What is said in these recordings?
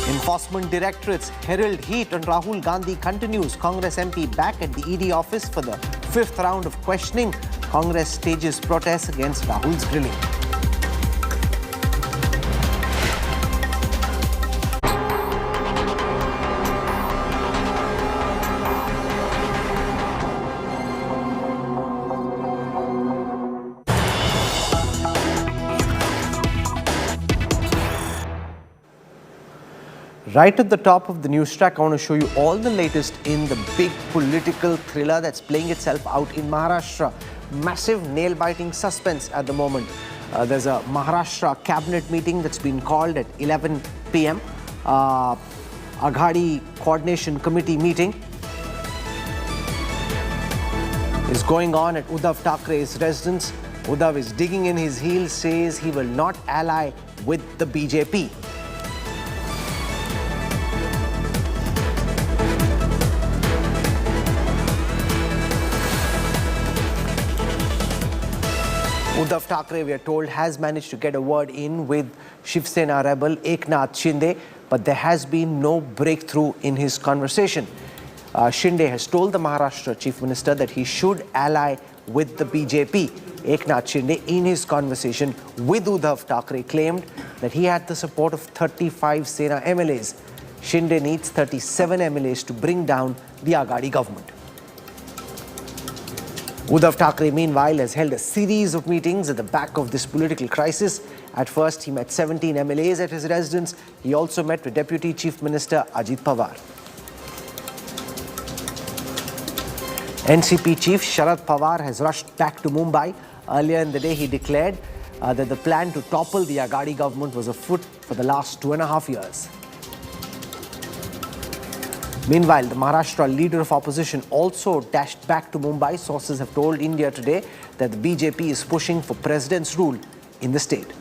Enforcement Directorate's herald heat on Rahul Gandhi continues. Congress MP back at the ED office for the 5th round of questioning. Congress stages protests against Rahul's grilling. Right at the top of the Newstrack, I want to show you all the latest in the big political thriller that's playing itself out in Maharashtra. Massive nail-biting suspense at the moment. There's a Maharashtra cabinet meeting that's been called at 11 p.m. Aghadi Coordination Committee meeting is going on at Uddhav Thackeray's residence. Uddhav is digging in his heels, says he will not ally with the BJP. Uddhav Thackeray, we are told, has managed to get a word in with Shiv Sena rebel Eknath Shinde, but there has been no breakthrough in his conversation. Shinde has told the Maharashtra Chief Minister that he should ally with the BJP. Eknath Shinde, in his conversation with Uddhav Thackeray, claimed that he had the support of 35 Sena MLAs. Shinde needs 37 MLAs to bring down the Aghadi government. Uddhav Thackeray, meanwhile, has held a series of meetings at the back of this political crisis. At first, he met 17 MLAs at his residence. He also met with Deputy Chief Minister Ajit Pawar. NCP Chief Sharad Pawar has rushed back to Mumbai. Earlier in the day, he declared that the plan to topple the Aghadi government was afoot for the last 2.5 years. Meanwhile, the Maharashtra leader of opposition also dashed back to Mumbai. Sources have told India Today that the BJP is pushing for president's rule in the state.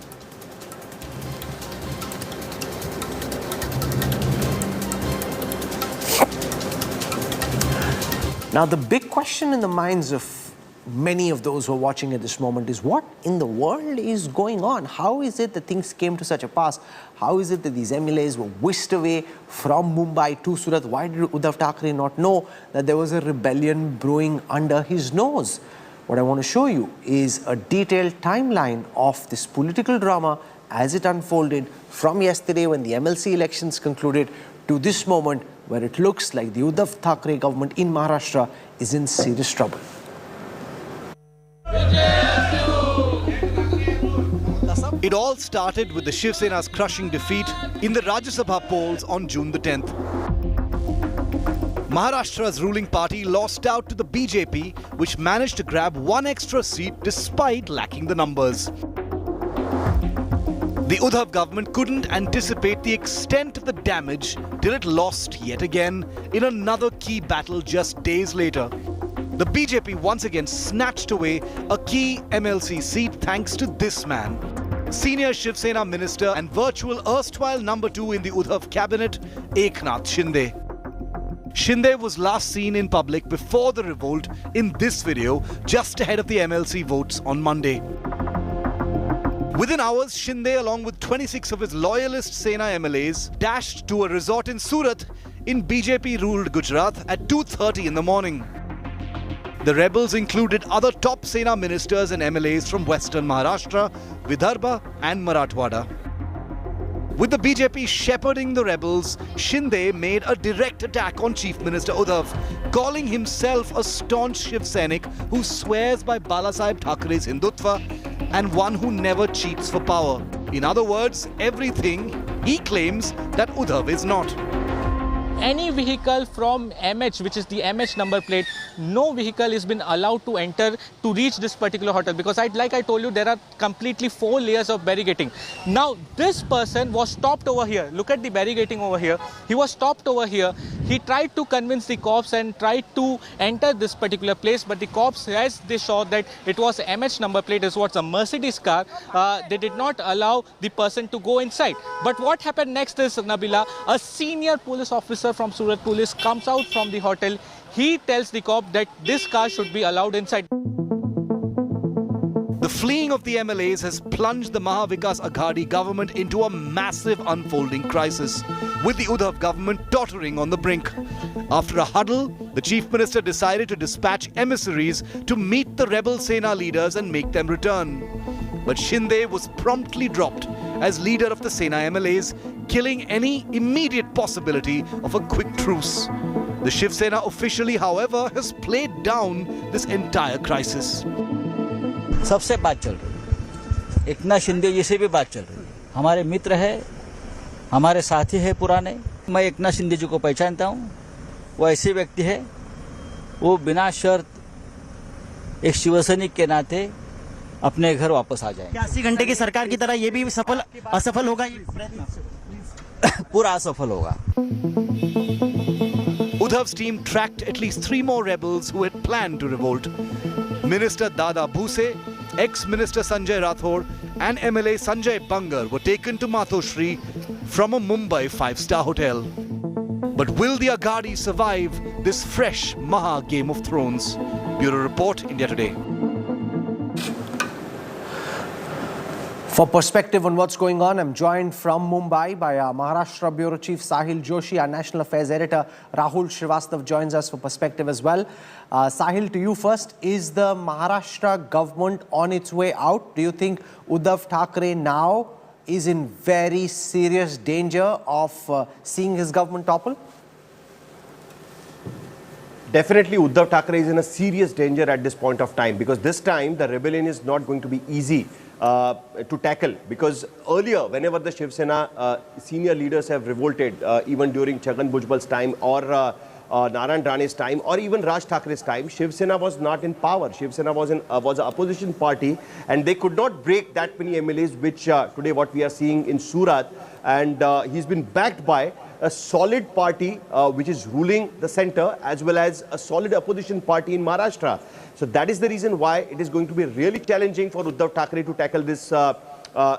Now, the big question in the minds of many of those who are watching at this moment is, what in the world is going on? How is it that things came to such a pass? How is it that these MLAs were whisked away from Mumbai to Surat? Why did Uddhav Thackeray not know that there was a rebellion brewing under his nose? What I want to show you is a detailed timeline of this political drama as it unfolded from yesterday when the MLC elections concluded to this moment where it looks like the Uddhav Thackeray government in Maharashtra is in serious trouble. It all started with the Shiv Sena's crushing defeat in the Rajya Sabha polls on June the 10th. Maharashtra's ruling party lost out to the BJP, which managed to grab one extra seat despite lacking the numbers. The Uddhav government couldn't anticipate the extent of the damage till it lost yet again in another key battle just days later. The BJP once again snatched away a key MLC seat thanks to this man. Senior Shiv Sena minister and virtual erstwhile number 2 in the Uddhav cabinet, Eknath Shinde. Shinde was last seen in public before the revolt in this video, just ahead of the MLC votes on Monday. Within hours, Shinde, along with 26 of his loyalist Sena MLAs, dashed to a resort in Surat in BJP-ruled Gujarat at 2:30 in the morning. The rebels included other top Sena ministers and MLAs from Western Maharashtra, Vidarbha and Marathwada. With the BJP shepherding the rebels, Shinde made a direct attack on Chief Minister Uddhav, calling himself a staunch Shiv Sainik who swears by Balasaheb Thackeray's Hindutva and one who never cheats for power. In other words, everything he claims that Uddhav is not. Any vehicle from MH, which is the MH number plate, no vehicle has been allowed to enter to reach this particular hotel, because like I told you, there are completely 4 layers of barricading. Now, this person was stopped over here. Look at the barricading over here. He was stopped over here. He tried to convince the cops and tried to enter this particular place, but the cops, as they saw that it was MH number plate, it was a Mercedes car, they did not allow the person to go inside. But what happened next is, Nabila, a senior police officer from Surat Police comes out from the hotel. He tells the cop that this car should be allowed inside. The fleeing of the MLAs has plunged the Maha Vikas Aghadi government into a massive unfolding crisis, with the Uddhav government tottering on the brink. After a huddle, the Chief Minister decided to dispatch emissaries to meet the rebel Sena leaders and make them return. But Shinde was promptly dropped as leader of the Sena MLAs, killing any immediate possibility of a quick truce. The Shiv Sena officially, however, has played down this entire crisis. सबसे बात चल रही है, एकनाथ शिंदे जी से भी बात चल रही है। हमारे मित्र है, हमारे साथी है पुराने। मैं एकनाथ शिंदे जी को पहचानता हूँ। वो ऐसे व्यक्ति है, वो बिना शर्त एक शिवसैनिक के नाते अपने घर वापस आ जाए। 80 घंटे की सरकार की तरह ये भी असफल होगा ये प्रयत्न? पूरा असफल होगा। Uddhav's team tracked at least 3 more rebels who had planned to revolt. Minister Dada Bhuse, ex-minister Sanjay Rathore and MLA Sanjay Bangar were taken to Mathoshri from a Mumbai 5-star hotel. But will the Aghadi survive this fresh Maha Game of Thrones? Bureau Report, India Today. For perspective on what's going on, I'm joined from Mumbai by our Maharashtra Bureau Chief Sahil Joshi. Our National Affairs Editor Rahul Srivastav joins us for perspective as well. Sahil, to you first. Is the Maharashtra government on its way out? Do you think Uddhav Thackeray now is in very serious danger of seeing his government topple? Definitely Uddhav Thackeray is in a serious danger at this point of time, because this time the rebellion is not going to be easy to tackle, because earlier whenever the Shiv Sena senior leaders have revolted, even during Chhagan Bhujbal's time or Narayan Rane's time or even Raj Thakray's time, Shiv Sena was not in power. Shiv Sena was an opposition party, and they could not break that many MLAs, which today what we are seeing in Surat, and he's been backed by a solid party which is ruling the center, as well as a solid opposition party in Maharashtra. So that is the reason why it is going to be really challenging for Uddhav Thackeray to tackle this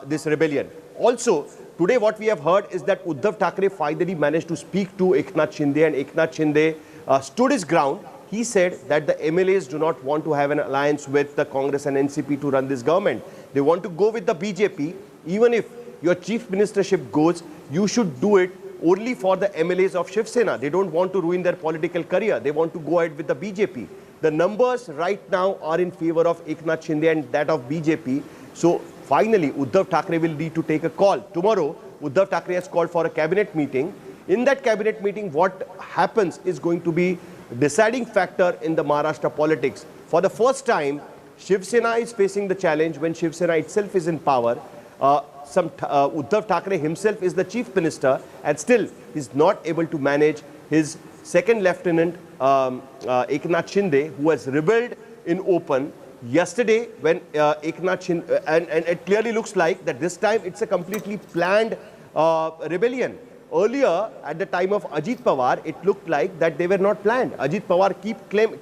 this rebellion. Also, today what we have heard is that Uddhav Thackeray finally managed to speak to Eknath Shinde, and Eknath Shinde stood his ground. He said that the MLAs do not want to have an alliance with the Congress and NCP to run this government. They want to go with the BJP. Even if your chief ministership goes, you should do it only for the MLAs of Shiv Sena. They don't want to ruin their political career. They want to go ahead with the BJP. The numbers right now are in favor of Eknath Shinde and that of BJP. So finally, Uddhav Thackeray will need to take a call. Tomorrow, Uddhav Thackeray has called for a cabinet meeting. In that cabinet meeting, what happens is going to be deciding factor in the Maharashtra politics. For the first time, Shiv Sena is facing the challenge when Shiv Sena itself is in power. Uddhav Thackeray himself is the chief minister, and still is not able to manage his second lieutenant Eknath Shinde, who has rebelled in open yesterday when Eknath Shinde, and it clearly looks like that this time it's a completely planned rebellion. Earlier, at the time of Ajit Pawar, it looked like that they were not planned. Ajit Pawar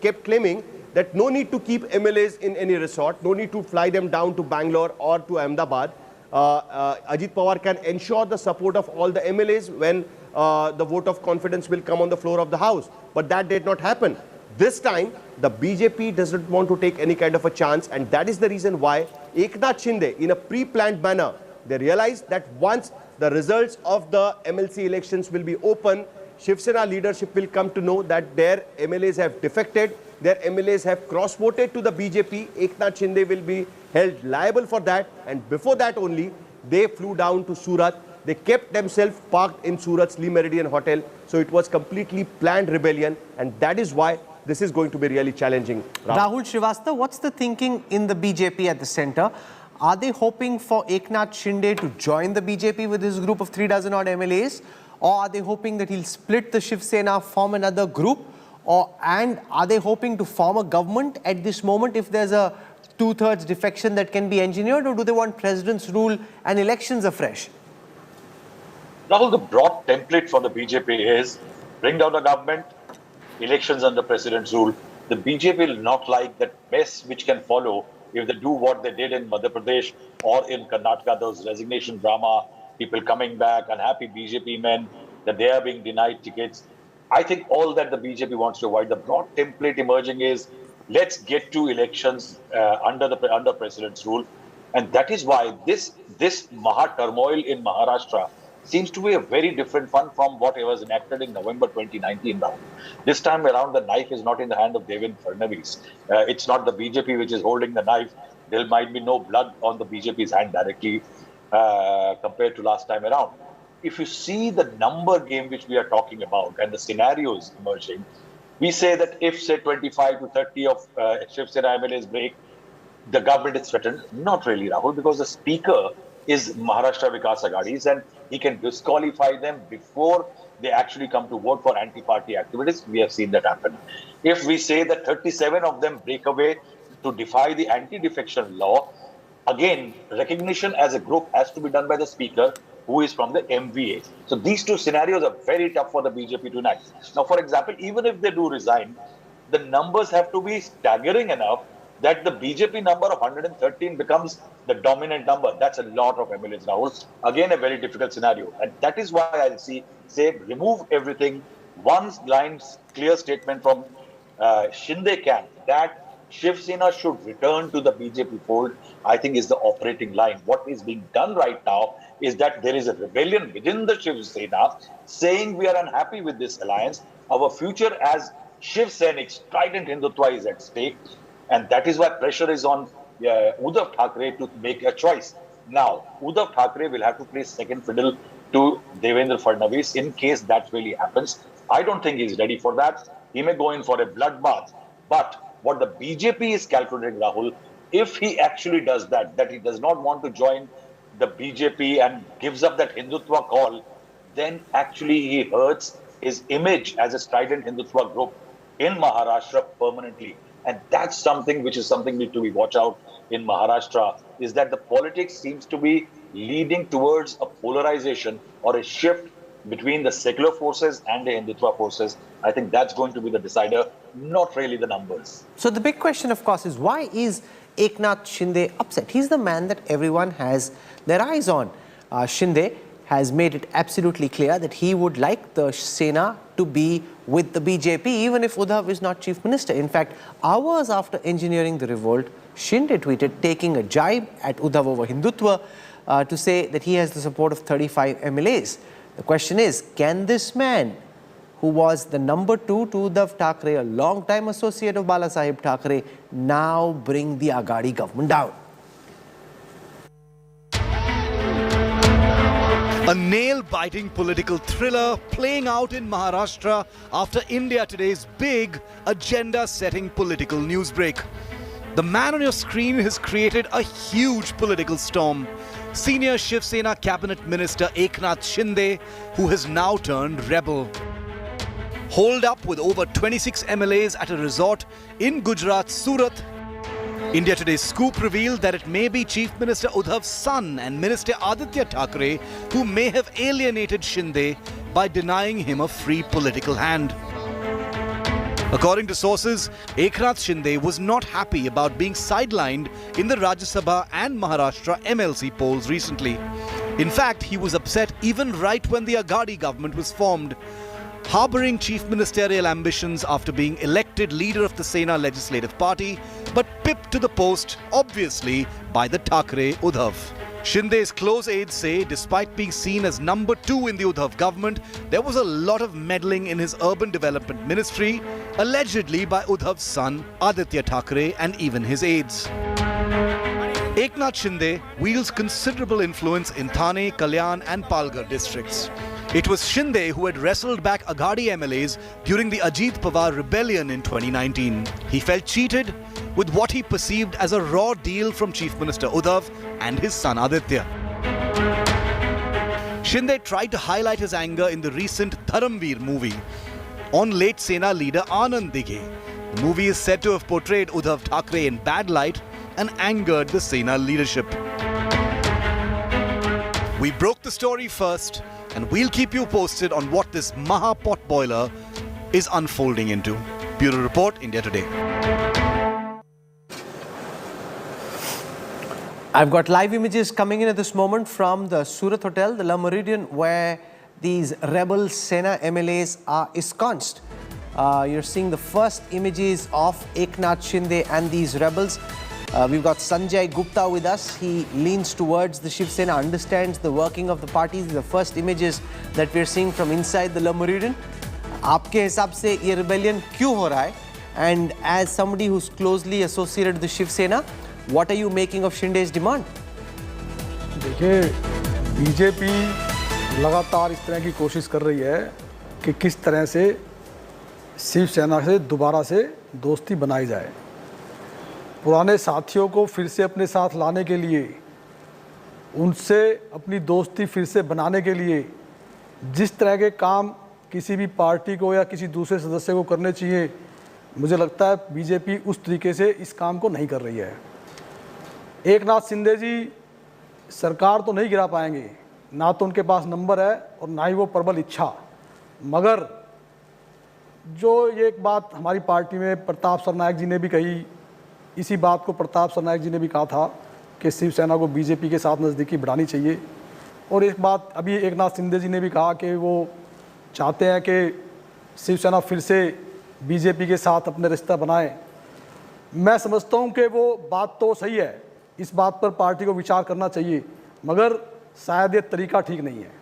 kept claiming that no need to keep MLAs in any resort, no need to fly them down to Bangalore or to Ahmedabad. Ajit Pawar can ensure the support of all the MLAs when the vote of confidence will come on the floor of the House. But that did not happen. This time, the BJP doesn't want to take any kind of a chance, and that is the reason why Eknath Shinde, in a pre-planned manner, they realized that once the results of the MLC elections will be open, Shiv Sena leadership will come to know that their MLAs have defected, their MLAs have cross-voted to the BJP. Eknath Shinde will be held liable for that, and before that only, they flew down to Surat. They kept themselves parked in Surat's Meridien hotel. So it was completely planned rebellion, and that is why this is going to be really challenging. Rahul Srivastav, what's the thinking in the BJP at the center? Are they hoping for Eknath Shinde to join the BJP with his group of 36 odd MLAs? Or are they hoping that he'll split the Shiv Sena, form another group? And are they hoping to form a government at this moment if there's a 2/3 defection that can be engineered? Or do they want president's rule and elections afresh? Rahul, the broad template for the BJP is bring down the government, elections under president's rule. The BJP will not like that mess which can follow if they do what they did in Madhya Pradesh or in Karnataka, those resignation drama, people coming back, unhappy BJP men, that they are being denied tickets. I think all that the BJP wants to avoid. The broad template emerging is let's get to elections under President's rule. And that is why this Maha turmoil in Maharashtra seems to be a very different one from what was enacted in November 2019 now. This time around, the knife is not in the hand of Devendra Fadnavis. It's not the BJP which is holding the knife. There might be no blood on the BJP's hand directly compared to last time around. If you see the number game which we are talking about and the scenarios emerging, we say that if, say, 25 to 30 of Shiv Sena MLAs break, the government is threatened. Not really, Rahul, because the speaker is Maharashtra Vikas Aghadi, and he can disqualify them before they actually come to vote for anti-party activities. We have seen that happen. If we say that 37 of them break away to defy the anti-defection law, again, recognition as a group has to be done by the speaker, who is from the MVA. So these two scenarios are very tough for the BJP to enact. Now, for example, even if they do resign, the numbers have to be staggering enough that the BJP number of 113 becomes the dominant number. That's a lot of MLAs, Rahul. Again, a very difficult scenario. And that is why I'll say remove everything. One line, clear statement from Shinde camp that Shiv Sena should return to the BJP fold, I think is the operating line. What is being done right now is that there is a rebellion within the Shiv Sena saying we are unhappy with this alliance. Our future as Shiv Senics, strident Hindutva is at stake. And that is why pressure is on Uddhav Thackeray to make a choice. Now, Uddhav Thackeray will have to play second fiddle to Devendra Fadnavis in case that really happens. I don't think he's ready for that. He may go in for a bloodbath. But what the BJP is calculating, Rahul, if he actually does that he does not want to join the BJP and gives up that Hindutva call, then actually he hurts his image as a strident Hindutva group in Maharashtra permanently. And that's something which is something need to be watch out in Maharashtra, is that the politics seems to be leading towards a polarization or a shift between the secular forces and the Hindutva forces. I think that's going to be the decider, not really the numbers. So the big question, of course, is why is Eknath Shinde upset? He's the man that everyone has their eyes on. Shinde has made it absolutely clear that he would like the Sena to be with the BJP, even if Uddhav is not chief minister. In fact, hours after engineering the revolt, Shinde tweeted taking a jibe at Uddhav over Hindutva to say that he has the support of 35 MLAs. The question is, can this man, who was the number 2 to Uddhav Thackeray, a long-time associate of Balasaheb Thackeray, now bring the Aghadi government down? A nail-biting political thriller playing out in Maharashtra after India Today's big agenda-setting political newsbreak. The man on your screen has created a huge political storm. Senior Shiv Sena cabinet minister Eknath Shinde, who has now turned rebel. Holed up with over 26 MLAs at a resort in Gujarat, Surat, India Today's scoop revealed that it may be Chief Minister Uddhav's son and Minister Aditya Thackeray who may have alienated Shinde by denying him a free political hand. According to sources, Eknath Shinde was not happy about being sidelined in the Rajya Sabha and Maharashtra MLC polls recently. In fact, he was upset even right when the Aghadi government was formed. Harboring chief ministerial ambitions after being elected leader of the Sena legislative party, but pipped to the post, obviously, by the Thackeray Uddhav. Shinde's close aides say despite being seen as number 2 in the Uddhav government, there was a lot of meddling in his urban development ministry, allegedly by Uddhav's son, Aditya Thackeray, and even his aides. Eknath Shinde wields considerable influence in Thane, Kalyan and Palghar districts. It was Shinde who had wrestled back Aghadi MLAs during the Ajit Pawar rebellion in 2019. He felt cheated with what he perceived as a raw deal from Chief Minister Uddhav and his son Aditya. Shinde tried to highlight his anger in the recent Dharamveer movie on late Sena leader Anand Dighe. The movie is said to have portrayed Uddhav Thackeray in bad light and angered the Sena leadership. We broke the story first, and we'll keep you posted on what this Maha potboiler is unfolding into. Bureau Report, India Today. I've got live images coming in at this moment from the Surat hotel, the Meridien, where these rebel Sena MLAs are ensconced. You're seeing the first images of Eknath Shinde and these rebels. We've got Sanjay Gupta with us. He leans towards the Shiv Sena, understands the working of the party. These are the first images that we're seeing from inside the Meridien. आपके हिसाब से ये rebellion क्यों हो रहा है? And as somebody who's closely associated with the Shiv Sena, what are you making of Shinde's demand? देखिए, BJP लगातार इस तरह की कोशिश कर रही है कि किस तरह से शिव सेना से दोबारा से दोस्ती बनाई जाए। पुराने साथियों को फिर से अपने साथ लाने के लिए, उनसे अपनी दोस्ती फिर से बनाने के लिए जिस तरह के काम किसी भी पार्टी को या किसी दूसरे सदस्य को करने चाहिए, मुझे लगता है बीजेपी उस तरीके से इस काम को नहीं कर रही है। एकनाथ शिंदे जी सरकार तो नहीं गिरा पाएंगे, ना तो उनके पास नंबर है और ना ही वो प्रबल इच्छा। मगर जो ये एक बात हमारी पार्टी में प्रताप सरनायक जी ने भी कही, इसी बात को प्रताप सरनायक जी ने भी कहा था कि शिवसेना को बीजेपी के साथ नज़दीकी बढ़ानी चाहिए। और एक बात अभी एकनाथ शिंदे जी ने भी कहा कि वो चाहते हैं कि शिवसेना फिर से बीजेपी के साथ अपने रिश्ता बनाए। मैं समझता हूं कि वो बात तो सही है, इस बात पर पार्टी को विचार करना चाहिए, मगर शायद ये तरीका ठीक नहीं है।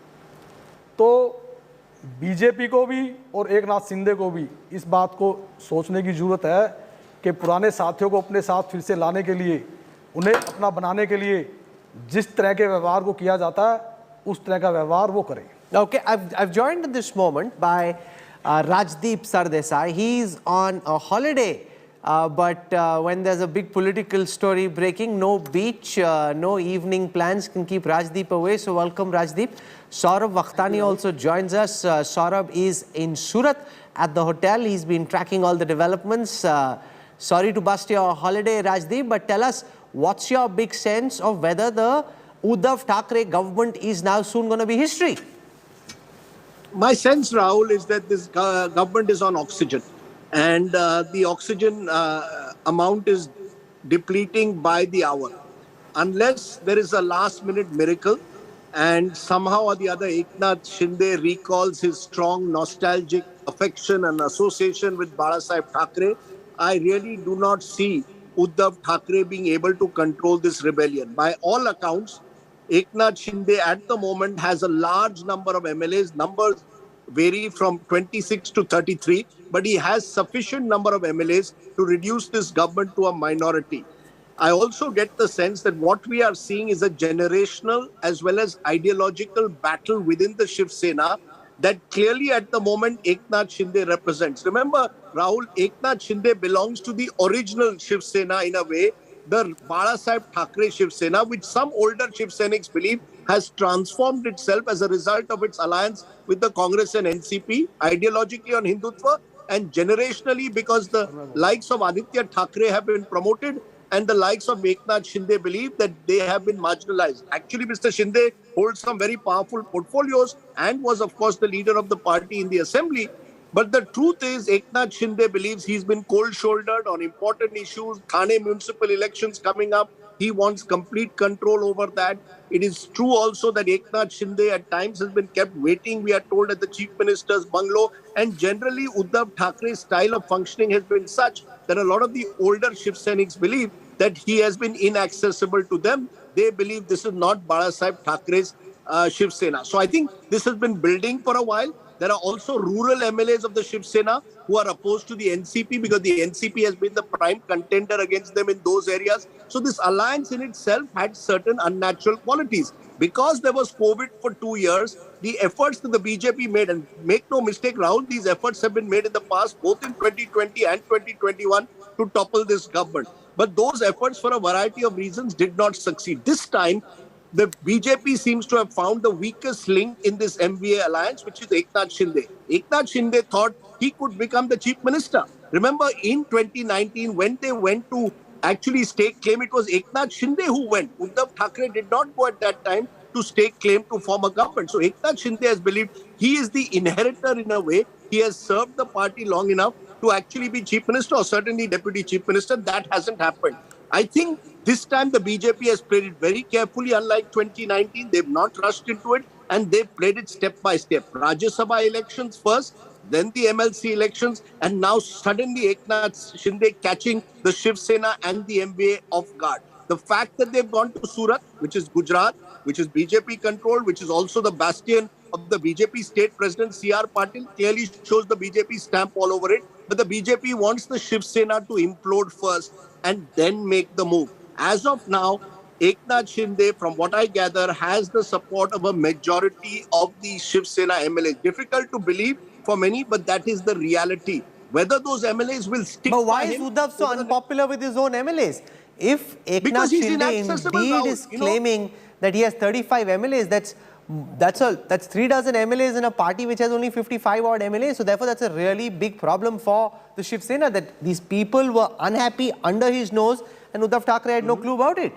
तो बीजेपी को भी और एकनाथ शिंदे को भी इस बात को सोचने की ज़रूरत है कि पुराने साथियों को अपने साथ फिर से लाने के लिए, उन्हें अपना बनाने के लिए जिस तरह के व्यवहार को किया जाता है, उस तरह का व्यवहार वो करें। Okay, I've joined at this moment by Rajdeep Sardesai. He's on a holiday, but when there's a big political story breaking, no beach, no evening plans can keep Rajdeep away. So welcome, Rajdeep. Saurabh Vakhtani also joins us. Saurabh is in Surat at the hotel. He's been tracking all the developments. Sorry to bust your holiday, Rajdeep, but tell us, what's your big sense of whether the Uddhav Thackeray government is now soon going to be history? My sense, Rahul, is that this government is on oxygen, and the oxygen amount is depleting by the hour. Unless there is a last-minute miracle and somehow or the other Eknath Shinde recalls his strong nostalgic affection and association with Balasaheb Thackeray, I really do not see Uddhav Thackeray being able to control this rebellion. By all accounts, Eknath Shinde at the moment has a large number of MLAs. Numbers vary from 26 to 33, but he has sufficient number of MLAs to reduce this government to a minority. I also get the sense that what we are seeing is a generational as well as ideological battle within the Shiv Sena that clearly at the moment Eknath Shinde represents. Remember, Rahul, Eknath Shinde belongs to the original Shiv Sena in a way, the Balasaheb Thackeray Shiv Sena, which some older Shiv Senics believe has transformed itself as a result of its alliance with the Congress and NCP, ideologically on Hindutva, and generationally because the likes of Aditya Thackeray have been promoted and the likes of Eknath Shinde believe that they have been marginalized. Actually, Mr. Shinde holds some very powerful portfolios and was, of course, the leader of the party in the assembly. But the truth is, Eknath Shinde believes he's been cold-shouldered on important issues. Thane municipal elections coming up. He wants complete control over that. It is true also that Eknath Shinde at times has been kept waiting, we are told, at the Chief Minister's bungalow. And generally, Uddhav Thackeray's style of functioning has been such that a lot of the older Shiv Senics believe that he has been inaccessible to them. They believe this is not Balasaheb Thackeray's Shiv Sena. So I think this has been building for a while. There are also rural MLAs of the Shiv Sena who are opposed to the NCP because the NCP has been the prime contender against them in those areas. So this alliance in itself had certain unnatural qualities. Because there was COVID for 2 years, the efforts that the BJP made, and make no mistake, Rahul, these efforts have been made in the past, both in 2020 and 2021, to topple this government. But those efforts, for a variety of reasons, did not succeed. This time, the BJP seems to have found the weakest link in this MVA alliance, which is Eknath Shinde. Eknath Shinde thought he could become the chief minister. Remember, in 2019, when they went to actually stake claim, it was Eknath Shinde who went. Uddhav Thackeray did not go at that time to stake claim to form a government. So Eknath Shinde has believed he is the inheritor in a way. He has served the party long enough to actually be chief minister or certainly deputy chief minister. That hasn't happened. I think this time the BJP has played it very carefully. Unlike 2019, they've not rushed into it and they've played it step by step. Rajya Sabha elections first, then the MLC elections, and now suddenly Eknath Shinde catching the Shiv Sena and the MLA off guard. The fact that they've gone to Surat, which is Gujarat, which is BJP controlled, which is also the bastion of the BJP state president C.R. Patil, clearly shows the BJP stamp all over it. But the BJP wants the Shiv Sena to implode first and then make the move. As of now, Eknath Shinde, from what I gather, has the support of a majority of the Shiv Sena MLAs. Difficult to believe for many, but that is the reality. Whether those MLAs will stick But why by is him Uddhav so unpopular with his own MLAs? If Because Eknath he's Shinde inaccessible, indeed Rahul, is claiming that he has 35 MLAs, that's 3 dozen MLAs in a party which has only 55 odd MLAs. So therefore, that's a really big problem for the Shiv Sena, that these people were unhappy under his nose and Uddhav Thackeray had no clue about it.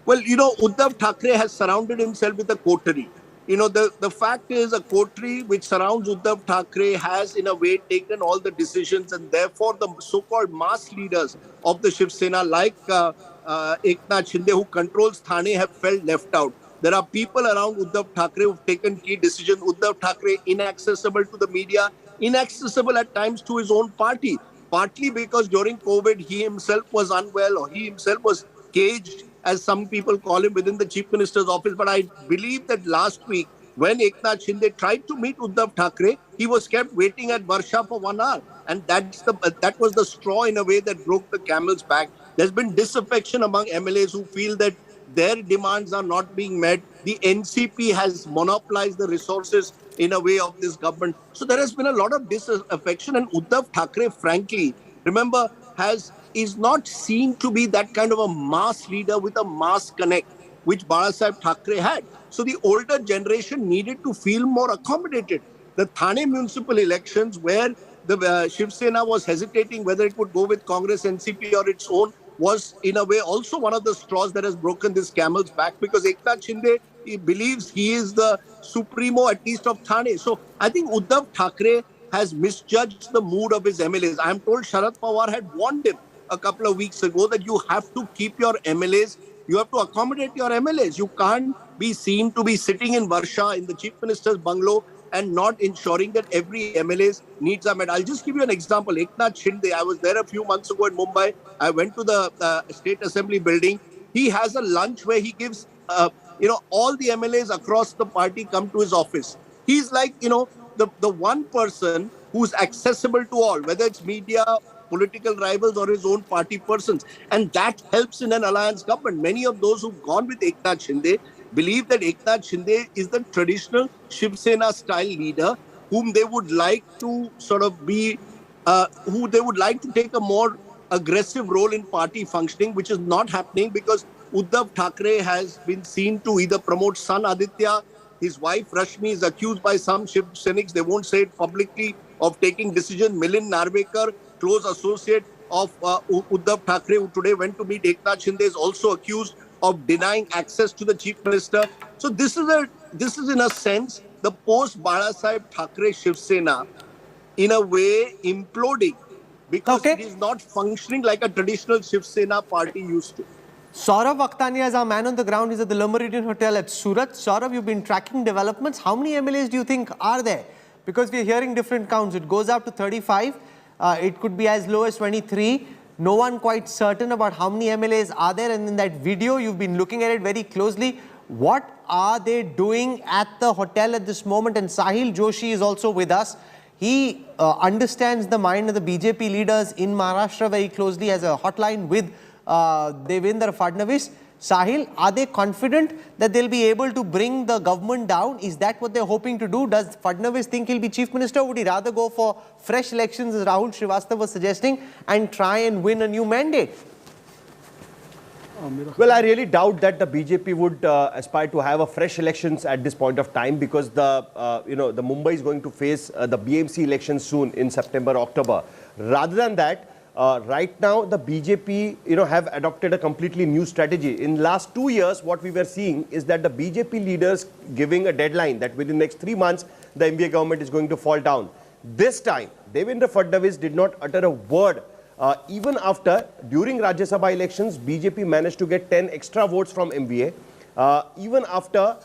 Well, Uddhav Thackeray has surrounded himself with a coterie. The fact is, a coterie which surrounds Uddhav Thackeray has, in a way, taken all the decisions, and therefore the so-called mass leaders of the Shiv Sena, like Eknath Shinde, who controls Thane, have felt left out. There are people around Uddhav Thackeray who've taken key decisions. Uddhav Thackeray inaccessible to the media, inaccessible at times to his own party, partly because during COVID he himself was unwell, or he himself was caged, as some people call him, within the Chief Minister's office. But I believe that last week, when Eknath Shinde tried to meet Uddhav Thackeray, he was kept waiting at Varsha for 1 hour. And that was the straw, in a way, that broke the camel's back. There's been disaffection among MLAs who feel that their demands are not being met. The NCP has monopolized the resources, in a way, of this government. So there has been a lot of disaffection. And Uddhav Thackeray, frankly, remember, is not seen to be that kind of a mass leader with a mass connect, which Balasaheb Thackeray had. So the older generation needed to feel more accommodated. The Thane municipal elections, where the Shiv Sena was hesitating whether it would go with Congress, NCP or its own, was, in a way, also one of the straws that has broken this camel's back, because Eknath Shinde, he believes he is the supremo, at least of Thane. So I think Uddhav Thackeray has misjudged the mood of his MLAs. I am told Sharad Pawar had warned him a couple of weeks ago that you have to keep your MLAs, you have to accommodate your MLAs. You can't be seen to be sitting in Varsha in the Chief Minister's bungalow and not ensuring that every MLA's needs are met. I'll just give you an example. Eknath Shinde, I was there a few months ago in Mumbai. I went to the State Assembly building. He has a lunch where he gives, all the MLAs across the party come to his office. He's like, the one person who's accessible to all, whether it's media, political rivals, or his own party persons. And that helps in an alliance government. Many of those who've gone with Eknath Shinde believe that Eknath Shinde is the traditional Shiv Sena style leader whom they would like to sort of be, who they would like to take a more aggressive role in party functioning, which is not happening because Uddhav Thackeray has been seen to either promote son Aditya. His wife Rashmi is accused by some Shiv Senics, they won't say it publicly, of taking decision. Milind Narvekar, close associate of Uddhav Thackeray, who today went to meet Eknath Shinde, is also accused of denying access to the Chief Minister. So this is in a sense the post-Balasaheb Thackeray Shiv Sena, in a way, imploding, because it is not functioning like a traditional Shiv Sena party used to. Saurav Akhtania is our man on the ground. He's at the Meridien Hotel at Surat. Saurav, you've been tracking developments. How many MLAs do you think are there? Because we're hearing different counts. It goes up to 35. It could be as low as 23. No one quite certain about how many MLAs are there. And in that video, you've been looking at it very closely. What are they doing at the hotel at this moment? And Sahil Joshi is also with us. He understands the mind of the BJP leaders in Maharashtra very closely, has a hotline with Devendra Fadnavis. Sahil, are they confident that they'll be able to bring the government down? Is that what they're hoping to do? Does Fadnavis think he'll be chief minister? Would he rather go for fresh elections, as Rahul Srivastava was suggesting, and try and win a new mandate? Well, I really doubt that the BJP would aspire to have a fresh elections at this point of time, because the Mumbai is going to face the BMC elections soon in September, October. Rather than that, right now, the BJP, have adopted a completely new strategy. In last 2 years, what we were seeing is that the BJP leaders giving a deadline that within the next 3 months, the MBA government is going to fall down. This time, Devendra Fadnavis did not utter a word. Even after, during Rajya Sabha elections, BJP managed to get 10 extra votes from MBA. Even after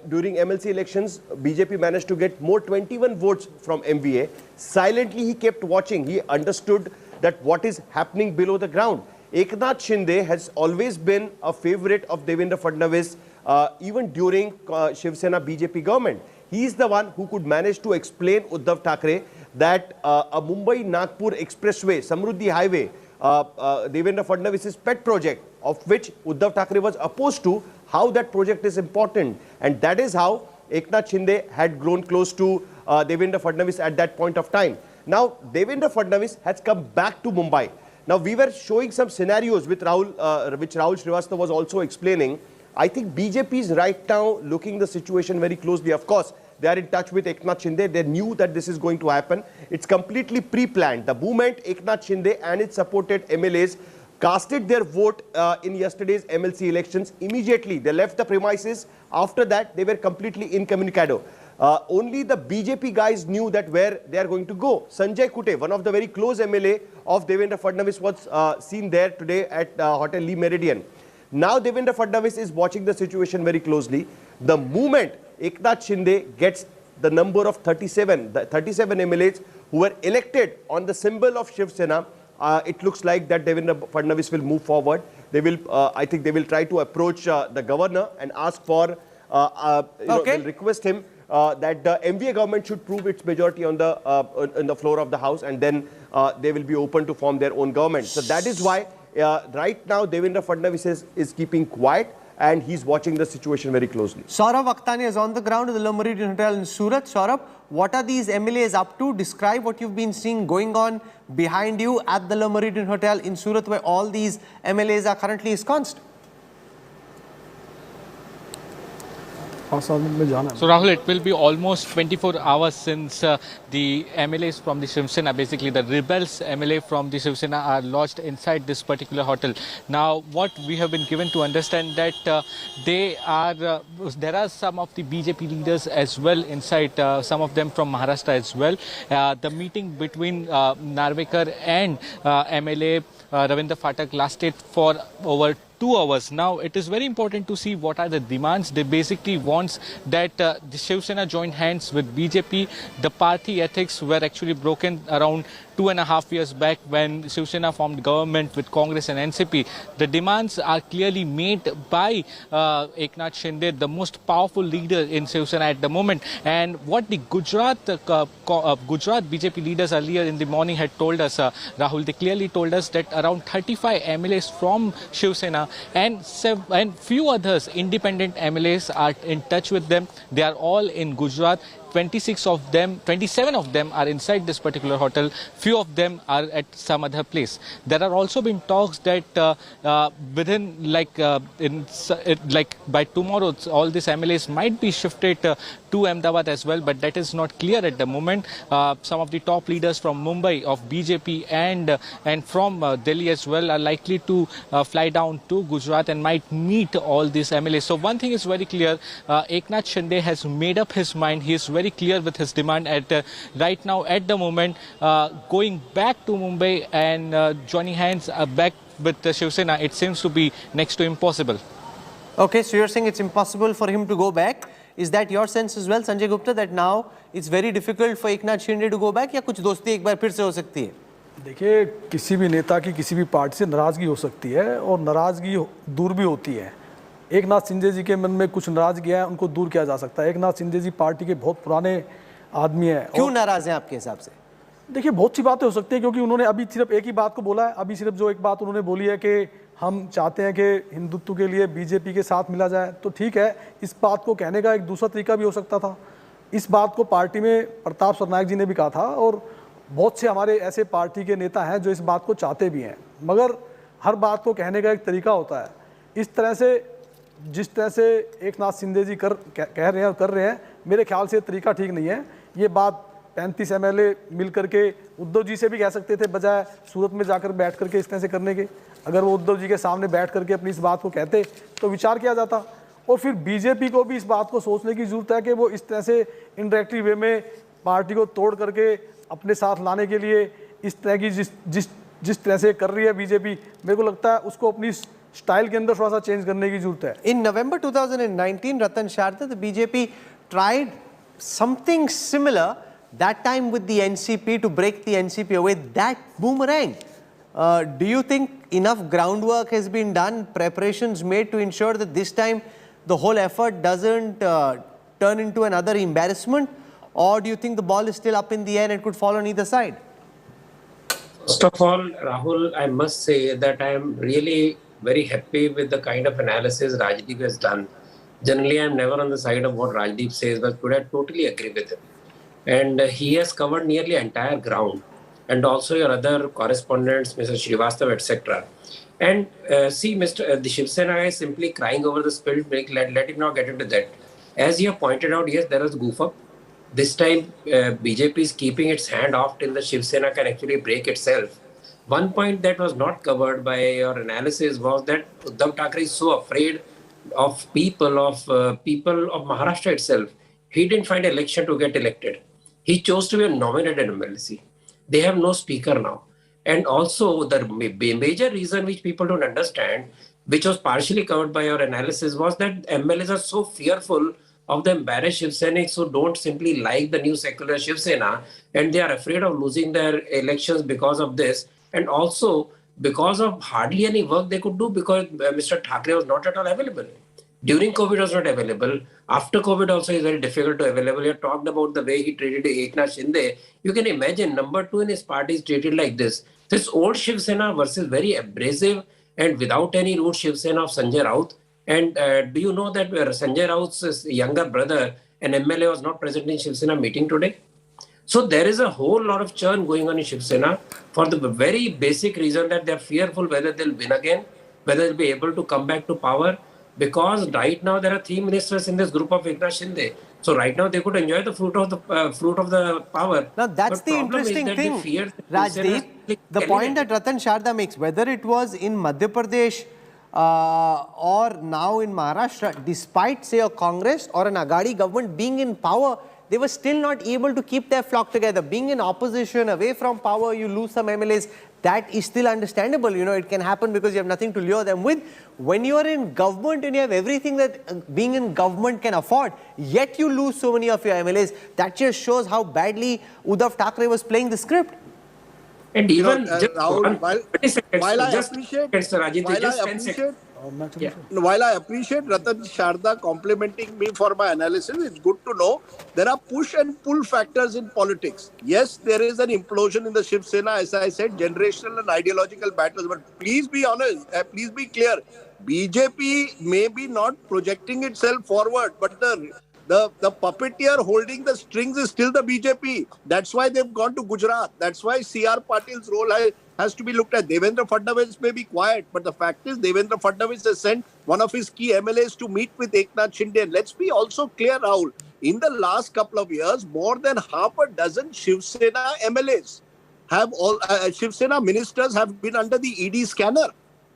during MLC elections, BJP managed to get more 21 votes from MVA. Silently, he kept watching. He understood that what is happening below the ground. Eknath Shinde has always been a favorite of Devendra Fadnavis, even during Shiv Sena BJP government. He is the one who could manage to explain Uddhav Thackeray that a Mumbai-Nagpur expressway, Samruddhi Highway, Devendra Fadnavis' pet project, of which Uddhav Thackeray was opposed to, how that project is important. And that is how Eknath Shinde had grown close to Devendra Fadnavis at that point of time. Now, Devendra Fadnavis has come back to Mumbai. Now, we were showing some scenarios with Rahul, which Rahul Srivastava was also explaining. I think BJP is right now looking the situation very closely. Of course, they are in touch with Eknath Shinde. They knew that this is going to happen. It's completely pre-planned. The moment Eknath Shinde and its supported MLAs casted their vote in yesterday's MLC elections, immediately they left the premises. After that, they were completely incommunicado. Only the BJP guys knew that where they are going to go. Sanjay Kute, one of the very close MLA of Devendra Fadnavis, was seen there today at Hotel Lee Meridien. Now Devendra Fadnavis is watching the situation very closely. The moment Eknath Shinde gets the number of 37 MLAs who were elected on the symbol of Shiv Sena, it looks like that Devendra Fadnavis will move forward. They will, I think they will try to approach the governor and ask for, will request him that the MVA government should prove its majority on the floor of the house, and then they will be open to form their own government. So that is why right now Devendra Fadnavis is keeping quiet, and he's watching the situation very closely. Saurabh Akhtani is on the ground at the Le Meridien Hotel in Surat. Saurabh, what are these MLAs up to? Describe what you've been seeing going on behind you at the Le Meridien Hotel in Surat, where all these MLAs are currently ensconced. So Rahul, it will be almost 24 hours since the MLAs from the Shiv Sena, basically the rebels MLA from the Shiv Sena, are lodged inside this particular hotel. Now, what we have been given to understand that there are some of the BJP leaders as well inside, some of them from Maharashtra as well. The meeting between Narvekar and MLA Ravindra Phatak lasted for over 2 hours. Now, it is very important to see what are the demands. They basically want that the Shiv Sena join hands with BJP. The party ethics were actually broken around 2.5 years back when Shiv Sena formed government with Congress and NCP. The demands are clearly made by Eknath Shinde, the most powerful leader in Shiv Sena at the moment. And what the Gujarat BJP leaders earlier in the morning had told us, Rahul, they clearly told us that around 35 MLAs from Shiv Sena and few others independent MLAs are in touch with them. They are all in Gujarat. 27 of them are inside this particular hotel. Few of them are at some other place. There are also been talks that within by tomorrow, all these MLAs might be shifted to Ahmedabad as well, but that is not clear at the moment. Some of the top leaders from Mumbai of BJP and from Delhi as well are likely to fly down to Gujarat and might meet all these MLAs. So one thing is very clear, Eknath Shinde has made up his mind. He is very clear with his demand at right now at the moment, going back to Mumbai and joining hands back with the Shiv Sena. It seems to be next to impossible. Okay, so you're saying it's impossible for him to go back. Is that your sense as well, Sanjay Gupta, that now it's very difficult for Eknath Shinde to go back, या कुछ दोस्ती एक बार फिर से हो सकती है? देखिए, किसी भी नेता की किसी भी पार्टी से नाराजगी हो सकती है और नाराजगी दूर भी होती है। एकनाथ शिंदे जी के मन में कुछ नाराजगी है, उनको दूर किया जा सकता है। एकनाथ शिंदे जी पार्टी के बहुत पुराने आदमी हैं। क्यों नाराज हैं आपके हिसाब से? देखिए, बहुत सी बातें हो सकती है, क्योंकि उन्होंने अभी सिर्फ एक ही बात को बोला है। अभी सिर्फ जो एक बात उन्होंने बोली है कि हम चाहते हैं कि हिंदुत्व के लिए बीजेपी के साथ मिला जाए, तो ठीक है, इस बात को कहने का एक दूसरा तरीका भी हो सकता था। इस बात को पार्टी में प्रताप सरनायक जी ने भी कहा था, और बहुत से हमारे ऐसे पार्टी के नेता हैं जो इस बात को चाहते भी हैं, मगर हर बात को कहने का एक तरीका होता है। इस तरह से जिस तरह से एकनाथ शिंदे जी कह रहे हैं और कर रहे हैं, मेरे ख्याल से तरीका ठीक नहीं है। ये बात 35 MLA मिल करके उद्धव जी से भी कह सकते थे, बजाय सूरत में जाकर बैठ करके इस तरह से करने के। अगर वो उद्धव जी के सामने बैठ करके अपनी इस बात को कहते तो विचार किया जाता। और फिर बीजेपी को भी इस बात को सोचने की ज़रूरत है कि वो इस तरह से इनडायरेक्टली वे में पार्टी को तोड़ करके अपने साथ लाने के लिए इस तरह की जिस तरह से कर रही है बीजेपी, मेरे को लगता है उसको अपनी स्टाइल के अंदर थोड़ा सा चेंज करने की जरूरत है. In November 2019, Ratan Sharda, the BJP tried something similar, that time with the NCP, to break the NCP away. That boomerang. Do you think enough groundwork has been done, preparations made to ensure that this time the whole effort doesn't turn into another embarrassment? Or do you think the ball is still up in the air and it could fall on either side? First of all, Rahul, I must say that I am really very happy with the kind of analysis Rajdeep has done. Generally, I am never on the side of what Rajdeep says, but today I totally agree with him. And he has covered nearly entire ground. And also your other correspondents, Mr. Srivastav, etc. And see, the Shiv Sena is simply crying over the spilled milk. Let him not get into that. As you have pointed out, yes, there was goof up. This time, BJP is keeping its hand off till the Shiv Sena can actually break itself. One point that was not covered by your analysis was that Uddhav Thackeray is so afraid of people of Maharashtra itself. He didn't find an election to get elected. He chose to be a nominated MLC. They have no speaker now. And also the major reason which people don't understand, which was partially covered by your analysis, was that MLAs are so fearful of the embarrassed Shiv Senics who don't simply like the new secular Shiv Sena, and they are afraid of losing their elections because of this, and also because of hardly any work they could do because Mr. Thackeray was not at all available. During COVID was not available. After COVID also is very difficult to available. You talked about the way he treated Eknath Shinde. You can imagine number 2 in his party is treated like this. This old Shiv Sena versus very abrasive and without any root Shiv Sena of Sanjay Raut. And do you know that Sanjay Raut's younger brother, an MLA, was not present in Shiv Sena meeting today? So there is a whole lot of churn going on in Shiv Sena for the very basic reason that they are fearful whether they'll win again, whether they'll be able to come back to power. Because right now there are 3 ministers in this group of Eknath Shinde. So right now they could enjoy the fruit of the power. Now that's the interesting thing, Rajdeep. The point that Ratan Sharda makes, whether it was in Madhya Pradesh or now in Maharashtra, despite say a Congress or an Aghadi government being in power, they were still not able to keep their flock together. Being in opposition, away from power, you lose some MLAs. That is still understandable. You know, it can happen because you have nothing to lure them with. When you are in government and you have everything that being in government can afford, yet you lose so many of your MLAs, that just shows how badly Uddhav Thackeray was playing the script. And even Rahul, while I appreciate Ratan Sharda complimenting me for my analysis, it's good to know there are push and pull factors in politics. Yes, there is an implosion in the Shiv Sena, as I said, generational and ideological battles. But please be honest, please be clear. BJP may be not projecting itself forward, but the puppeteer holding the strings is still the BJP. That's why they've gone to Gujarat. That's why C.R. Patil's role has to be looked at. Devendra Fadnavis may be quiet, but the fact is Devendra Fadnavis has sent one of his key MLAs to meet with Eknath Shinde. And let's be also clear, Rahul, in the last couple of years, more than half a dozen Shiv Sena MLAs have Shiv Sena ministers have been under the ED scanner.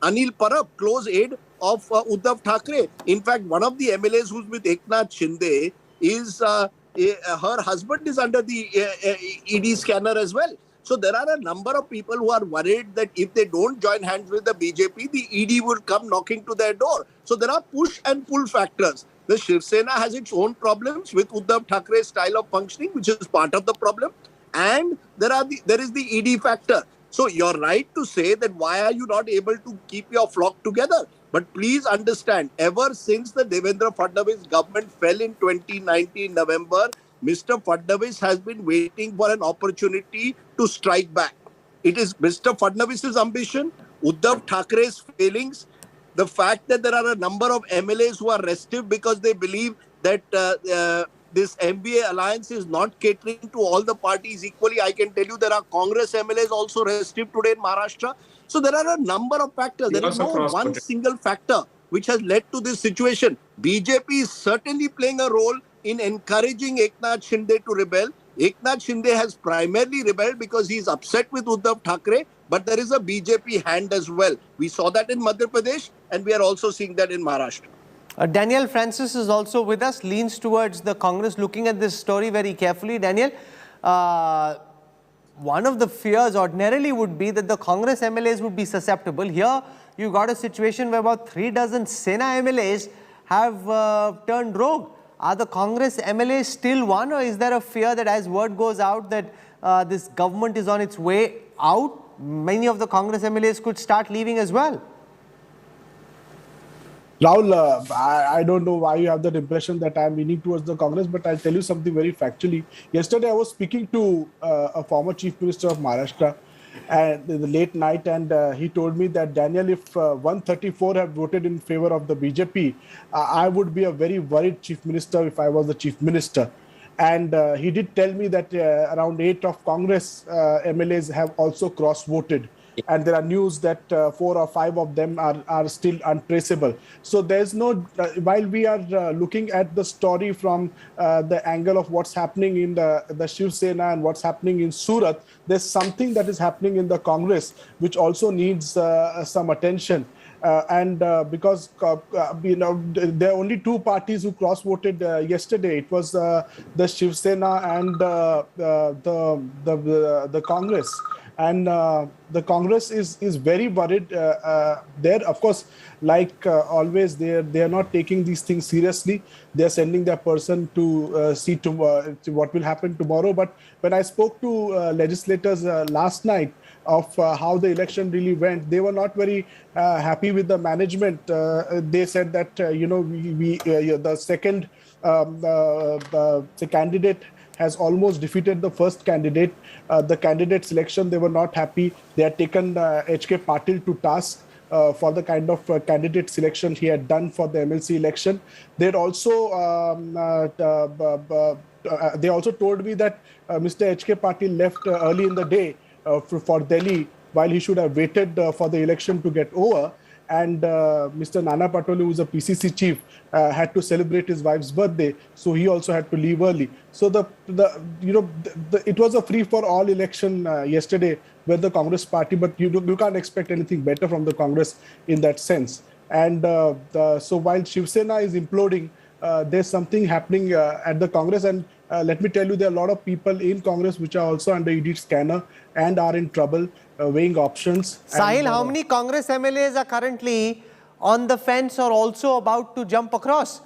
Anil Parab, close aide of Uddhav Thackeray. In fact, one of the MLAs who's with Eknath Shinde is her husband is under the ED scanner as well. So there are a number of people who are worried that if they don't join hands with the BJP, the ED will come knocking to their door. So there are push and pull factors. The Shiv Sena has its own problems with Uddhav Thackeray's style of functioning, which is part of the problem. And there is the ED factor. So you're right to say that why are you not able to keep your flock together? But please understand, ever since the Devendra Fadnavis government fell in 2019 November, Mr. Fadnavis has been waiting for an opportunity to strike back. It is Mr. Fadnavis's ambition, Uddhav Thackeray's failings, the fact that there are a number of MLAs who are restive because they believe that this MBA alliance is not catering to all the parties equally. I can tell you there are Congress MLAs also restive today in Maharashtra. So there are a number of factors. There is no one single factor which has led to this situation. BJP is certainly playing a role in encouraging Eknath Shinde to rebel. Eknath Shinde has primarily rebelled because he is upset with Uddhav Thackeray, but there is a BJP hand as well. We saw that in Madhya Pradesh and we are also seeing that in Maharashtra. Daniel Francis is also with us, leans towards the Congress, looking at this story very carefully. Daniel, one of the fears ordinarily would be that the Congress MLAs would be susceptible. Here, you got a situation where about 3 dozen Sena MLAs have turned rogue. Are the Congress MLAs still one, or is there a fear that as word goes out that this government is on its way out, many of the Congress MLAs could start leaving as well? Rahul, I don't know why you have that impression that I'm leaning towards the Congress, but I'll tell you something very factually. Yesterday, I was speaking to a former Chief Minister of Maharashtra in the late night, and he told me that, Daniel, if 134 have voted in favor of the BJP, I would be a very worried Chief Minister if I was the Chief Minister. And he did tell me that around 8 of Congress MLAs have also cross-voted. And there are news that 4 or 5 of them are still untraceable. So there's no, while we are looking at the story from the angle of what's happening in the Shiv Sena and what's happening in Surat, there's something that is happening in the Congress which also needs some attention. Because there are only 2 parties who cross-voted yesterday. It was the Shiv Sena and the Congress. And the Congress is very worried there. Of course, like always, they are not taking these things seriously. They are sending their person to see what will happen tomorrow. But when I spoke to legislators last night of how the election really went, they were not very happy with the management. They said that the second the candidate has almost defeated the first candidate. The candidate selection, they were not happy. They had taken HK Patil to task for the kind of candidate selection he had done for the MLC election. They also told me that Mr. HK Patil left early in the day for Delhi, while he should have waited for the election to get over. And Mr. Nana Patole, who is a PCC chief, had to celebrate his wife's birthday, so he also had to leave early. So it was a free-for-all election yesterday with the Congress party, but you can't expect anything better from the Congress in that sense. And so while Shiv Sena is imploding, there's something happening at the Congress, and let me tell you, there are a lot of people in Congress which are also under ED scanner and are in trouble, weighing options. Sahil, how many Congress MLAs are currently on the fence or also about to jump across?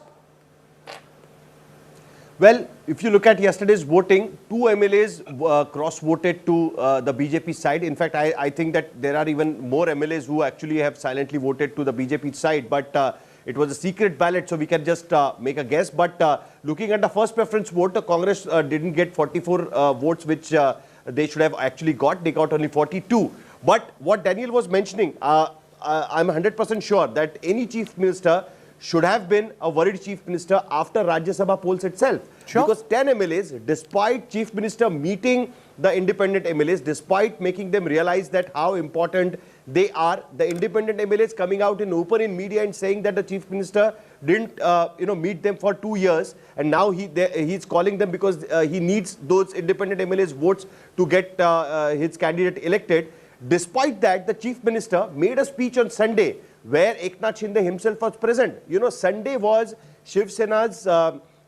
Well, if you look at yesterday's voting, 2 MLAs cross-voted to the BJP side. In fact, I think that there are even more MLAs who actually have silently voted to the BJP side. But it was a secret ballot, so we can just make a guess. But looking at the first preference vote, the Congress didn't get 44 votes, which they should have actually got. They got only 42. But what Daniel was mentioning, I'm 100% sure that any chief minister should have been a worried chief minister after Rajya Sabha polls itself. Sure. Because 10 MLAs, despite chief minister meeting the independent MLAs, despite making them realize that how important they are, the independent MLAs coming out in open in media and saying that the chief minister didn't meet them for 2 years, and now he's calling them because he needs those independent MLAs votes to get his candidate elected. Despite that, the chief minister made a speech on Sunday where Eknath Shinde himself was present. Sunday was Shiv Sena's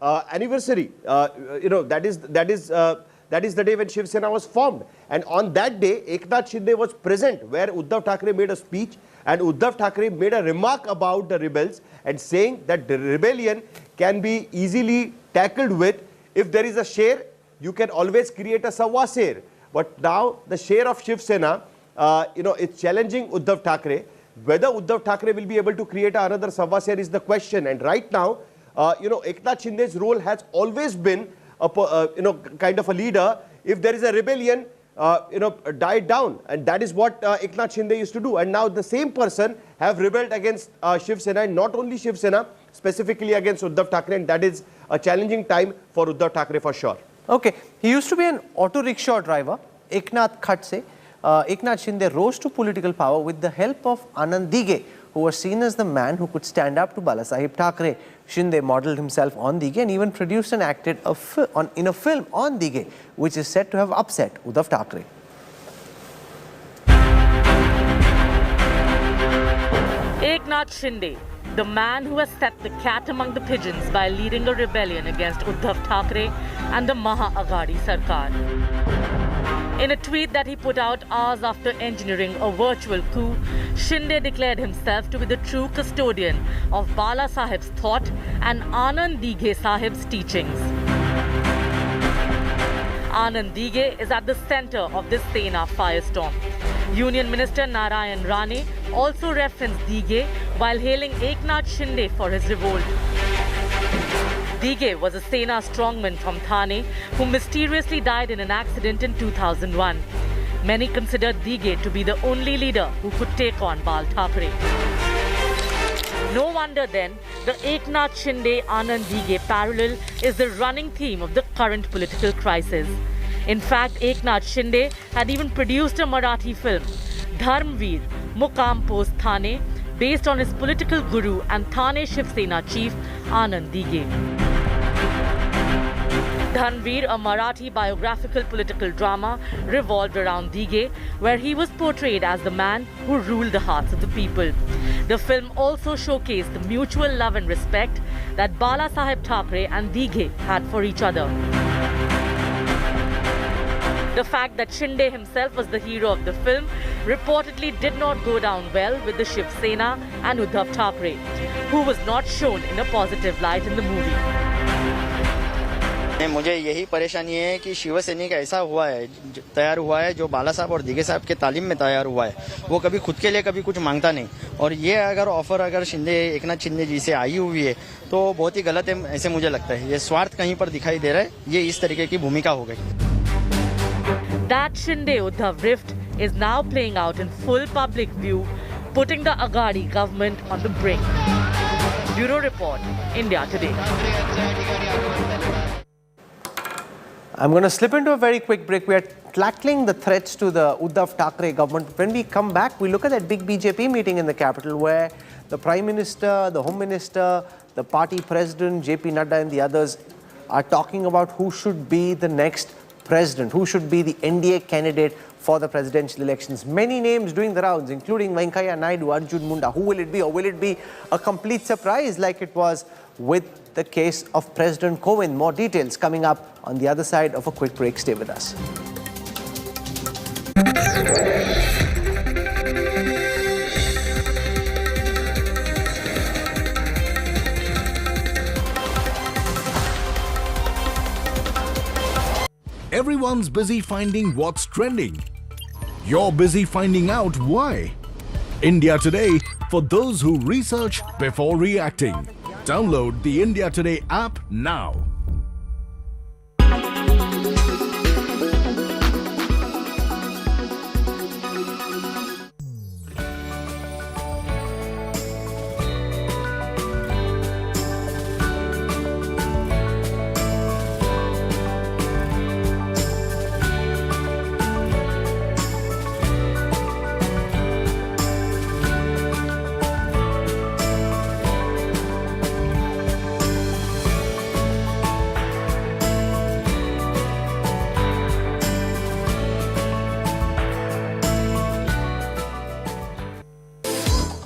anniversary. That is the day when Shiv Sena was formed. And on that day, Eknath Shinde was present where Uddhav Thackeray made a speech, and Uddhav Thackeray made a remark about the rebels and saying that the rebellion can be easily tackled with, if there is a share, you can always create a sawa share. But now the share of Shiv Sena, it's challenging Uddhav Thackeray. Whether Uddhav Thackeray will be able to create another sawa share is the question. And right now, Eknath Shinde's role has always been kind of a leader. If there is a rebellion, die it down, and that is what Eknath Shinde used to do. And now the same person have rebelled against Shiv Sena, and not only Shiv Sena, specifically against Uddhav Thackeray, and that is a challenging time for Uddhav Thackeray for sure. Okay, he used to be an auto rickshaw driver, Eknath Khadse. Eknath Shinde rose to political power with the help of Anand Dige, who was seen as the man who could stand up to Balasaheb Thackeray. Shinde modelled himself on Dige and even produced and acted in a film on Dige, which is said to have upset Uddhav Thackeray. Eknath Shinde, the man who has set the cat among the pigeons by leading a rebellion against Uddhav Thackeray and the Maha Aghadi Sarkar. In a tweet that he put out hours after engineering a virtual coup, Shinde declared himself to be the true custodian of Bala Sahib's thought and Anand Dighe Sahib's teachings. Anand Dighe is at the center of this Sena firestorm. Union Minister Narayan Rane also referenced Dighe while hailing Eknath Shinde for his revolt. Dighe was a Sena strongman from Thane who mysteriously died in an accident in 2001. Many considered Dighe to be the only leader who could take on Bal Thackeray. No wonder then, the Eknath Shinde Anand Dighe parallel is the running theme of the current political crisis. In fact, Eknath Shinde had even produced a Marathi film, Dharmveer, Muqam Post Thane, based on his political guru and Thane Shiv Sena chief Anand Dighe. Dharmveer, a Marathi biographical political drama, revolved around Dighe, where he was portrayed as the man who ruled the hearts of the people. The film also showcased the mutual love and respect that Bala Sahib Thackeray and Dighe had for each other. The fact that Shinde himself was the hero of the film reportedly did not go down well with the Shiv Sena and Uddhav Thackeray, who was not shown in a positive light in the movie. मुझे यही परेशानी है कि शिवसैनिक ऐसा तैयार हुआ है जो बाला साहब और दिघे साहब के तालीम में तैयार हुआ है। वो कभी खुद के लिए कभी कुछ मांगता नहीं, और ये अगर ऑफर एकनाथ शिंदे जी से आई हुई है तो बहुत ही गलत है, ऐसे मुझे लगता है। ये स्वार्थ कहीं पर दिखाई दे रहा है, ये इस तरीके की भूमिका हो गई। That Shinde-Uddhav rift is now playing out in full public view, putting the Aghadi government on the brink. Bureau Report, India Today. I'm going to slip into a very quick break. We are tackling the threats to the Uddhav Thackeray government. When we come back, we look at that big BJP meeting in the capital where the Prime Minister, the Home Minister, the party president, JP Nadda and the others are talking about who should be the next president, who should be the NDA candidate for the presidential elections. Many names doing the rounds, including Venkaiah Naidu, Arjun Munda. Who will it be, or will it be a complete surprise like it was with the case of President Kovind? More details coming up on the other side of a quick break. Stay with us. Everyone's busy finding what's trending. You're busy finding out why. India Today, for those who research before reacting. Download the India Today app now.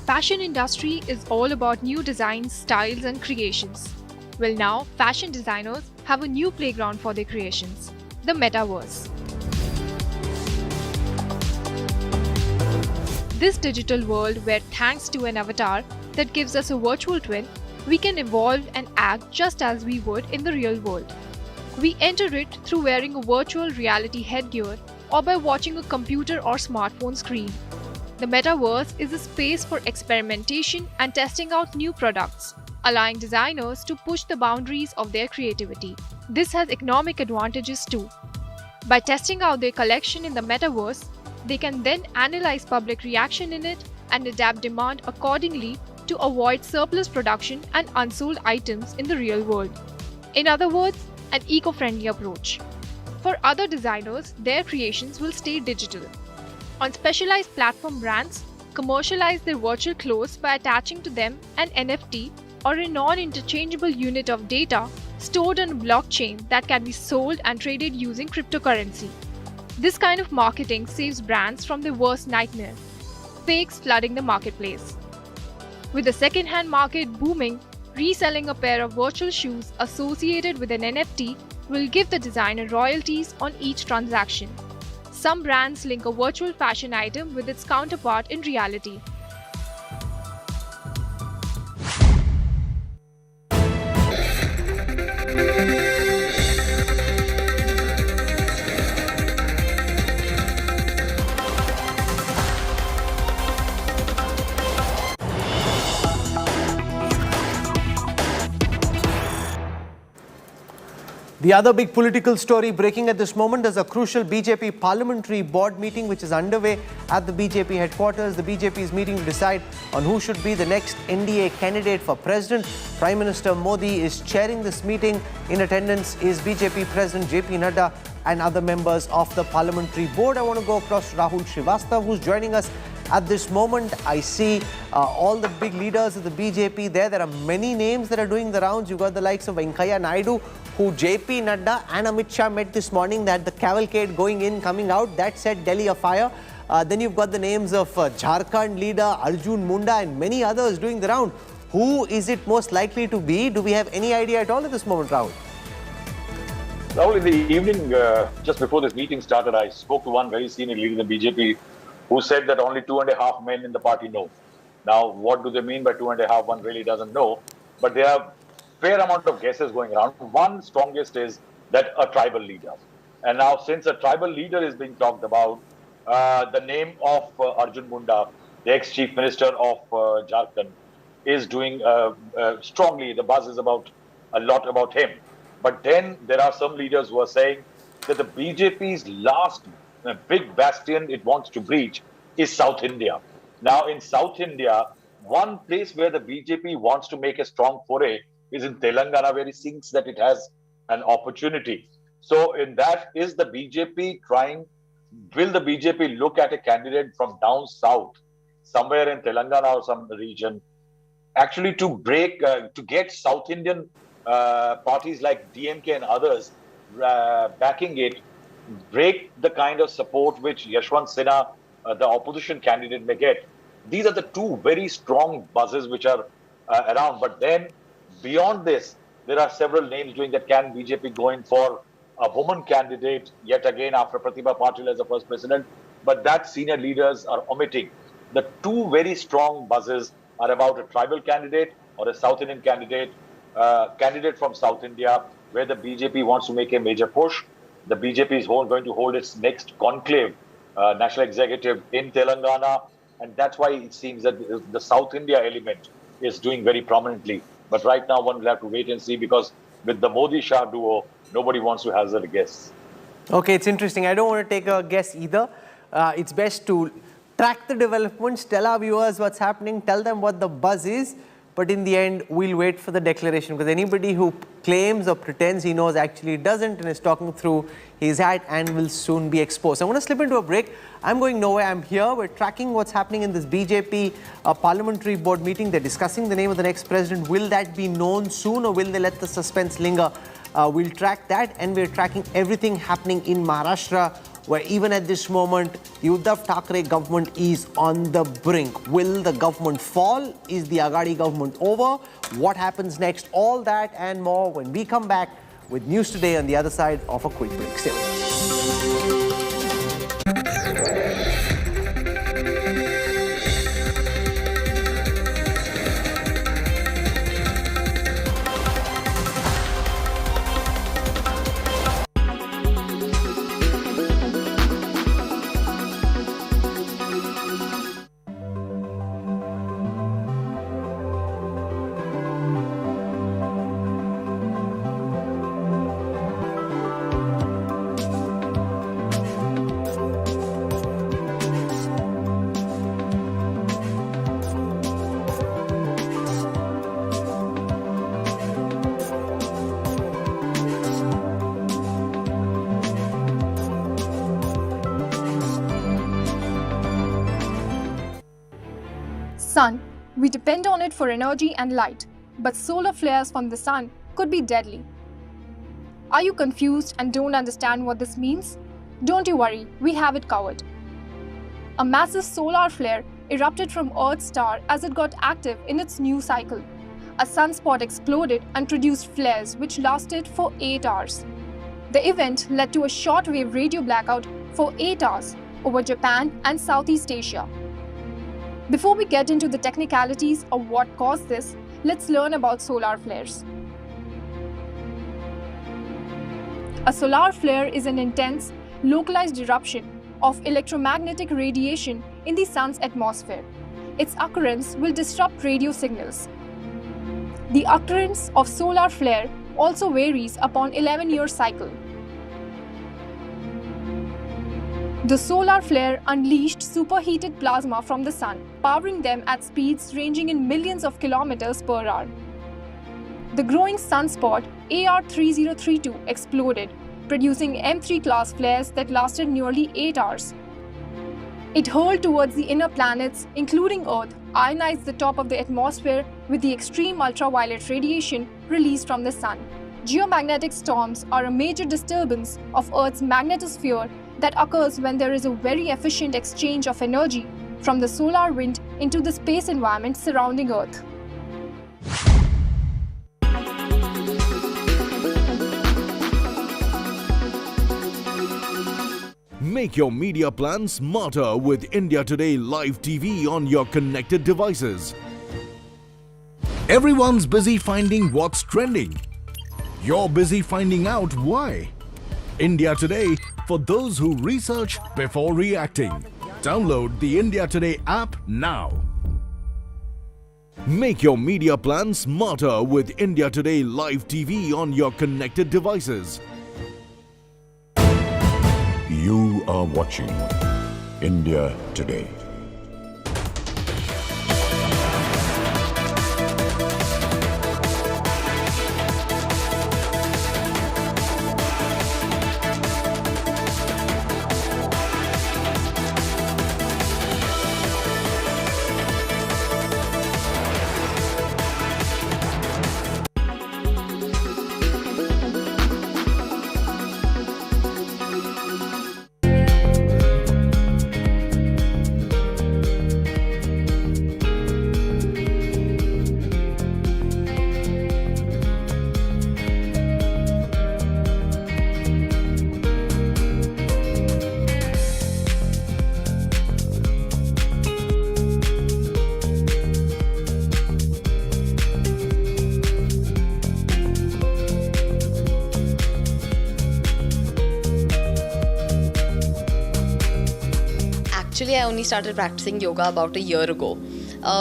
Fashion industry is all about new designs, styles and creations. Well, now fashion designers have a new playground for their creations, the metaverse. This digital world where, thanks to an avatar that gives us a virtual twin, we can evolve and act just as we would in the real world. We enter it through wearing a virtual reality headgear or by watching a computer or smartphone screen. The metaverse is a space for experimentation and testing out new products, allowing designers to push the boundaries of their creativity. This has economic advantages too. By testing out their collection in the metaverse, they can then analyze public reaction in it and adapt demand accordingly to avoid surplus production and unsold items in the real world. In other words, an eco-friendly approach. For other designers, their creations will stay digital. On specialized platform, brands commercialize their virtual clothes by attaching to them an NFT or a non-interchangeable unit of data stored on a blockchain that can be sold and traded using cryptocurrency. This kind of marketing saves brands from their worst nightmare: fakes flooding the marketplace. With the second-hand market booming, reselling a pair of virtual shoes associated with an NFT will give the designer royalties on each transaction. Some brands link a virtual fashion item with its counterpart in reality, The other big political story breaking at this moment is a crucial BJP parliamentary board meeting which is underway at the BJP headquarters. The BJP is meeting to decide on who should be the next NDA candidate for president. Prime Minister Modi is chairing this meeting. In attendance is BJP President JP Nadda and other members of the parliamentary board. I want to go across to Rahul Srivastav, who's joining us at this moment. I see all the big leaders of the BJP there. There are many names that are doing the rounds. You've got the likes of Venkaiah Naidu, who JP Nadda and Amit Shah met this morning. That the cavalcade going in, coming out, that set Delhi afire. Then you've got the names of Jharkhand leader Arjun Munda and many others doing the round. Who is it most likely to be? Do we have any idea at all at this moment, Rahul? Rahul, in the evening, just before this meeting started, I spoke to one very senior leader in the BJP who said that only 2.5 men in the party know. Now, what do they mean by 2.5? One really doesn't know. But there are fair amount of guesses going around. One strongest is that a tribal leader. And now, since a tribal leader is being talked about, the name of Arjun Munda, the ex-chief minister of Jharkhand, is doing strongly. The buzz is about a lot about him. But then there are some leaders who are saying that the BJP's last big bastion it wants to breach is South India. Now, in South India, one place where the BJP wants to make a strong foray is in Telangana, where it thinks that it has an opportunity. So in that, is the BJP will the BJP look at a candidate from down south, somewhere in Telangana or some region, actually to get South Indian parties like DMK and others backing it, break the kind of support which Yashwant Sena, the opposition candidate, may get? These are the two very strong buzzes which are around. But then, beyond this, there are several names doing that. Can BJP go in for a woman candidate yet again after Pratibha Patil as the first president? But that senior leaders are omitting. The two very strong buzzes are about a tribal candidate or a South Indian candidate, candidate from South India, where the BJP wants to make a major push. The BJP is going to hold its next conclave, national executive, in Telangana. And that's why it seems that the South India element is doing very prominently. But right now, one will have to wait and see, because with the Modi-Shah duo, nobody wants to hazard a guess. Okay, it's interesting. I don't want to take a guess either. It's best to track the developments, tell our viewers what's happening, tell them what the buzz is. But in the end, we'll wait for the declaration, because anybody who claims or pretends he knows actually doesn't and is talking through his hat and will soon be exposed. I'm going to slip into a break. I'm going nowhere. I'm here. We're tracking what's happening in this BJP parliamentary board meeting. They're discussing the name of the next president. Will that be known soon, or will they let the suspense linger? We'll track that, and we're tracking everything happening in Maharashtra, where even at this moment, the Uddhav Thackeray government is on the brink. Will the government fall? Is the Aghadi government over? What happens next? All that and more when we come back with News Today on the other side of a quick break. Stay with us. Sun, we depend on it for energy and light, but solar flares from the sun could be deadly. Are you confused and don't understand what this means? Don't you worry, we have it covered. A massive solar flare erupted from Earth's star as it got active in its new cycle. A sunspot exploded and produced flares which lasted for 8 hours. The event led to a shortwave radio blackout for 8 hours over Japan and Southeast Asia. Before we get into the technicalities of what caused this, let's learn about solar flares. A solar flare is an intense, localized eruption of electromagnetic radiation in the sun's atmosphere. Its occurrence will disrupt radio signals. The occurrence of solar flare also varies upon 11-year cycle. The solar flare unleashed superheated plasma from the sun, powering them at speeds ranging in millions of kilometers per hour. The growing sunspot AR3032 exploded, producing M3 class flares that lasted nearly 8 hours. It hurled towards the inner planets, including Earth, ionized the top of the atmosphere with the extreme ultraviolet radiation released from the sun. Geomagnetic storms are a major disturbance of Earth's magnetosphere that occurs when there is a very efficient exchange of energy from the solar wind into the space environment surrounding Earth. Make your media plan smarter with India Today Live TV on your connected devices. Everyone's busy finding what's trending. You're busy finding out why. India Today, for those who research before reacting. Download the India Today app now. Make your media plan smarter with India Today Live TV on your connected devices. You are watching India Today. Actually, I only started practicing yoga about a year ago.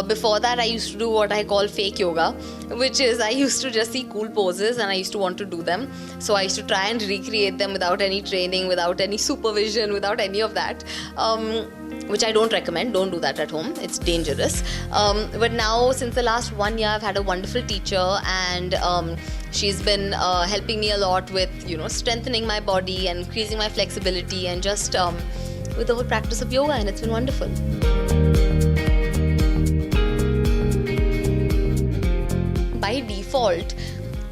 Before that, I used to do what I call fake yoga, which is I used to just see cool poses and I used to want to do them. So I used to try and recreate them without any training, without any supervision, without any of that, which I don't recommend. Don't do that at home. It's dangerous. But now, since the last 1 year, I've had a wonderful teacher and she's been helping me a lot with, strengthening my body and increasing my flexibility and just with the whole practice of yoga, and it's been wonderful. By default,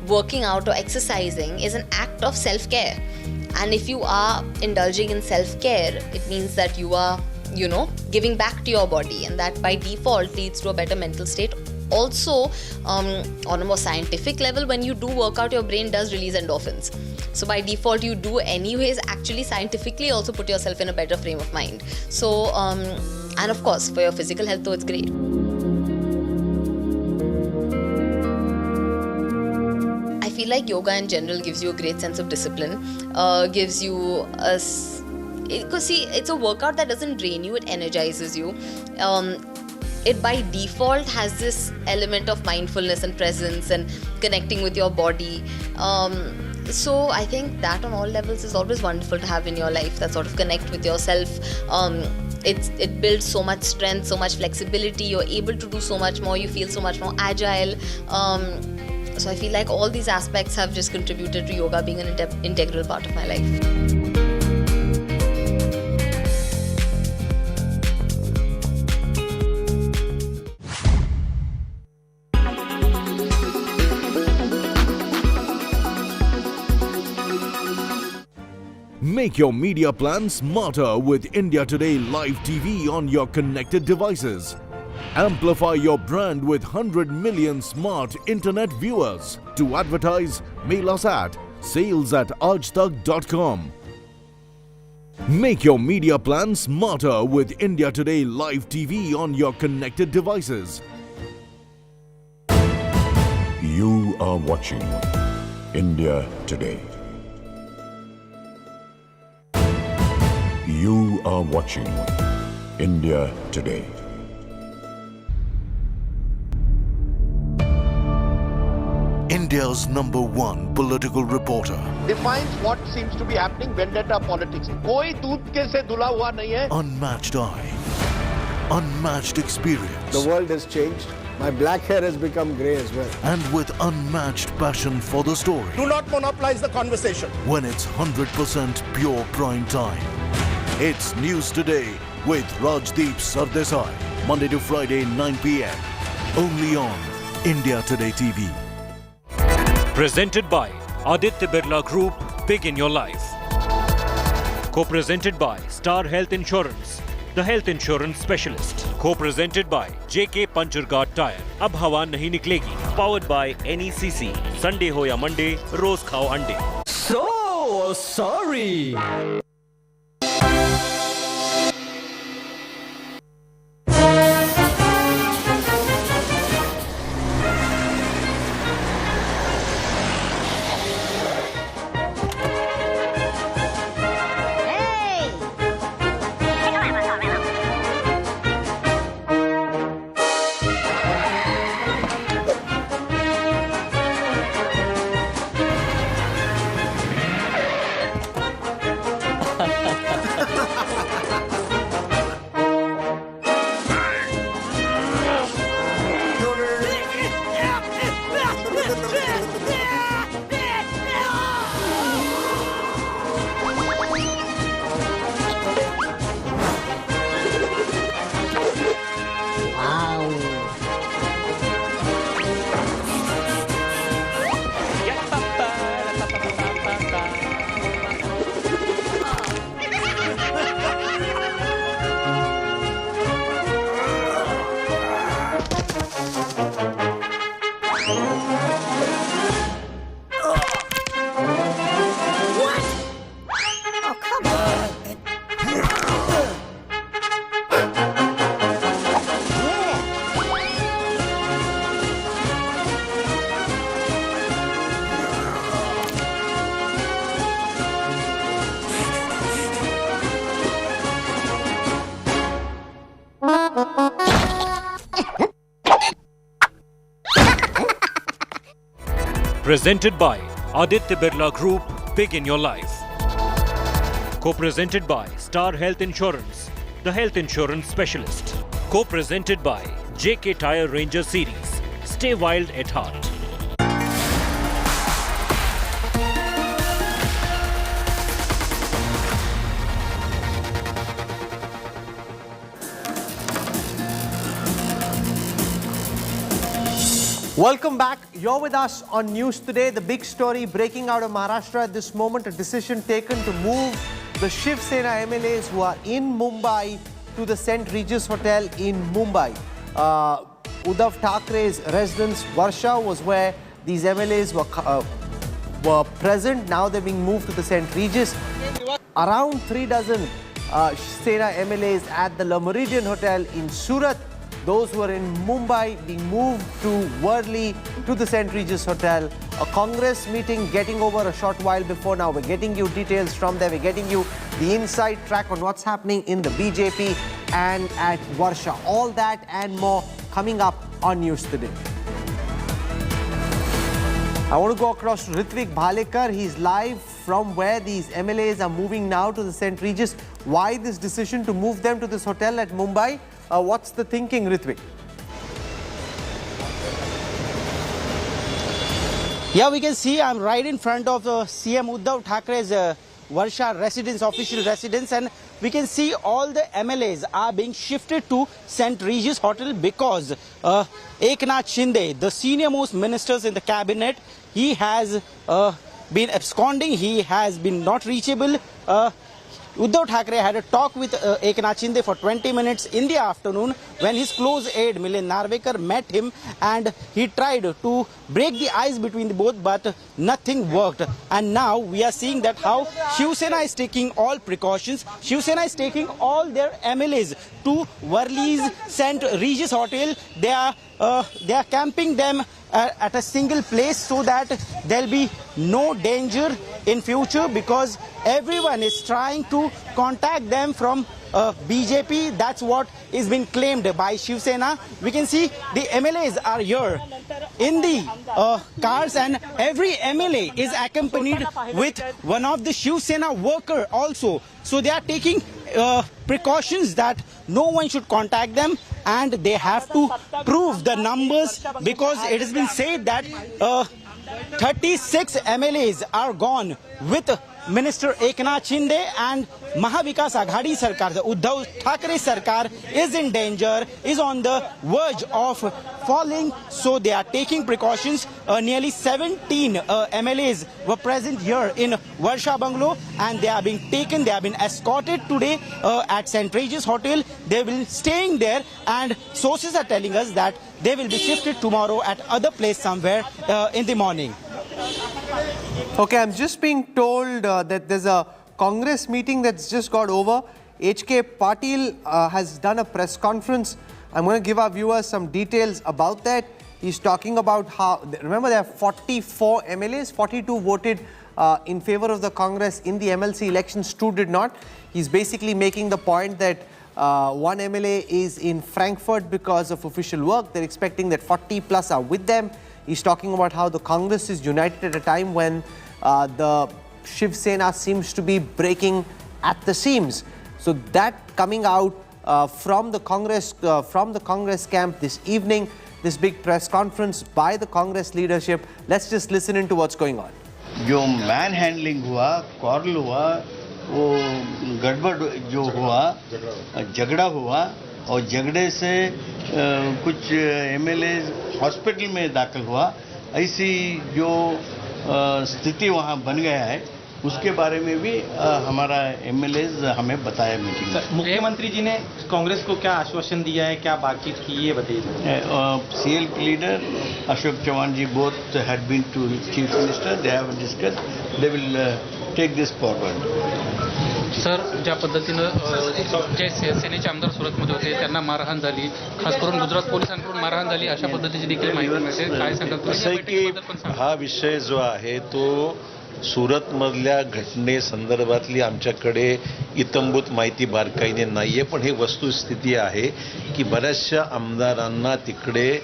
working out or exercising is an act of self-care. And if you are indulging in self-care, it means that you are, giving back to your body, and that by default leads to a better mental state. Also, on a more scientific level, when you do work out, your brain does release endorphins. So by default, you do anyways actually scientifically also put yourself in a better frame of mind. So, and of course, for your physical health, though, it's great. I feel like yoga in general gives you a great sense of discipline, gives you a... Because see, it's a workout that doesn't drain you, it energizes you. It by default has this element of mindfulness and presence and connecting with your body. So I think that on all levels is always wonderful to have in your life, that sort of connect with yourself. It builds so much strength, so much flexibility, you're able to do so much more, you feel so much more agile. So I feel like all these aspects have just contributed to yoga being an integral part of my life. Make your media plan smarter with India Today Live TV on your connected devices. Amplify your brand with 100 million smart internet viewers. To advertise, mail us at sales@aajtak.com. Make your media plan smarter with India Today Live TV on your connected devices. You are watching India Today. You are watching India Today. India's #1 political reporter. Defines what seems to be happening, vendetta politics. कोई दूध के से धुला हुआ नहीं है. Unmatched eye, unmatched experience. The world has changed. My black hair has become grey as well. And with unmatched passion for the story. Do not monopolize the conversation. When it's 100% pure prime time. It's News Today with Rajdeep Sardesai. Monday to Friday, 9 p.m. Only on India Today TV. Presented by Aditya Birla Group, Big in Your Life. Co-presented by Star Health Insurance, the health insurance specialist. Co-presented by JK Puncher Guard Tire. अब हवा नहीं निकलेगी. Powered by NECC. Sunday हो या Monday, रोज खाओ अंडे. So sorry. Presented by Aditya Birla Group, Big in Your Life. Co-presented by Star Health Insurance, the health insurance specialist. Co-presented by JK Tire Ranger Series. Stay wild at heart. Welcome back. You're with us on News Today. The big story breaking out of Maharashtra at this moment, a decision taken to move the Shiv Sena MLAs who are in Mumbai to the St. Regis Hotel in Mumbai. Uddhav Thackeray's residence, Varsha, was where these MLAs were present. Now they're being moved to the St. Regis. Around 3 dozen Sena MLAs at the Meridien Hotel in Surat. Those who are in Mumbai being moved to Worli to the St. Regis Hotel. A Congress meeting getting over a short while before now. We're getting you details from there. We're getting you the inside track on what's happening in the BJP and at Varsha. All that and more coming up on News Today. I want to go across to Ritvik Bhalekar. He's live from where these MLAs are moving now to the St. Regis. Why this decision to move them to this hotel at Mumbai? What's the thinking, Ritvik? Yeah, we can see I'm right in front of CM Uddhav Thackeray's Varsha residence, official residence, and we can see all the MLAs are being shifted to St. Regis Hotel because Eknath Shinde, the senior most ministers in the cabinet, he has been absconding, he has been not reachable. Uddhav Thackeray had a talk with Eknath Shinde for 20 minutes in the afternoon when his close aide Milind Narvekar met him and he tried to break the ice between the both, but nothing worked. And now we are seeing that how Shiv Sena is taking all precautions. Shiv Sena is taking all their MLAs to Worli's St. Regis Hotel. They are camping them at a single place so that there'll be no danger in future, because everyone is trying to contact them from BJP. That's what is being claimed by Shiv Sena. We can see the MLAs are here in the cars, and every MLA is accompanied with one of the Shiv Sena worker also. So they are taking precautions that no one should contact them, and they have to prove the numbers, because it has been said that 36 MLAs are gone with Minister Eknath Shinde, and Maha Vikas Aghadi Sarkar, the Uddhav Thackeray Sarkar, is in danger, is on the verge of falling. So they are taking precautions. Nearly 17 MLAs were present here in Varsha Bungalow, and they are being taken, they have been escorted today at St. Regis Hotel. They will be staying there, and sources are telling us that they will be shifted tomorrow at other place somewhere in the morning. Okay, I'm just being told that there's a Congress meeting that's just got over. HK Patil has done a press conference. I'm going to give our viewers some details about that. He's talking about how, remember there are 44 MLAs, 42 voted in favor of the Congress in the MLC elections, 2 did not. He's basically making the point that one MLA is in Frankfurt because of official work. They're expecting that 40 plus are with them. He's talking about how the Congress is united at a time when the Shiv Sena seems to be breaking at the seams. So that coming out from the Congress camp this evening, this big press conference by the Congress leadership. Let's just listen into what's going on. जो man handling हुआ, curl हुआ, वो गड़बड़ जो हुआ, झगड़ा हुआ, और झगड़े से कुछ एमएलए हॉस्पिटल में दाखिल हुआ, ऐसी जो स्थिति वहाँ बन गया है, उसके बारे में भी हमारा एमएलएज हमें बताया मीटिंग में। मुख्यमंत्री जी ने कांग्रेस को क्या आश्वासन दिया है, क्या बातचीत की, ये बताइए। CL leader Ashok Chavan ji both had been to chief minister, they have discussed, they will take this forward. Sir, ज्या पद्धतीनं जे सेनेचे आमदार सुरतमध्ये होते त्यांना मारहाण झाली, खास करून गुजरात पोलिसांकडून मारहाण झाली, अशा पद्धतीची देखील माहिती मिळते। काय सांगाल? असं आहे की हा विषय जो आहे तो सुरतमधल्या घटनेसंदर्भातली आमच्याकडे इतंभूत माहिती बारकाईने नाही आहे, पण हे वस्तुस्थिती आहे की बऱ्याचशा आमदारांना तिकडे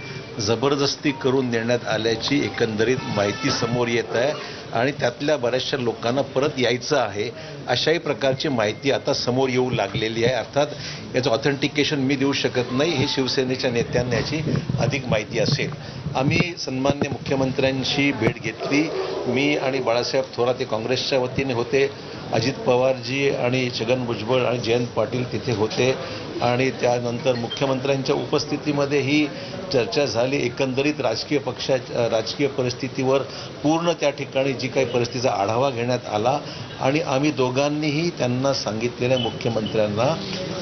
जबरदस्ती करून देण्यात आल्याची एकंदरीत माहिती समोर येत आहे, आणि त्यातल्या बऱ्याचशा लोकांना परत यायचं आहे अशाही प्रकारची माहिती आता समोर येऊ लागलेली आहे। अर्थात याचं ऑथेंटिकेशन मी देऊ शकत नाही, हे शिवसेनेच्या नेत्यांना याची अधिक माहिती असेल। आम्ही सन्मान्य मुख्यमंत्र्यांशी भेट घेतली, मी आणि बाळासाहेब थोरात ते काँग्रेसच्या वतीने होते, अजित पवारजी आणि छगन भुजबळ आणि जयंत पाटील तिथे होते, आणि त्यानंतर मुख्यमंत्र्यांच्या उपस्थितीमध्ये ही चर्चा झाली। एकंदरीत राजकीय परिस्थितीवर पूर्ण त्या ठिकाणी जी काही परिस्थितीचा आढावा घेण्यात आला, आणि आम्ही दोघांनीही त्यांना सांगितलेल्या मुख्यमंत्र्यांना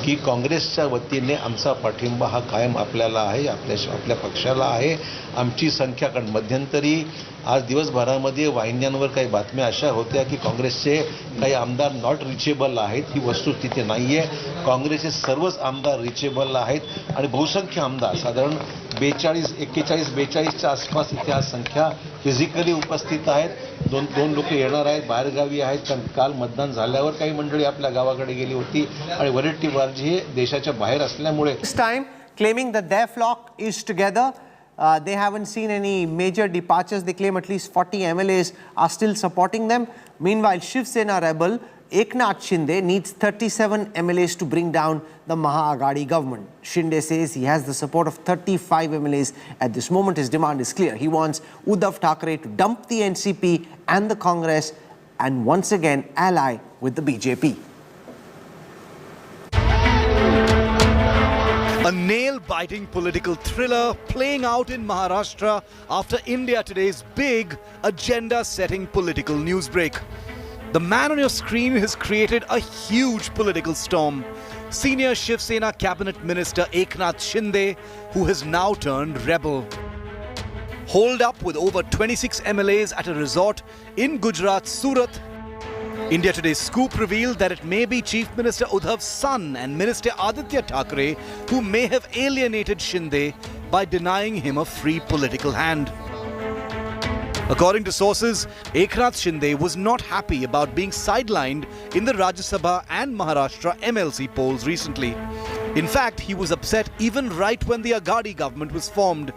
की काँग्रेसच्या वतीने आमचा पाठिंबा हा कायम आपल्याला आहे, आपल्या पक्षाला आहे। आमची संख्या, कारण मध्यंतरी आज दिवसभरामध्ये वाहिन्यांवर काही बातम्या अशा होत्या की काँग्रेसचे काही आमदार नॉट रिचेबल आहेत, ही वस्तुस्थिती नाही आहे। काँग्रेसचे सर्वच आमदार रिचेबल आहेत, आणि बहुसंख्य आमदार साधारण 41-42च्या आसपास इथे आज संख्या फिजिकली उपस्थित आहेत। दोन लोक येणार आहेत, बाहेरगावी आहेत, कारण काल मतदान झाल्यावर काही मंडळी आपल्या गावाकडे गेली होती, आणि वरट्टीवारजी हे देशाच्या बाहेर असल्यामुळे This time claiming that their flock is together. They haven't seen any major departures. They claim at least 40 MLAs are still supporting them. Meanwhile, Shiv Sena rebel Eknath Shinde needs 37 MLAs to bring down the Maha Aghadi government. Shinde says he has the support of 35 MLAs at this moment. His demand is clear. He wants Uddhav Thackeray to dump the NCP and the Congress and once again ally with the BJP. A nail-biting political thriller playing out in Maharashtra after India Today's big agenda-setting political newsbreak. The man on your screen has created a huge political storm. Senior Shiv Sena cabinet minister Eknath Shinde, who has now turned rebel. Holed up with over 26 MLAs at a resort in Gujarat, Surat, India Today's scoop revealed that it may be Chief Minister Uddhav's son and Minister Ajay Chaudhary who may have alienated Shinde by denying him a free political hand. According to sources, Eknath Shinde was not happy about being sidelined in the Rajya Sabha and Maharashtra MLC polls recently. In fact, he was upset even right when the Aghadi government was formed,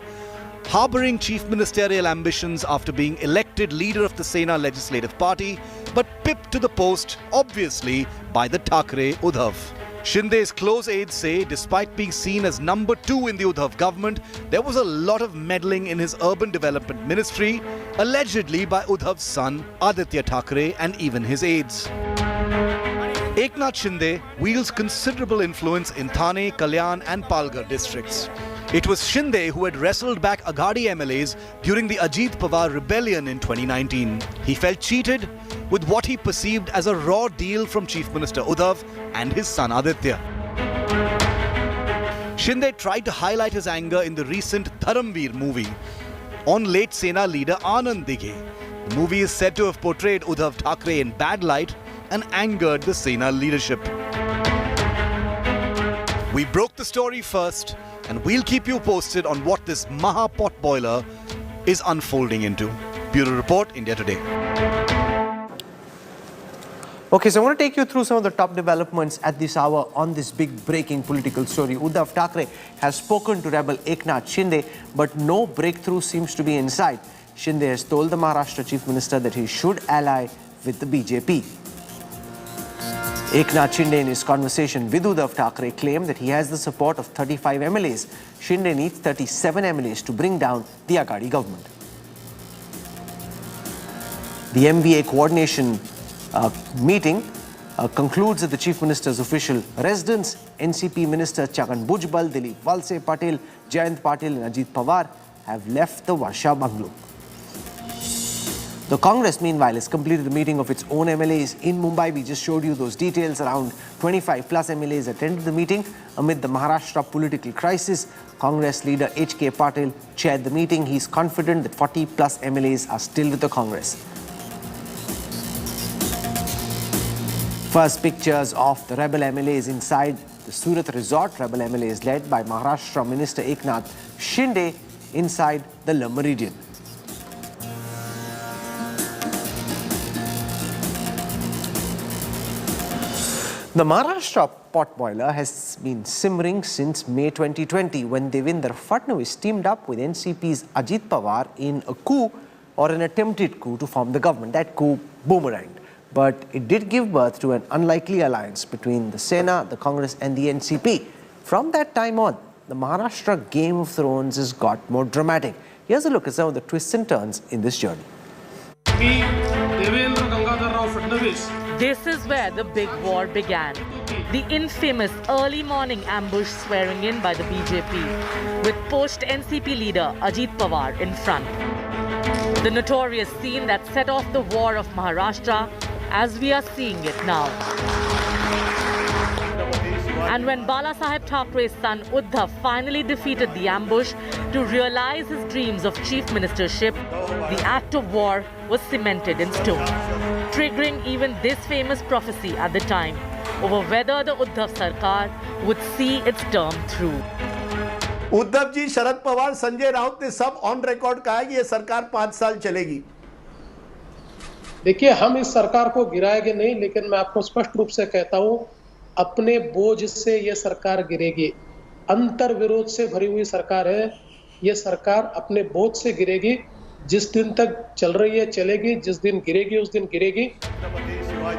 harboring chief ministerial ambitions after being elected leader of the Sena legislative party, but pipped to the post, obviously, by the Thackeray Uddhav. Shinde's close aides say despite being seen as number 2 in the Uddhav government, there was a lot of meddling in his urban development ministry, allegedly by Uddhav's son Aditya Thackeray and even his aides. Eknath Shinde wields considerable influence in Thane, Kalyan and Palghar districts. It was Shinde who had wrestled back Aghadi MLAs during the Ajit Pawar rebellion in 2019. He felt cheated with what he perceived as a raw deal from Chief Minister Uddhav and his son Aditya. Shinde tried to highlight his anger in the recent Dharamveer movie on late Sena leader Anand Dighe. The movie is said to have portrayed Uddhav Thackeray in bad light and angered the Sena leadership. We broke the story first, and we'll keep you posted on what this Maha potboiler is unfolding into. Bureau Report, India Today. Okay, so I want to take you through some of the top developments at this hour on this big breaking political story. Uddhav Thackeray has spoken to rebel Eknath Shinde, but no breakthrough seems to be in sight. Shinde has told the Maharashtra Chief Minister that he should ally with the BJP. Eknath Shinde in his conversation with Uddhav Thackeray claimed that he has the support of 35 MLAs. Shinde needs 37 MLAs to bring down the Aghadi government. The MVA coordination meeting concludes at the Chief Minister's official residence. NCP Minister Chhagan Bhujbal, Dilip Walse Patil, Jayant Patil and Ajit Pawar have left the Varsha bungalow. The Congress, meanwhile, has completed the meeting of its own MLAs in Mumbai. We just showed you those details. Around 25 plus MLAs attended the meeting amid the Maharashtra political crisis. Congress leader H.K. Patil chaired the meeting. He's confident that 40 plus MLAs are still with the Congress. First pictures of the rebel MLAs inside the Surat resort. Rebel MLAs led by Maharashtra Minister Eknath Shinde inside the Meridien. The Maharashtra potboiler has been simmering since May 2020 when Devendra Fadnavis teamed up with NCP's Ajit Pawar in a coup or an attempted coup to form the government. That coup boomeranged. But it did give birth to an unlikely alliance between the Sena, the Congress and the NCP. From that time on, the Maharashtra Game of Thrones has got more dramatic. Here's a look at some of the twists and turns in this journey. This is where the big war began. The infamous early morning ambush swearing in by the BJP, with post NCP leader Ajit Pawar in front. The notorious scene that set off the war of Maharashtra as we are seeing it now. And when Balasaheb Thakray's son Uddhav finally defeated the ambush to realize his dreams of chief ministership, the act of war was cemented in stone, triggering even this famous prophecy at the time over whether the Uddhav Sarkar would see its term through. Uddhav ji, Sharad Pawar, Sanjay Raut ने सब on record कहा है कि ये सरकार 5 साल चलेगी। देखिए, हम इस सरकार को गिराएंगे नहीं, लेकिन मैं आपको स्पष्ट रूप से कहता हूं, अपने बोझ से ये सरकार गिरेगी। अंतर विरोध से भरी हुई सरकार है। ये सरकार अपने बोझ से गिरेगी। जिस दिन तक चल रही है चलेगी, जिस दिन गिरेगी उस दिन गिरेगी।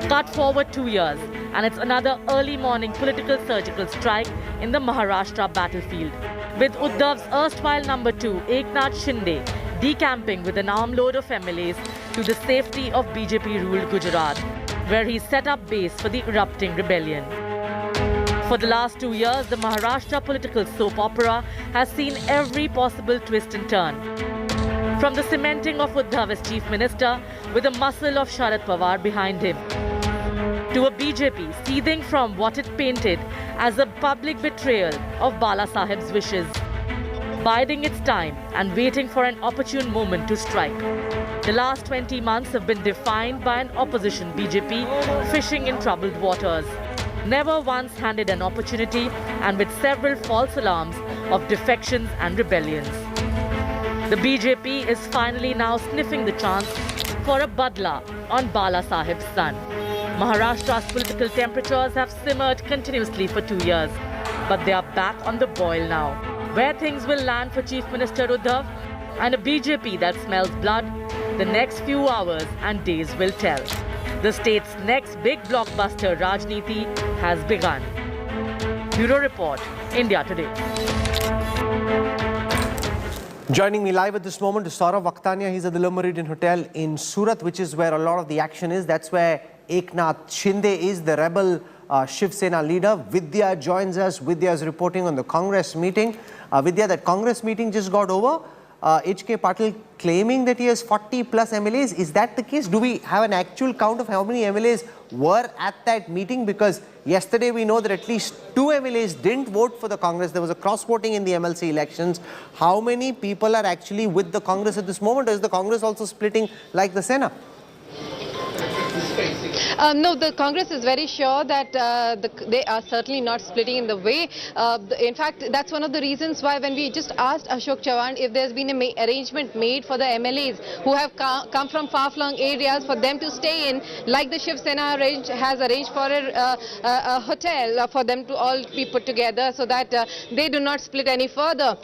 Cut forward 2 years and it's another early morning political surgical strike in the Maharashtra battlefield, with Uddhav's erstwhile number 2 Eknath Shinde decamping with an armload of MLAs to the safety of BJP-ruled Gujarat, where he set up base for the erupting rebellion. For the last 2 years, the Maharashtra political soap opera has seen every possible twist and turn. From the cementing of Uddhav as chief minister with the muscle of Sharad Pawar behind him, to a BJP seething from what it painted as a public betrayal of Balasaheb's wishes, biding its time and waiting for an opportune moment to strike. The last 20 months have been defined by an opposition BJP fishing in troubled waters, never once handed an opportunity and with several false alarms of defections and rebellions. The BJP is finally now sniffing the chance for a badla on Bala Sahib's son. Maharashtra's political temperatures have simmered continuously for 2 years, but they are back on the boil now. Where things will land for Chief Minister Uddhav and a BJP that smells blood, the next few hours and days will tell. The state's next big blockbuster Rajniti has begun. Bureau Report, India Today. Joining me live at this moment is Saurav Vakhtania. He's at the Meridien Hotel in Surat, which is where a lot of the action is. That's where Eknath Shinde is, the rebel Shiv Sena leader. Vidya joins us. Vidya is reporting on the Congress meeting. Vidya, that Congress meeting just got over. H.K. Patil claiming that he has 40 plus MLAs. Is that the case? Do we have an actual count of how many MLAs were at that meeting? Because yesterday we know that at least 2 MLAs didn't vote for the Congress. There was a cross-voting in the MLC elections. How many people are actually with the Congress at this moment? Or is the Congress also splitting like the Sena? No, the Congress is very sure that they are certainly not splitting in the way. In fact, that's one of the reasons why when we just asked Ashok Chavan if there's been an arrangement made for the MLAs who have come from far-flung areas for them to stay in, like the Shiv Sena has arranged for a hotel for them to all be put together so that they do not split any further.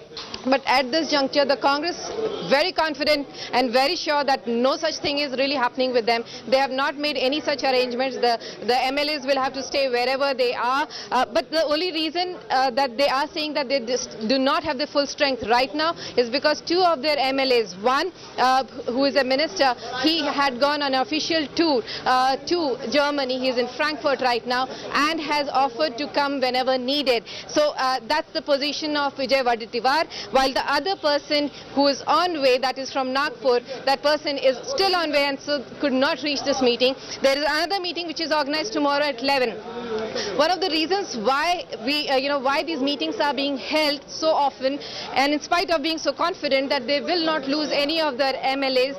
But at this juncture, the Congress very confident and very sure that no such thing is really happening with them. They have not made any such arrangements. The MLAs will have to stay wherever they are. But the only reason that they are saying that they do not have the full strength right now is because 2 of their MLAs, one who is a minister, he had gone on an official tour to Germany. He is in Frankfurt right now and has offered to come whenever needed. So that's the position of Vijay Vaditivar. While the other person who is on way, that is from Nagpur, that person is still on way and so could not reach this meeting. There is another meeting which is organized tomorrow at 11. One of the reasons why why these meetings are being held so often, and in spite of being so confident that they will not lose any of their MLAs,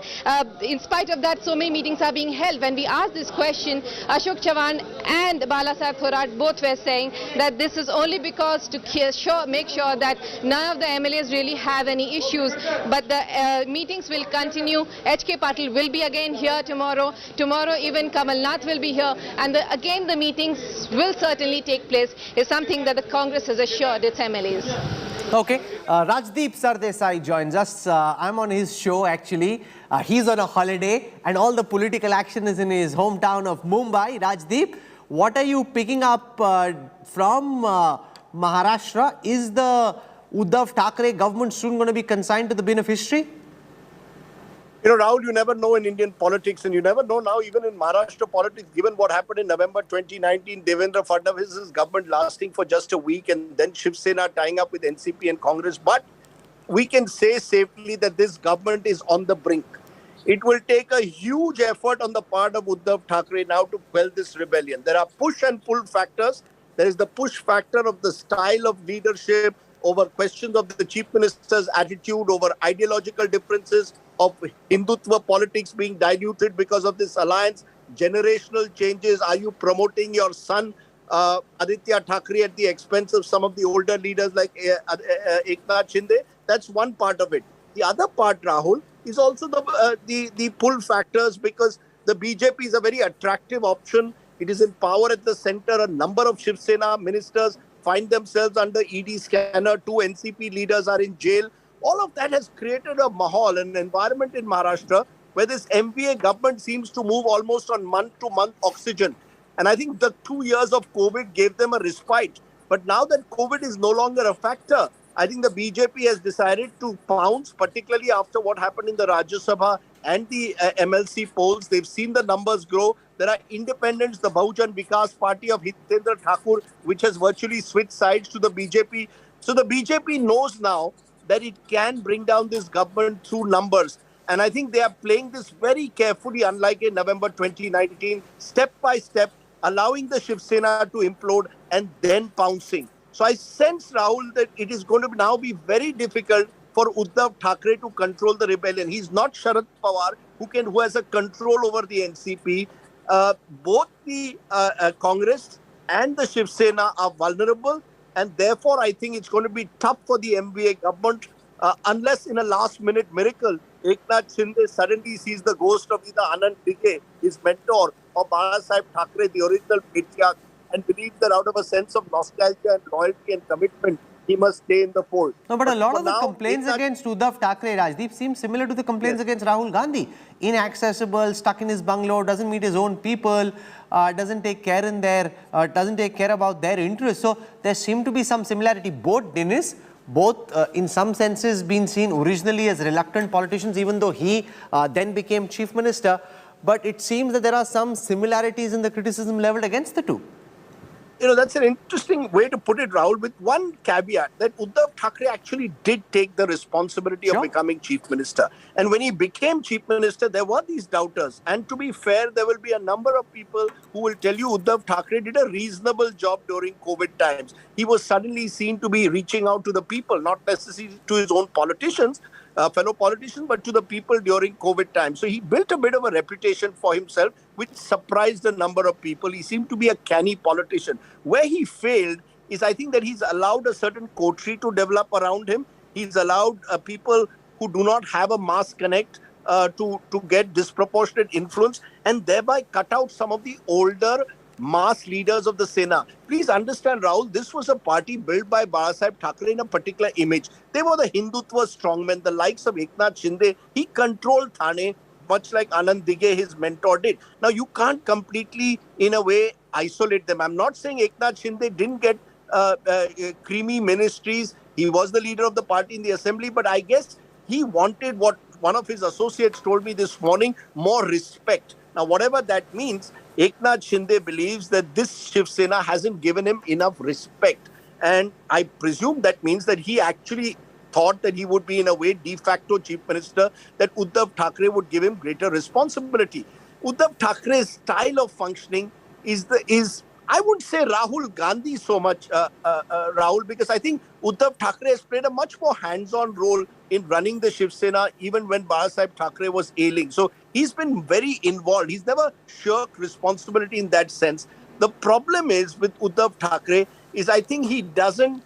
in spite of that, so many meetings are being held. When we asked this question, Ashok Chavan and Balasaheb Thorat both were saying that this is only because to make sure that none of the MLAs really have any issues. But the meetings will continue. H.K. Patil will be again here tomorrow. Tomorrow even Kamal Nath will be here. And again the meetings will certainly take place, is something that the Congress has assured its MLAs. Okay, Rajdeep Sardesai joins us. I'm on his show actually. He's on a holiday and all the political action is in his hometown of Mumbai. Rajdeep, what are you picking up from Maharashtra? Is the Uddhav Thackeray government soon going to be consigned to the bin of history? You know, Rahul, you never know in Indian politics, and you never know now even in Maharashtra politics, given what happened in November 2019, Devendra Fadnavis's government lasting for just a week and then Shiv Sena tying up with NCP and Congress. But we can say safely that this government is on the brink. It will take a huge effort on the part of Uddhav Thackeray now to quell this rebellion. There are push and pull factors. There is the push factor of the style of leadership, over questions of the chief minister's attitude, over ideological differences of Hindutva politics being diluted because of this alliance, generational changes. Are you promoting your son, Aditya Thackeray, at the expense of some of the older leaders like Eknath Shinde? That's one part of it. The other part, Rahul, is also the pull factors, because the BJP is a very attractive option. It is in power at the center. A number of Shiv Sena ministers find themselves under ED scanner. 2 NCP leaders are in jail. All of that has created a mahal, an environment in Maharashtra where this MVA government seems to move almost on month-to-month oxygen. And I think the 2 years of COVID gave them a respite. But now that COVID is no longer a factor, I think the BJP has decided to pounce, particularly after what happened in the Rajya Sabha and the MLC polls. They've seen the numbers grow. There are independents, the Bahujan Vikas Party of Hitendra Thakur, which has virtually switched sides to the BJP. So the BJP knows now that it can bring down this government through numbers. And I think they are playing this very carefully, unlike in November 2019, step by step, allowing the Shiv Sena to implode and then pouncing. So I sense, Rahul, that it is going to now be very difficult for Uddhav Thackeray to control the rebellion. He's not Sharad Pawar, who has a control over the NCP. Both the Congress and the Shiv Sena are vulnerable, and therefore I think it's going to be tough for the MVA government unless in a last-minute miracle, Eknath Shinde suddenly sees the ghost of either Anand Dige, his mentor, or Bala Sahib Thackeray, the original patriarch, and believes that out of a sense of nostalgia and loyalty and commitment, he must stay in the fold. No, but a lot of the complaints against Uddhav Thackeray, Rajdeep, seem similar to the complaints against Rahul Gandhi. Inaccessible, stuck in his bungalow, doesn't meet his own people, doesn't take care in their, doesn't take care about their interests. So there seem to be some similarity. Both in some senses been seen originally as reluctant politicians, even though he then became chief minister. But it seems that there are some similarities in the criticism leveled against the two. You know, that's an interesting way to put it, Rahul, with one caveat that Uddhav Thackeray actually did take the responsibility of becoming chief minister. And when he became chief minister, there were these doubters. And to be fair, there will be a number of people who will tell you Uddhav Thackeray did a reasonable job during COVID times. He was suddenly seen to be reaching out to the people, not necessarily to his own politicians, fellow politicians, but to the people during COVID times. So he built a bit of a reputation for himself, which surprised a number of people. He seemed to be a canny politician. Where he failed is, I think, that he's allowed a certain coterie to develop around him. He's allowed people who do not have a mass connect to get disproportionate influence, and thereby cut out some of the older mass leaders of the Sena. Please understand, Rahul, this was a party built by Bala Sahib Thackeray in a particular image. They were the Hindutva strongmen, the likes of Eknath Shinde. He controlled Thane, much like Anand Dige, his mentor, did. Now, you can't completely, in a way, isolate them. I'm not saying Eknath Shinde didn't get creamy ministries. He was the leader of the party in the assembly, but I guess he wanted what one of his associates told me this morning, more respect. Now, whatever that means, Eknath Shinde believes that this Shiv Sena hasn't given him enough respect. And I presume that means that he actually thought that he would be, in a way, de facto chief minister, that Uddhav Thackeray would give him greater responsibility. Uddhav Thackeray's style of functioning is I would say Rahul Gandhi so much, Rahul, because I think Uddhav Thackeray has played a much more hands-on role in running the Shiv Sena, even when Bala Sahib Thackeray was ailing. So he's been very involved. He's never shirked responsibility in that sense. The problem is with Uddhav Thackeray is I think he doesn't,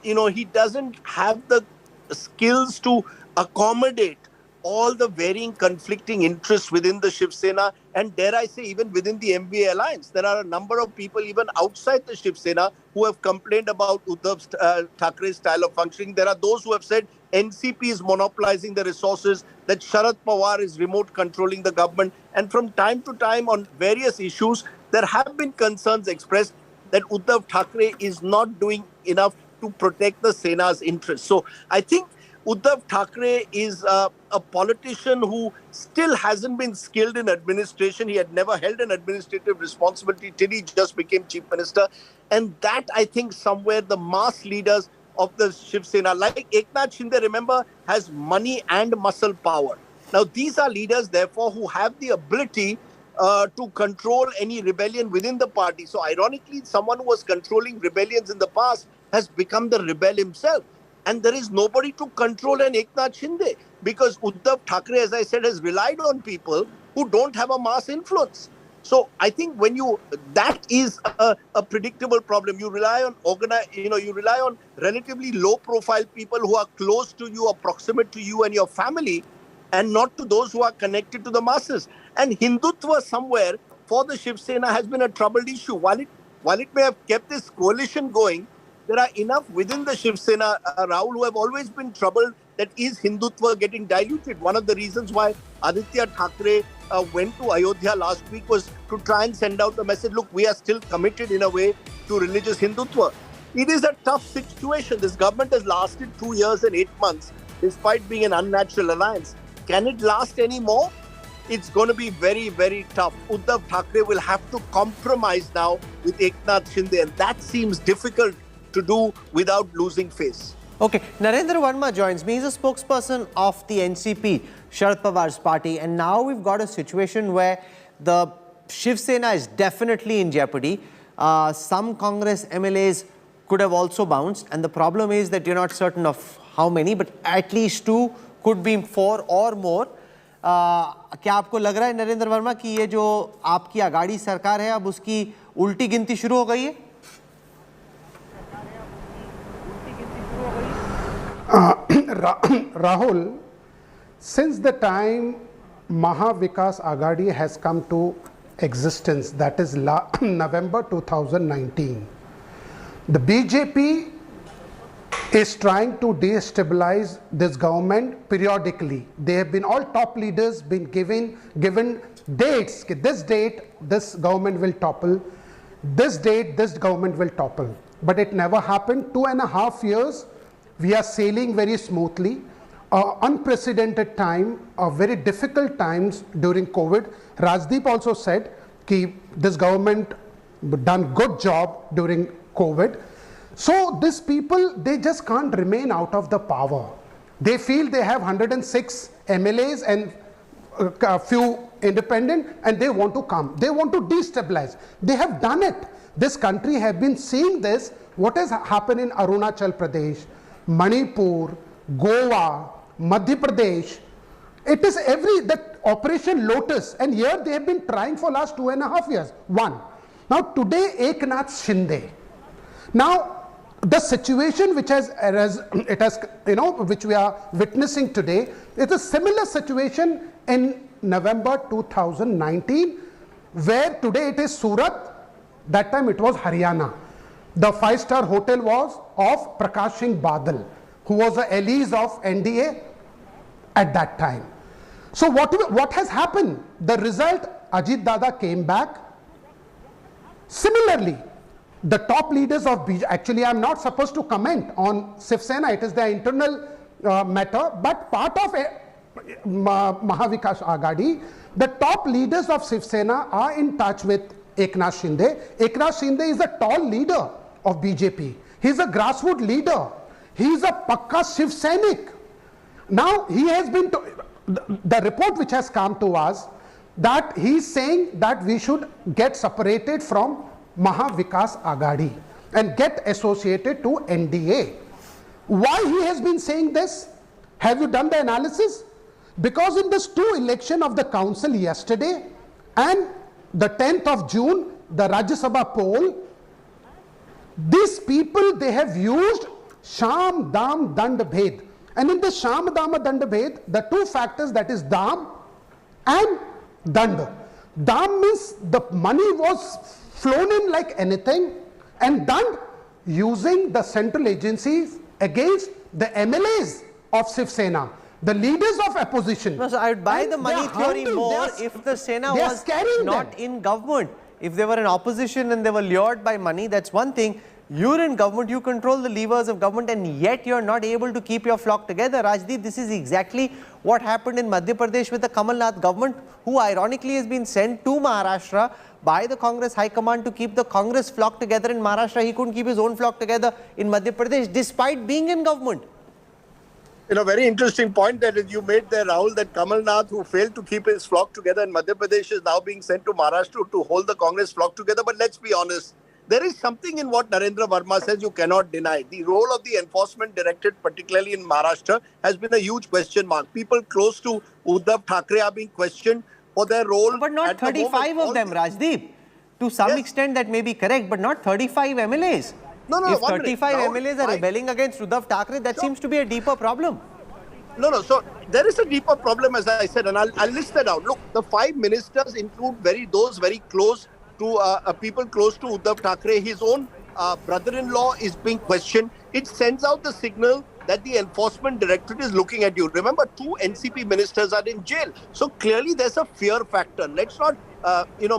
he doesn't have the skills to accommodate all the varying conflicting interests within the Shiv Sena, and dare I say even within the MVA alliance. There are a number of people even outside the Shiv Sena who have complained about Uddhav Thackeray's style of functioning. There are those who have said NCP is monopolizing the resources, that Sharad Pawar is remote controlling the government. And from time to time on various issues, there have been concerns expressed that Uddhav Thackeray is not doing enough to protect the Sena's interests. So I think Uddhav Thackeray is a politician who still hasn't been skilled in administration. He had never held an administrative responsibility till he just became chief minister. And that, I think, somewhere the mass leaders of the Shiv Sena, like Eknath Shinde, remember, has money and muscle power. Now, these are leaders, therefore, who have the ability to control any rebellion within the party. So, ironically, someone who was controlling rebellions in the past has become the rebel himself. And there is nobody to control an Eknath Shinde, because Uddhav Thackeray, as I said, has relied on people who don't have a mass influence. So I think that is a predictable problem. You rely on you rely on relatively low profile people who are close to you or proximate to you and your family, and not to those who are connected to the masses. And Hindutva somewhere for the Shiv Sena has been a troubled issue. While it may have kept this coalition going, there are enough within the Shiv Sena, Rahul, who have always been troubled that is Hindutva getting diluted. One of the reasons why Aditya Thackeray went to Ayodhya last week was to try and send out the message, look, we are still committed in a way to religious Hindutva. It is a tough situation. This government has lasted 2 years and 8 months, despite being an unnatural alliance. Can it last any more? It's going to be very, very tough. Uddhav Thackeray will have to compromise now with Eknath Shinde, and that seems difficult to do without losing face. Okay, Narendra Verma joins me. He's a spokesperson of the NCP, Sharad Pawar's party, and now we've got a situation where the Shiv Sena is definitely in jeopardy. Some Congress MLAs could have also bounced, and the problem is that you're not certain of how many, but at least 2, could be 4 or more. क्या आपको लग रहा है नरेंद्र वर्मा कि ये जो आपकी आघाड़ी सरकार है अब उसकी उल्टी गिनती शुरू हो गई है? Rahul, since the time Maha Vikas Aghadi has come to existence, that is November 2019, the BJP is trying to destabilize this government periodically. They have been, all top leaders been given dates. This date, this government will topple. This date, this government will topple. But it never happened. 2.5 years, we are sailing very smoothly. Unprecedented time, very difficult times during COVID. Rajdeep also said that this government done good job during COVID. So these people, they just can't remain out of the power. They feel they have 106 MLAs and a few independent, and they want to come. They want to destabilize. They have done it. This country has been seeing this. What has happened in Arunachal Pradesh, Manipur, Goa, Madhya Pradesh. It is that Operation Lotus, and here they have been trying for last 2.5 years. One. Now today, Eknath Shinde. Now, the situation which which we are witnessing today is a similar situation in November 2019, where today it is Surat, that time it was Haryana. The 5-star hotel was of Prakash Singh Badal, who was the allies of NDA at that time. So what has happened? The result, Ajit Dada came back. Similarly, the top leaders of BJP, actually I am not supposed to comment on Shiv Sena, it is their internal matter, but part of Maha Vikas Aghadi, the top leaders of Shiv Sena are in touch with Eknath Shinde. Eknath Shinde is a tall leader of BJP. He is a grassroots leader. He is a Pakka Shiv Sainik. Now he has been, the report which has come to us, that he is saying that we should get separated from Maha Vikas Aghadi and get associated to NDA. Why he has been saying this? Have you done the analysis? Because in this 2 election of the council yesterday and the 10th of June, the Rajya Sabha poll, these people, they have used Sham, Dam, Dand, Bhed. And in the Sham, Dam, Dand, Bhed, the 2 factors, that is Dam and Dand. Dam means the money was flown in like anything, and done using the central agencies against the MLAs of Shiv Sena, the leaders of opposition. No, so I would buy the money theory more if the Sena was not in government. If they were in opposition and they were lured by money, that's one thing. You're in government, you control the levers of government, and yet you're not able to keep your flock together. Rajdeep, this is exactly what happened in Madhya Pradesh with the Kamal Nath government, who ironically has been sent to Maharashtra by the Congress High Command to keep the Congress flock together in Maharashtra. He couldn't keep his own flock together in Madhya Pradesh despite being in government. Very interesting point that you made there, Rahul, that Kamal Nath, who failed to keep his flock together in Madhya Pradesh, is now being sent to Maharashtra to hold the Congress flock together. But let's be honest, there is something in what Narendra Verma says you cannot deny. The role of the enforcement directorate, particularly in Maharashtra, has been a huge question mark. People close to Uddhav Thackeray are being questioned for their role. But not 35 of them, Rajdeep. To some extent that may be correct, but not 35 MLAs. No, if 35 MLAs are rebelling against Uddhav Thackeray, that seems to be a deeper problem. No. So there is a deeper problem, as I said, and I'll list that out. Look, the 5 ministers include those very close to people close to Uddhav Thackeray. His own brother-in-law is being questioned. It sends out the signal that the enforcement directorate is looking at you. Remember, 2 NCP ministers are in jail. So clearly there's a fear factor. Let's not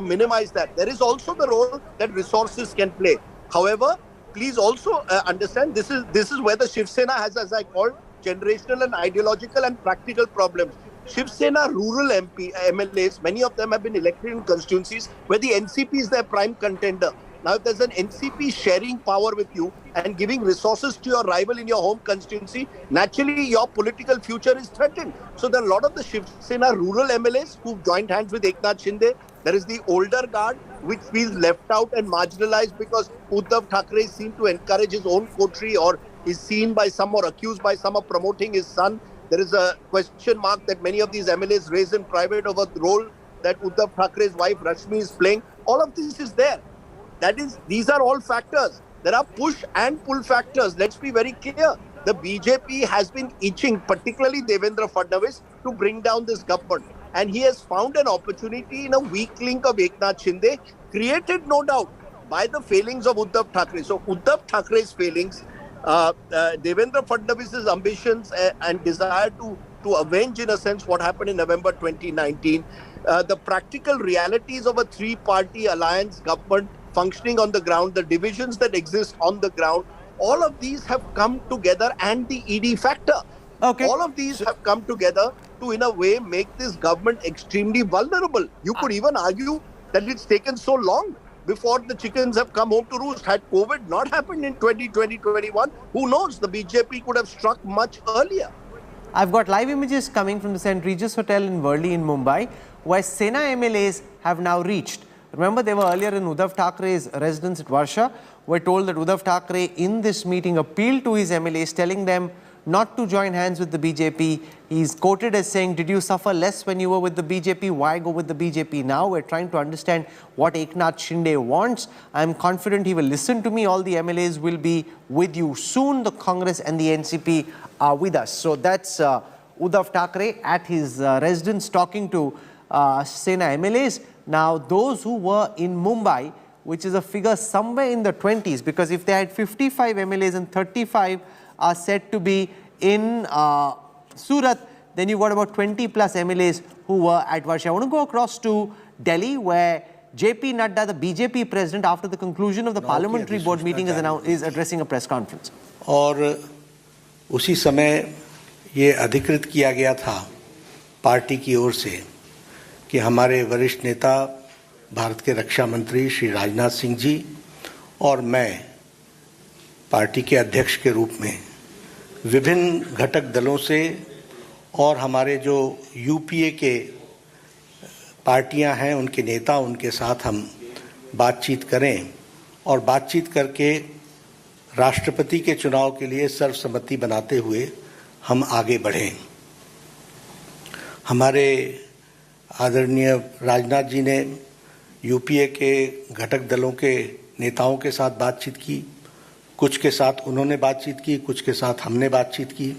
minimize that. There is also the role that resources can play. However, please also understand this is where the Shiv Sena has, as I called, generational and ideological and practical problems. Shiv Sena rural MLAs, many of them have been elected in constituencies where the NCP is their prime contender. Now, if there's an NCP sharing power with you and giving resources to your rival in your home constituency, naturally your political future is threatened. So there are a lot of the Shiv Sena rural MLAs who've joined hands with Eknath Shinde. There is the older guard, which feels left out and marginalized because Uddhav Thackeray seemed to encourage his own coterie, or is seen by some or accused by some of promoting his son. There is a question mark that many of these MLAs raise in private over the role that Uddhav Thackeray's wife Rashmi is playing. All of this is there. These are all factors. There are push and pull factors. Let's be very clear. the BJP has been itching, particularly Devendra Fadnavis, to bring down this government. And he has found an opportunity in a weak link of Eknath Shinde, created no doubt by the failings of Uddhav Thackeray. So Uddhav Thackeray's failings, Devendra Fadnavis's ambitions and desire to avenge, in a sense, what happened in November 2019, the practical realities of a three-party alliance government functioning on the ground, the divisions that exist on the ground, all of these have come together, and the ED factor. Okay. All of these have come together to, in a way, make this government extremely vulnerable. You could even argue that it's taken so long before the chickens have come home to roost. Had COVID not happened in 2020-21, who knows? The BJP could have struck much earlier. I've got live images coming from the St. Regis Hotel in Worli in Mumbai, where Sena MLAs have now reached. Remember, they were earlier in Uddhav Thackeray's residence at Varsha. We're told that Uddhav Thackeray in this meeting appealed to his MLAs, telling them not to join hands with the BJP. He's quoted as saying, "Did you suffer less when you were with the BJP? Why go with the BJP now?" We're trying to understand what Eknath Shinde wants. I'm confident he will listen to me. All the MLAs will be with you soon. The Congress and the NCP are with us. So that's Uddhav Thackeray at his residence talking to Sena MLAs. Now, those who were in Mumbai, which is a figure somewhere in the 20s, because if they had 55 MLAs and 35 are said to be in Surat, then you've got about 20 plus MLAs who were at Varsha. I want to go across to Delhi, where JP Nadda, the BJP president, after the conclusion of the parliamentary board meeting, is addressing a press conference. और उसी समय ये अधिकृत किया गया था party की ओर से कि हमारे वरिष्ठ नेता भारत के रक्षा मंत्री श्री राजनाथ सिंह जी और मैं पार्टी के अध्यक्ष के रूप में विभिन्न घटक दलों से और हमारे जो यूपीए के पार्टियां हैं उनके नेता, उनके साथ हम बातचीत करें और बातचीत करके राष्ट्रपति के चुनाव के लिए सर्वसम्मति बनाते हुए हम आगे बढ़ें। हमारे आदरणीय राजनाथ जी ने यूपीए के घटक दलों के नेताओं के साथ बातचीत की, कुछ के साथ उन्होंने बातचीत की, कुछ के साथ हमने बातचीत की।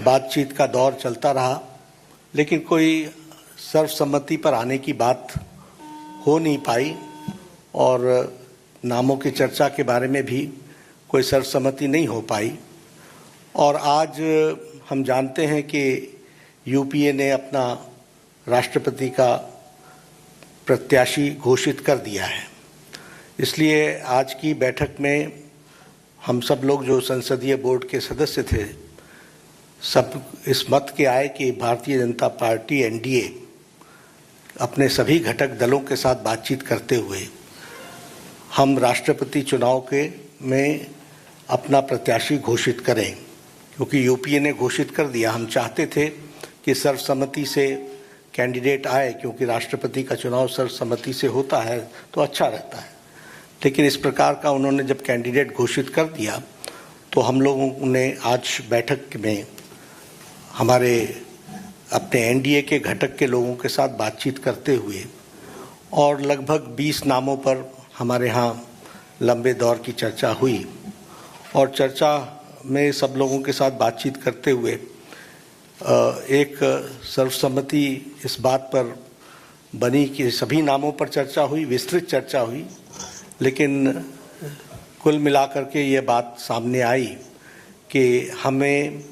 बातचीत का दौर चलता रहा, लेकिन कोई सर्वसम्मति पर आने की बात हो नहीं पाई और नामों की चर्चा के बारे में भी कोई सर्वसम्मति नहीं हो पाई। और आज हम जानते हैं कि यूपीए ने अपना राष्ट्रपति का प्रत्याशी घोषित कर दिया है। इसलिए आज की बैठक में हम सब लोग जो संसदीय बोर्ड के सदस्य थे, सब इस मत के आए कि भारतीय जनता पार्टी एनडीए अपने सभी घटक दलों के साथ बातचीत करते हुए हम राष्ट्रपति चुनाव के में अपना प्रत्याशी घोषित करें, क्योंकि यूपीए ने घोषित कर दिया। हम चाहते थे कि सर्वसम्मति से कैंडिडेट आए, क्योंकि राष्ट्रपति का चुनाव सर्वसम्मति से होता है तो अच्छा रहता है, लेकिन इस प्रकार का उन्होंने जब कैंडिडेट घोषित कर दिया तो हम लोगों ने आज बैठक में हमारे अपने एनडीए के घटक के लोगों के साथ बातचीत करते हुए और लगभग 20 नामों पर हमारे यहाँ लंबे दौर की चर्चा हुई और चर्चा में सब लोगों के साथ बातचीत करते हुए एक सर्वसम्मति इस बात पर बनी कि सभी नामों पर चर्चा हुई, विस्तृत चर्चा हुई, लेकिन कुल मिलाकर के ये बात सामने आई कि हमें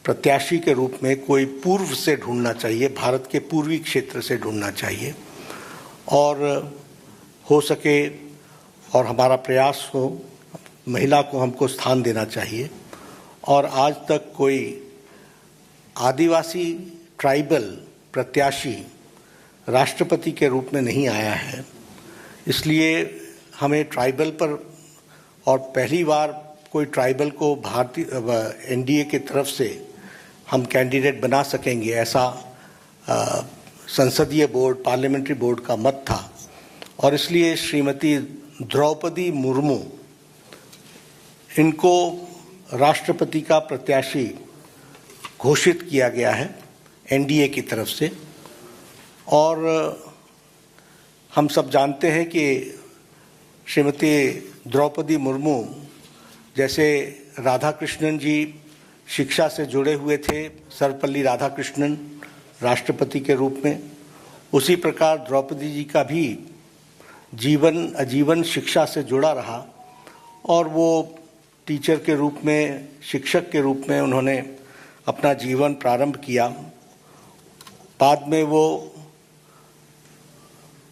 प्रत्याशी के रूप में कोई पूर्व से ढूंढना चाहिए, भारत के पूर्वी क्षेत्र से ढूंढना चाहिए और हो सके और हमारा प्रयास हो महिला को हमको स्थान देना चाहिए। और आज तक कोई आदिवासी ट्राइबल प्रत्याशी राष्ट्रपति के रूप में नहीं आया है, इसलिए हमें ट्राइबल पर और पहली बार कोई ट्राइबल को भारतीय एनडीए की तरफ से हम कैंडिडेट बना सकेंगे, ऐसा संसदीय बोर्ड, पार्लियामेंट्री बोर्ड का मत था। और इसलिए श्रीमती द्रौपदी मुर्मू, इनको राष्ट्रपति का प्रत्याशी घोषित किया गया है एनडीए की तरफ से। और हम सब जानते हैं कि श्रीमती द्रौपदी मुर्मू जैसे राधाकृष्णन जी शिक्षा से जुड़े हुए थे, सर्वपल्ली राधाकृष्णन राष्ट्रपति के रूप में, उसी प्रकार द्रौपदी जी का भी जीवन आजीवन शिक्षा से जुड़ा रहा और वो टीचर के रूप में, शिक्षक के रूप में उन्होंने अपना जीवन प्रारंभ किया। बाद में वो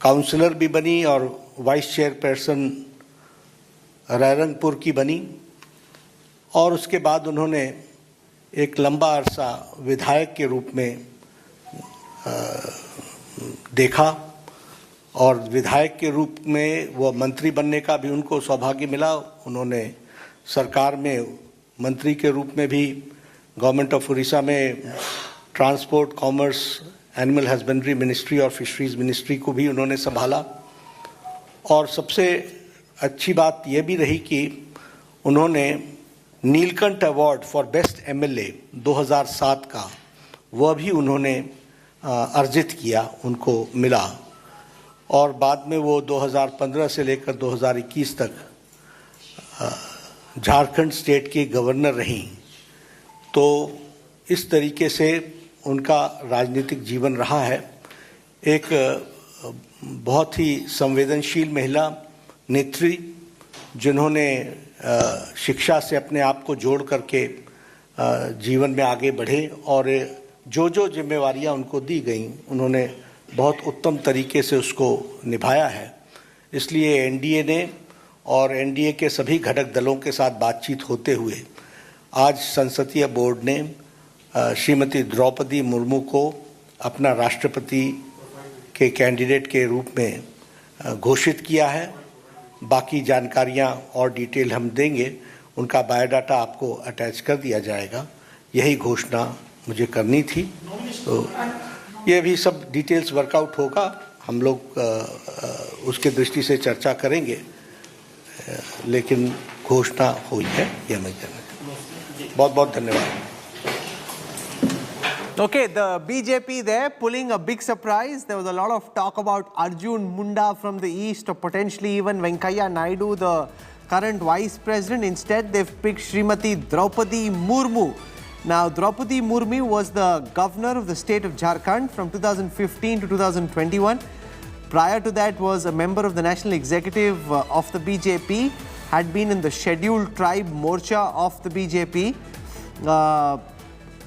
काउंसलर भी बनी और वाइस चेयरपर्सन रायरंगपुर की बनी और उसके बाद उन्होंने एक लंबा अरसा विधायक के रूप में देखा और विधायक के रूप में वो मंत्री बनने का भी उनको सौभाग्य मिला। उन्होंने सरकार में मंत्री के रूप में भी गवर्नमेंट ऑफ उड़ीसा में transport, commerce, animal husbandry ministry और फिशरीज मिनिस्ट्री को भी उन्होंने संभाला। और सबसे अच्छी बात यह भी रही कि उन्होंने Neelkanth award for best MLA 2007 का वह भी उन्होंने अर्जित किया, उनको मिला। और बाद में वो 2015 से लेकर 2021 तक झारखंड स्टेट की गवर्नर रहीं। तो इस तरीके से उनका राजनीतिक जीवन रहा है। एक बहुत ही संवेदनशील महिला नेत्री जिन्होंने शिक्षा से अपने आप को जोड़ करके जीवन में आगे बढ़े और जो जो जिम्मेवारियां उनको दी गईं उन्होंने बहुत उत्तम तरीके से उसको निभाया है। इसलिए एनडीए ने और एनडीए के सभी घटक दलों के साथ बातचीत होते हुए आज संसदीय बोर्ड ने श्रीमती द्रौपदी मुर्मू को अपना राष्ट्रपति के कैंडिडेट के रूप में घोषित किया है। बाकी जानकारियां और डिटेल हम देंगे, उनका बायोडाटा आपको अटैच कर दिया जाएगा। यही घोषणा मुझे करनी थी। तो ये भी सब डिटेल्स वर्कआउट होगा, हम लोग उसके दृष्टि से चर्चा करेंगे, लेकिन घोषणा हुई है, यह मैं कहना। बहुत बहुत धन्यवाद। Okay, the BJP there pulling a big surprise. There was a lot of talk about Arjun Munda from the east or potentially even Venkaiah Naidu, the current vice president. Instead, they've picked Srimati Draupadi Murmu. Now, Draupadi Murmu was the governor of the state of Jharkhand from 2015 to 2021. Prior to that was a member of the national executive of the BJP, had been in the scheduled tribe Morcha of the BJP,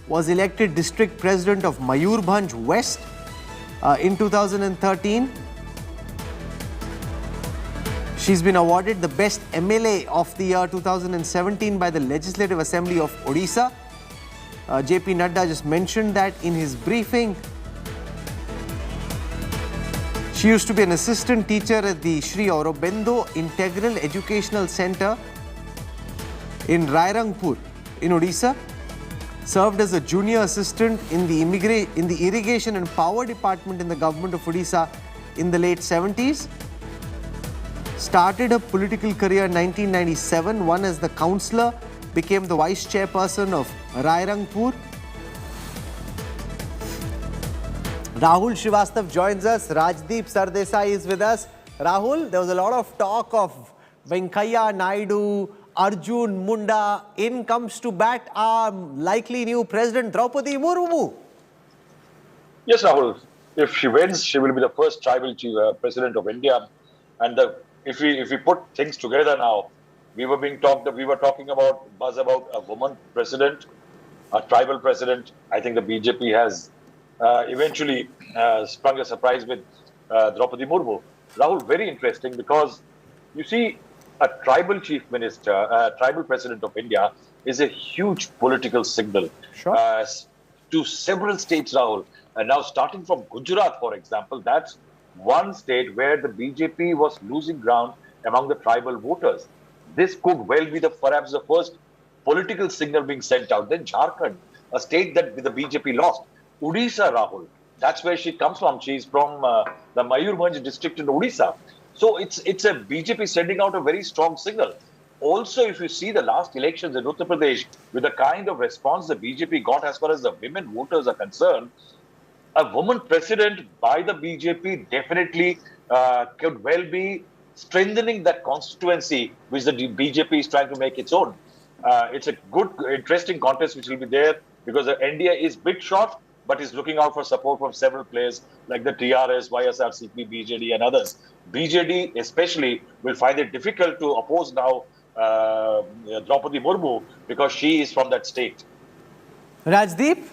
was elected district president of Mayurbhanj West in 2013. She's been awarded the best MLA of the year 2017 by the Legislative Assembly of Odisha. JP Nadda just mentioned that in his briefing. She used to be an assistant teacher at the Sri Aurobindo Integral Educational Center in Rairangpur in Odisha. Served as a junior assistant in the irrigation and power department in the government of Odisha in the late 70s. Started her political career in 1997, won as the councillor, became the vice chairperson of Rairangpur. Rahul Srivastav joins us. Rajdeep Sardesai is with us. Rahul, there was a lot of talk of Venkaiah Naidu, Arjun Munda. In comes to bat our likely new president, Draupadi Murmu. Yes, Rahul. If she wins, she will be the first tribal president of India. And if we put things together now, we were talking about a woman president, a tribal president. I think the BJP has eventually sprung a surprise with Draupadi Murmu. Rahul, very interesting because you see, a tribal chief minister, a tribal president of India is a huge political signal to several states, Rahul. And now starting from Gujarat, for example, that's one state where the BJP was losing ground among the tribal voters. This could well be perhaps the first political signal being sent out. Then Jharkhand, a state that the BJP lost. Odisha, Rahul, that's where she comes from. She's from the Mayurbhanj district in Odisha. So it's a BJP sending out a very strong signal. Also, if you see the last elections in Uttar Pradesh, with the kind of response the BJP got as far as the women voters are concerned, a woman president by the BJP definitely could well be strengthening that constituency which the BJP is trying to make its own. It's a good, interesting contest which will be there because the NDA is bit short, but is looking out for support from several players like the TRS, YSRCP, BJD and others. BJD especially will find it difficult to oppose now Draupadi Murmu because she is from that state. Rajdeep,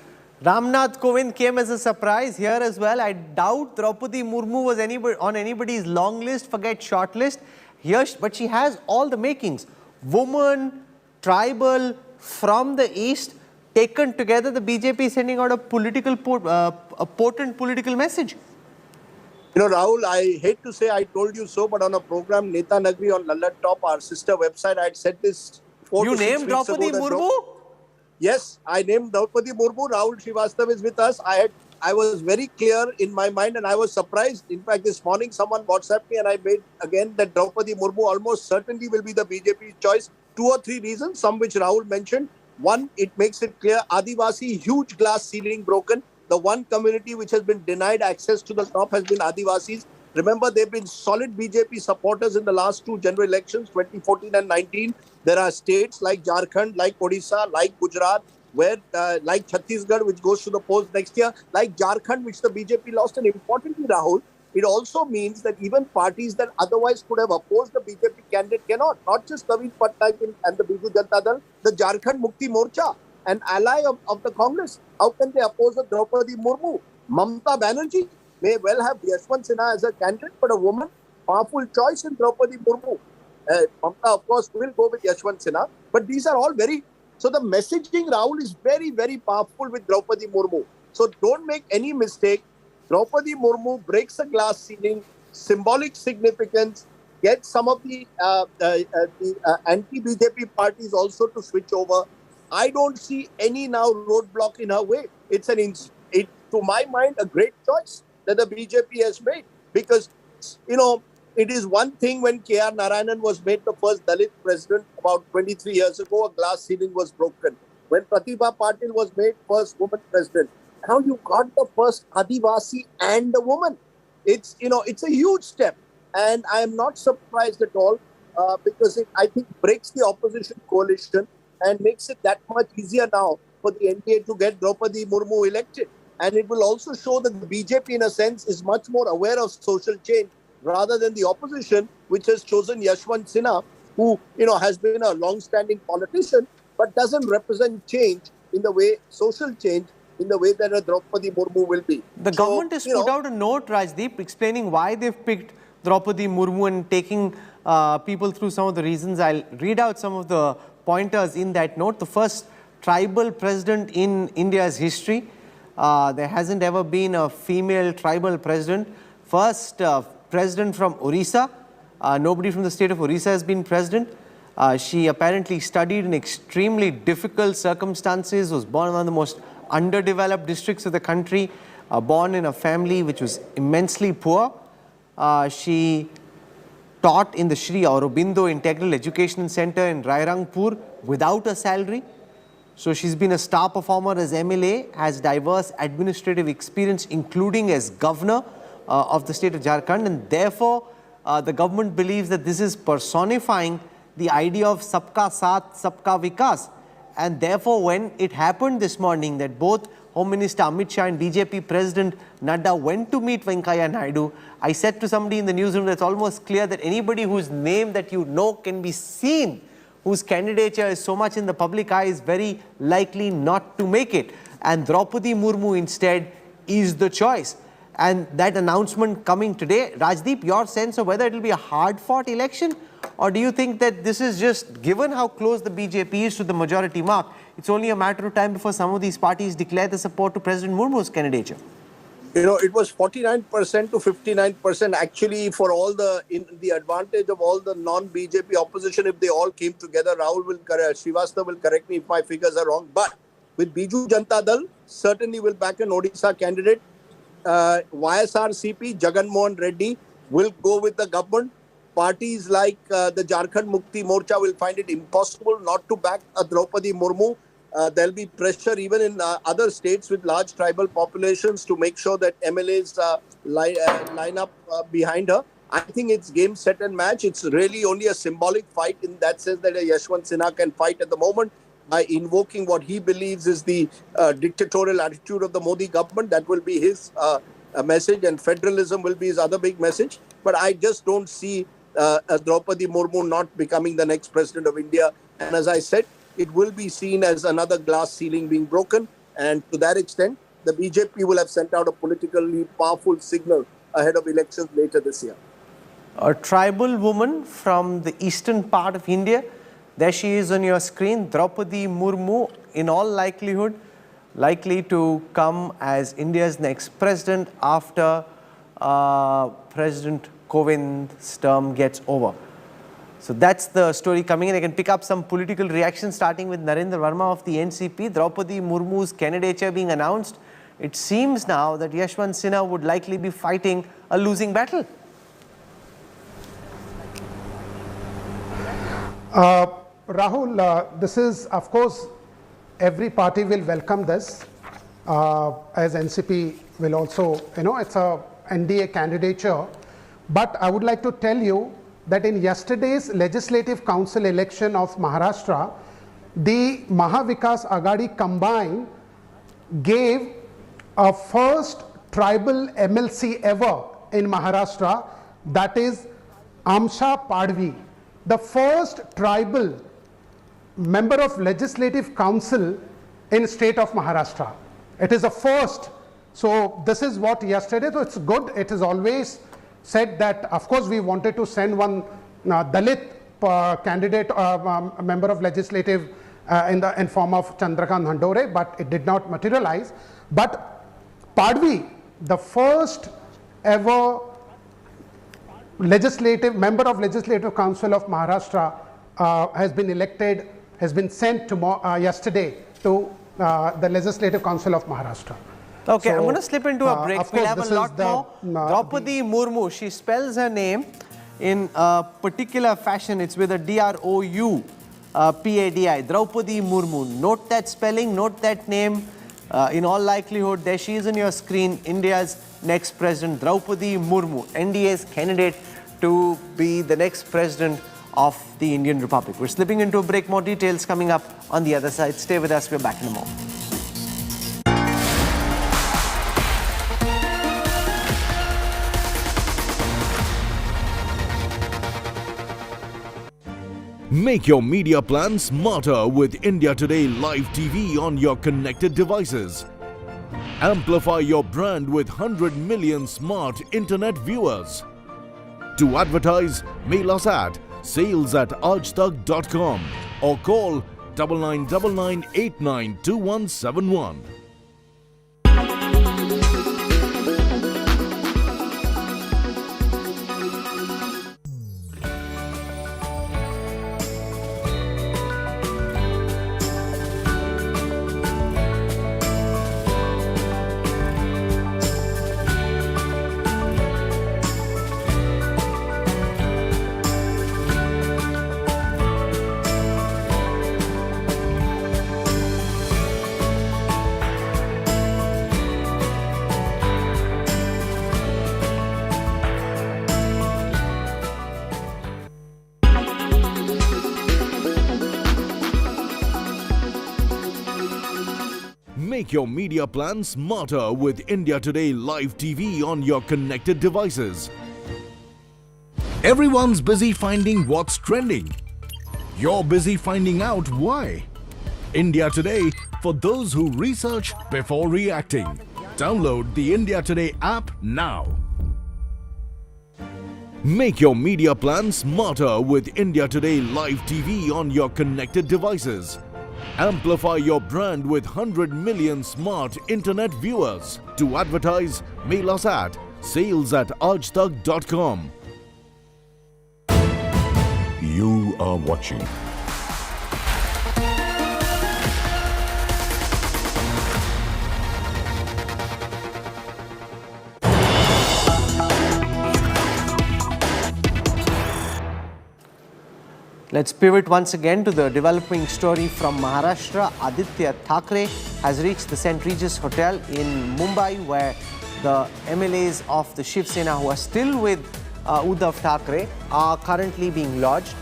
Ramnath Kovind came as a surprise here as well. I doubt Draupadi Murmu was on anybody's long list, forget short list. Here, but she has all the makings. Woman, tribal, from the east, taken together, the BJP is sending out a potent political message. You know, Rahul, I hate to say I told you so, but on a program, Neta Nagri on Lallat Top, our sister website, I had said this 4 to 6 weeks ago. You named Draupadi Murmu? Yes, I named Draupadi Murmu. Rahul Srivastav is with us. I was very clear in my mind and I was surprised. In fact, this morning someone WhatsApped me and I made again that Draupadi Murmu almost certainly will be the BJP choice. 2 or 3 reasons, some which Rahul mentioned. One, it makes it clear, Adivasi, huge glass ceiling broken. The one community which has been denied access to the top has been Adivasis. Remember, they've been solid BJP supporters in the last 2 general elections, 2014 and 19. There are states like Jharkhand, like Odisha, like Gujarat, where like Chhattisgarh, which goes to the polls next year, like Jharkhand, which the BJP lost. And importantly, Rahul, it also means that even parties that otherwise could have opposed the BJP candidate cannot. Not just Naveen Patnaik and the Biju Janata Dal, the Jharkhand Mukti Morcha, an ally of the Congress. How can they oppose the Draupadi Murmu? Mamata Banerjee may well have Yashwant Sinha as a candidate, but a woman, powerful choice in Draupadi Murmu. Mamata, of course, will go with Yashwant Sinha. But these are all very... So the messaging, Rahul, is very, very powerful with Draupadi Murmu. So don't make any mistake. Draupadi Murmu breaks a glass ceiling, symbolic significance, gets some of the anti-BJP parties also to switch over. I don't see any now roadblock in her way. It's to my mind, a great choice that the BJP has made. Because, you know, it is one thing when K.R. Narayanan was made the first Dalit president about 23 years ago, a glass ceiling was broken. When Pratibha Patil was made first woman president, now you got the first Adivasi and a woman. It's, you know, it's a huge step. And I am not surprised at all because it, I think, breaks the opposition coalition and makes it that much easier now for the NDA to get Draupadi Murmu elected. And it will also show that the BJP, in a sense, is much more aware of social change rather than the opposition, which has chosen Yashwant Sinha, who, you know, has been a long-standing politician, but doesn't represent change in the way, social change, in the way that a Draupadi Murmu will be. The government has put out a note, Rajdeep, explaining why they've picked Draupadi Murmu and taking people through some of the reasons. I'll read out some of the pointers in that note. The first tribal president in India's history. There hasn't ever been a female tribal president. First president from Orissa. Nobody from the state of Orissa has been president. She apparently studied in extremely difficult circumstances, was born in one of the most underdeveloped districts of the country, born in a family which was immensely poor. She taught in the Sri Aurobindo Integral Education Center in Rairangpur without a salary. So she's been a star performer as MLA, has diverse administrative experience, including as governor of the state of Jharkhand, and therefore the government believes that this is personifying the idea of Sabka Saath, Sabka Vikas. And therefore, when it happened this morning that both Home Minister Amit Shah and BJP President Nadda went to meet Venkaiah Naidu, I said to somebody in the newsroom that it's almost clear that anybody whose name that you know can be seen, whose candidature is so much in the public eye, is very likely not to make it. And Draupadi Murmu instead is the choice. And that announcement coming today, Rajdeep, your sense of whether it will be a hard-fought election, or do you think that this is just, given how close the BJP is to the majority mark, it's only a matter of time before some of these parties declare the support to President Murmu's candidature? You know, it was 49% to 59% actually for all the, in the advantage of all the non-BJP opposition if they all came together. Rahul will correct, Srivastava will correct me if my figures are wrong. But with Biju Janata Dal, certainly will back an Odisha candidate. YSRCP, Jagan Mohan Reddy will go with the government. Parties like the Jharkhand Mukti Morcha will find it impossible not to back a Draupadi Murmu. There'll be pressure even in other states with large tribal populations to make sure that MLAs line up behind her. I think it's game, set and match. It's really only a symbolic fight in that sense that Yashwant Sinha can fight at the moment by invoking what he believes is the dictatorial attitude of the Modi government. That will be his message, and federalism will be his other big message. But I just don't see Draupadi Murmu not becoming the next president of India. And as I said, it will be seen as another glass ceiling being broken. And to that extent, the BJP will have sent out a politically powerful signal ahead of elections later this year. A tribal woman from the eastern part of India. There she is on your screen, Draupadi Murmu, in all likelihood, likely to come as India's next president after President Kovind's term gets over. So that's the story coming in. I can pick up some political reactions, starting with Narendra Verma of the NCP. Draupadi Murmu's candidature being announced. It seems now that Yashwant Sinha would likely be fighting a losing battle. Rahul, this is, of course, every party will welcome this, as NCP will also, it's a NDA candidature. But I would like to tell you that in yesterday's Legislative Council election of Maharashtra, the Maha Vikas Aghadi combined gave a first tribal MLC ever in Maharashtra, that is Amsha Padvi, the first tribal member of Legislative Council in state of Maharashtra. It is a first. So this is what yesterday, so it's good. It is always said that, of course, we wanted to send one Dalit candidate, member of legislative in form of Chandrakant Handore, but it did not materialize. But Padvi, the first ever member of Legislative Council of Maharashtra, has been elected, has been sent to yesterday to the Legislative Council of Maharashtra. Okay, So, I'm going to slip into a break. We'll have a lot more. Draupadi Murmu, she spells her name in a particular fashion. It's with a D-R-O-U, P-A-D-I, Draupadi Murmu. Note that spelling, note that name. In all likelihood, there she is on your screen, India's next president, Draupadi Murmu, NDA's candidate to be the next president of the Indian Republic. We're slipping into a break. More details coming up on the other side. Stay with us. We're back in a moment. Make your media plan smarter with India Today Live TV on your connected devices. Amplify your brand with 100 million smart internet viewers. To advertise, mail us at sales@aajtak.com or call 9999 892171. Make your media plan smarter with India Today Live TV on your connected devices. Everyone's busy finding what's trending. You're busy finding out why. India Today, for those who research before reacting. Download the India Today app now. Make your media plan smarter with India Today Live TV on your connected devices. Amplify your brand with 100 million smart internet viewers. To advertise, mail us at sales@aajtak.com. You are watching Let's pivot once again to the developing story from Maharashtra. Aditya Thackeray has reached the St. Regis Hotel in Mumbai, where the MLAs of the Shiv Sena who are still with Uddhav Thackeray are currently being lodged.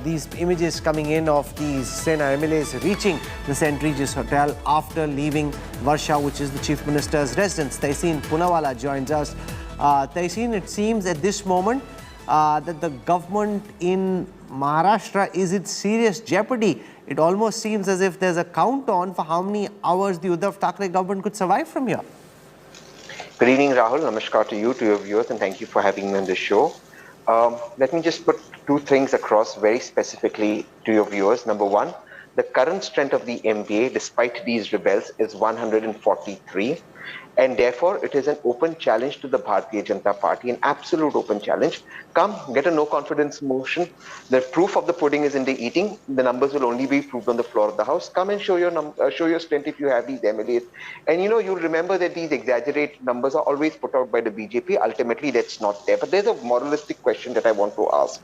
These images coming in of these Sena MLAs reaching the St. Regis Hotel after leaving Varsha, which is the Chief Minister's residence. Tehseen Poonawala joins us. Tehseen, it seems at this moment that the government in Maharashtra is in serious jeopardy. It almost seems as if there's a countdown for how many hours the Uddhav Thackeray government could survive from here. Good evening, Rahul. Namaskar to you, to your viewers, and thank you for having me on the show. Let me just put two things across very specifically to your viewers. Number one, the current strength of the MBA, despite these rebels, is 143. And therefore, it is an open challenge to the Bharatiya Janata Party, an absolute open challenge. Come, get a no-confidence motion. The proof of the pudding is in the eating. The numbers will only be proved on the floor of the House. Come and show your strength if you have these MLAs. And you'll remember that these exaggerated numbers are always put out by the BJP. Ultimately, that's not there. But there's a moralistic question that I want to ask.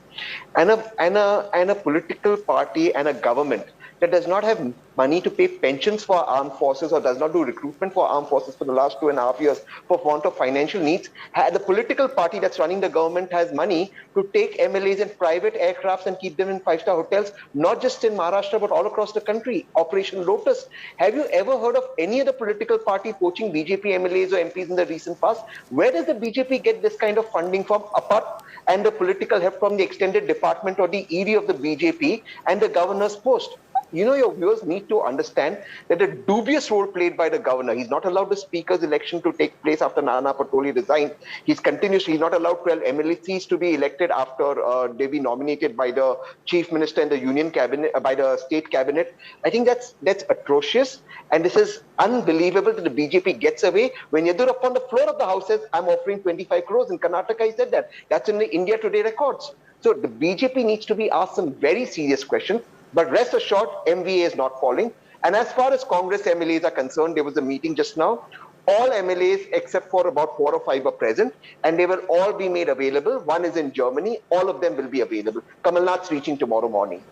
And a political party and a government that does not have money to pay pensions for armed forces or does not do recruitment for armed forces for the last 2.5 years for want of financial needs, the political party that's running the government has money to take MLAs in private aircrafts and keep them in five-star hotels, not just in Maharashtra, but all across the country. Operation Lotus. Have you ever heard of any other political party poaching BJP MLAs or MPs in the recent past? Where does the BJP get this kind of funding from, apart and the political help from the extended department or the ED of the BJP and the governor's post? Your viewers need to understand that a dubious role played by the governor. He's not allowed the speaker's election to take place after Nana Patoli resigned. He's not allowed 12 MLAs to be elected after they be nominated by the chief minister and the union cabinet, by the state cabinet. I think that's atrocious. And this is unbelievable that the BJP gets away when Yedur upon the floor of the House says, I'm offering 25 crores. In Karnataka, he said that. That's in the India Today records. So the BJP needs to be asked some very serious questions. But rest assured, MVA is not falling. And as far as Congress MLAs are concerned, there was a meeting just now. All MLAs except for about 4 or 5 are present, and they will all be made available. One is in Germany. All of them will be available. Kamal Nath's reaching tomorrow morning.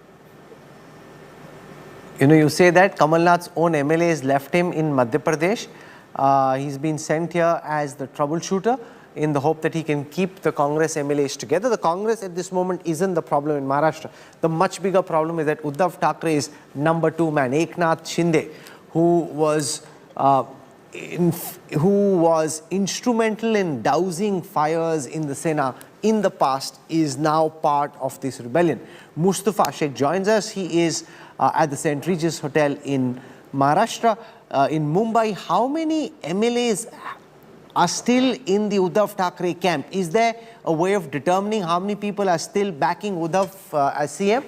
You say that Kamal Nath's own MLAs left him in Madhya Pradesh. He's been sent here as the troubleshooter in the hope that he can keep the Congress MLAs together. The Congress at this moment isn't the problem in Maharashtra. The much bigger problem is that Uddhav Thackeray's number 2 man, Eknath Shinde, who was instrumental in dousing fires in the Sena in the past, is now part of this rebellion. Mustafa Sheikh joins us. He is at the St. Regis Hotel in Maharashtra. In Mumbai, how many MLAs are still in the Uddhav Thackeray camp? Is there a way of determining how many people are still backing Uddhav as CM?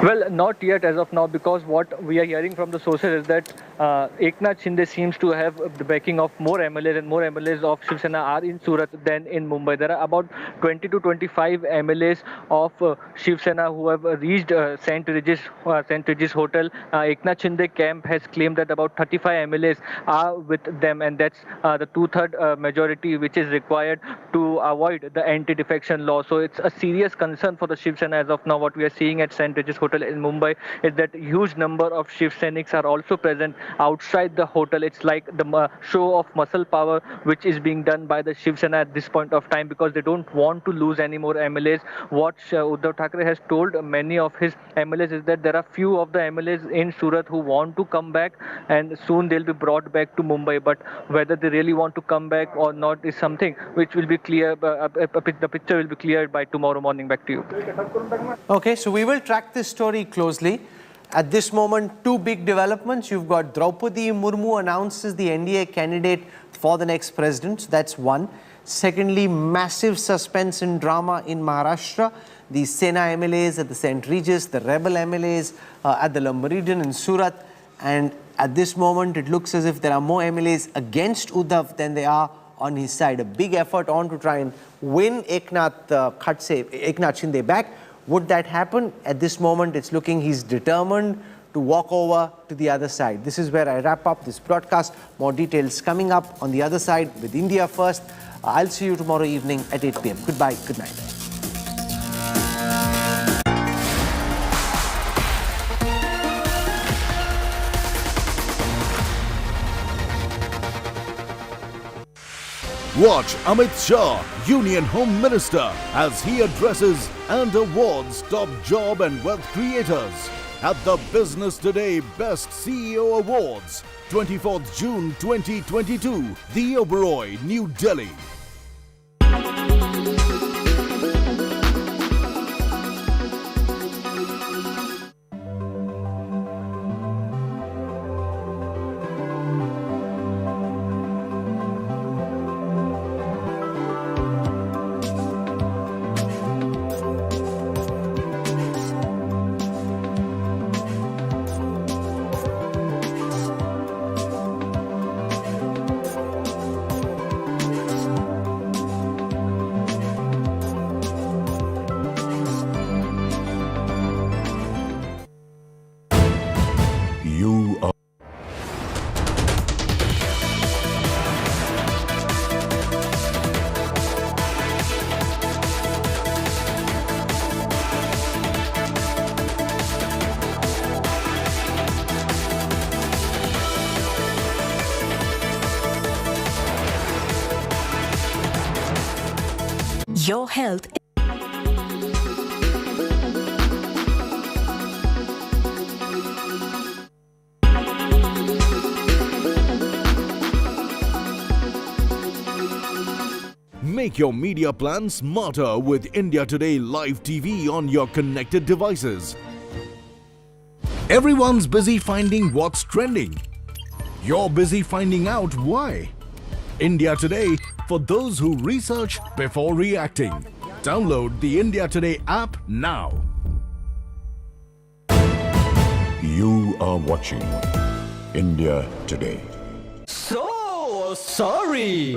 Well, not yet as of now, because what we are hearing from the sources is that Eknath Shinde seems to have the backing of more MLAs, and more MLAs of Shiv Sena are in Surat than in Mumbai. There are about 20 to 25 MLAs of Shiv Sena who have reached St. Regis Hotel. Eknath Shinde camp has claimed that about 35 MLAs are with them, and that's the 2/3 majority which is required to avoid the anti-defection law. So it's a serious concern for the Shiv Sena as of now. What we are seeing at St. Regis Hotel in Mumbai is that huge number of Shiv Sainiks are also present outside the hotel. It's like the show of muscle power which is being done by the Shiv Sena at this point of time, because they don't want to lose any more MLAs. What Uddhav Thackeray has told many of his MLAs is that there are few of the MLAs in Surat who want to come back, and soon they'll be brought back to Mumbai. But whether they really want to come back or not is something which will be clear. The picture will be cleared by tomorrow morning. Back to you. Okay, so we will track this story closely. At this moment, 2 big developments. You've got Draupadi Murmu announces the NDA candidate for the next president. So that's one. Secondly, massive suspense and drama in Maharashtra. The Sena MLAs at the St. Regis, the rebel MLAs at the Meridien in Surat. And at this moment, it looks as if there are more MLAs against Uddhav than there are on his side. A big effort on to try and win Eknath Shinde back. Would that happen? At this moment, it's looking he's determined to walk over to the other side. This is where I wrap up this broadcast. More details coming up on the other side with India First. I'll see you tomorrow evening at 8 p.m. Goodbye. Good night. Watch Amit Shah, Union Home Minister, as he addresses and awards top job and wealth creators at the Business Today Best CEO Awards, 24th June 2022, The Oberoi, New Delhi. You are. Your health. Make your media plan smarter with India Today Live TV on your connected devices. Everyone's busy finding what's trending. You're busy finding out why. India Today, for those who research before reacting. Download the India Today app now. You are watching India Today. So sorry.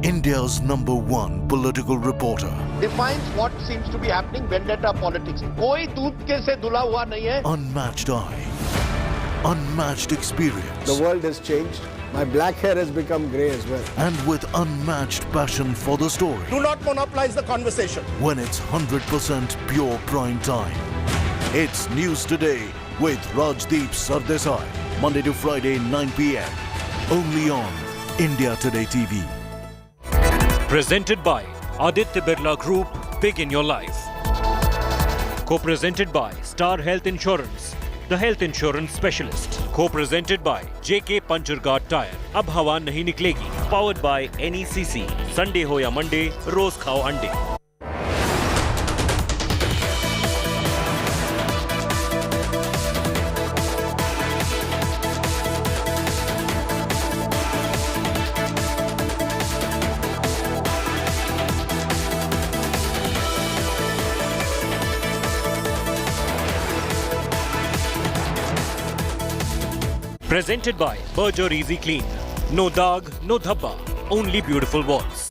India's #1 political reporter. Defines what seems to be happening, vendetta politics. कोई दूध के से धुला हुआ नहीं है. Unmatched eye, unmatched experience. The world has changed. My black hair has become grey as well. And with unmatched passion for the story. Do not monopolize the conversation. When it's 100% pure prime time. It's News Today with Rajdeep Sardesai. Monday to Friday, 9 p.m. Only on India Today TV. Presented by Aditya Birla Group, Big in Your Life. Co-presented by Star Health Insurance, the health insurance specialist. Co-presented by JK Panchurghat Tire. अब हवा नहीं निकलेगी. Powered by NECC. Sunday हो या Monday, रोज खाओ अंडे. Presented by Berger Easy Clean. No dog, no dhabba, only beautiful walls.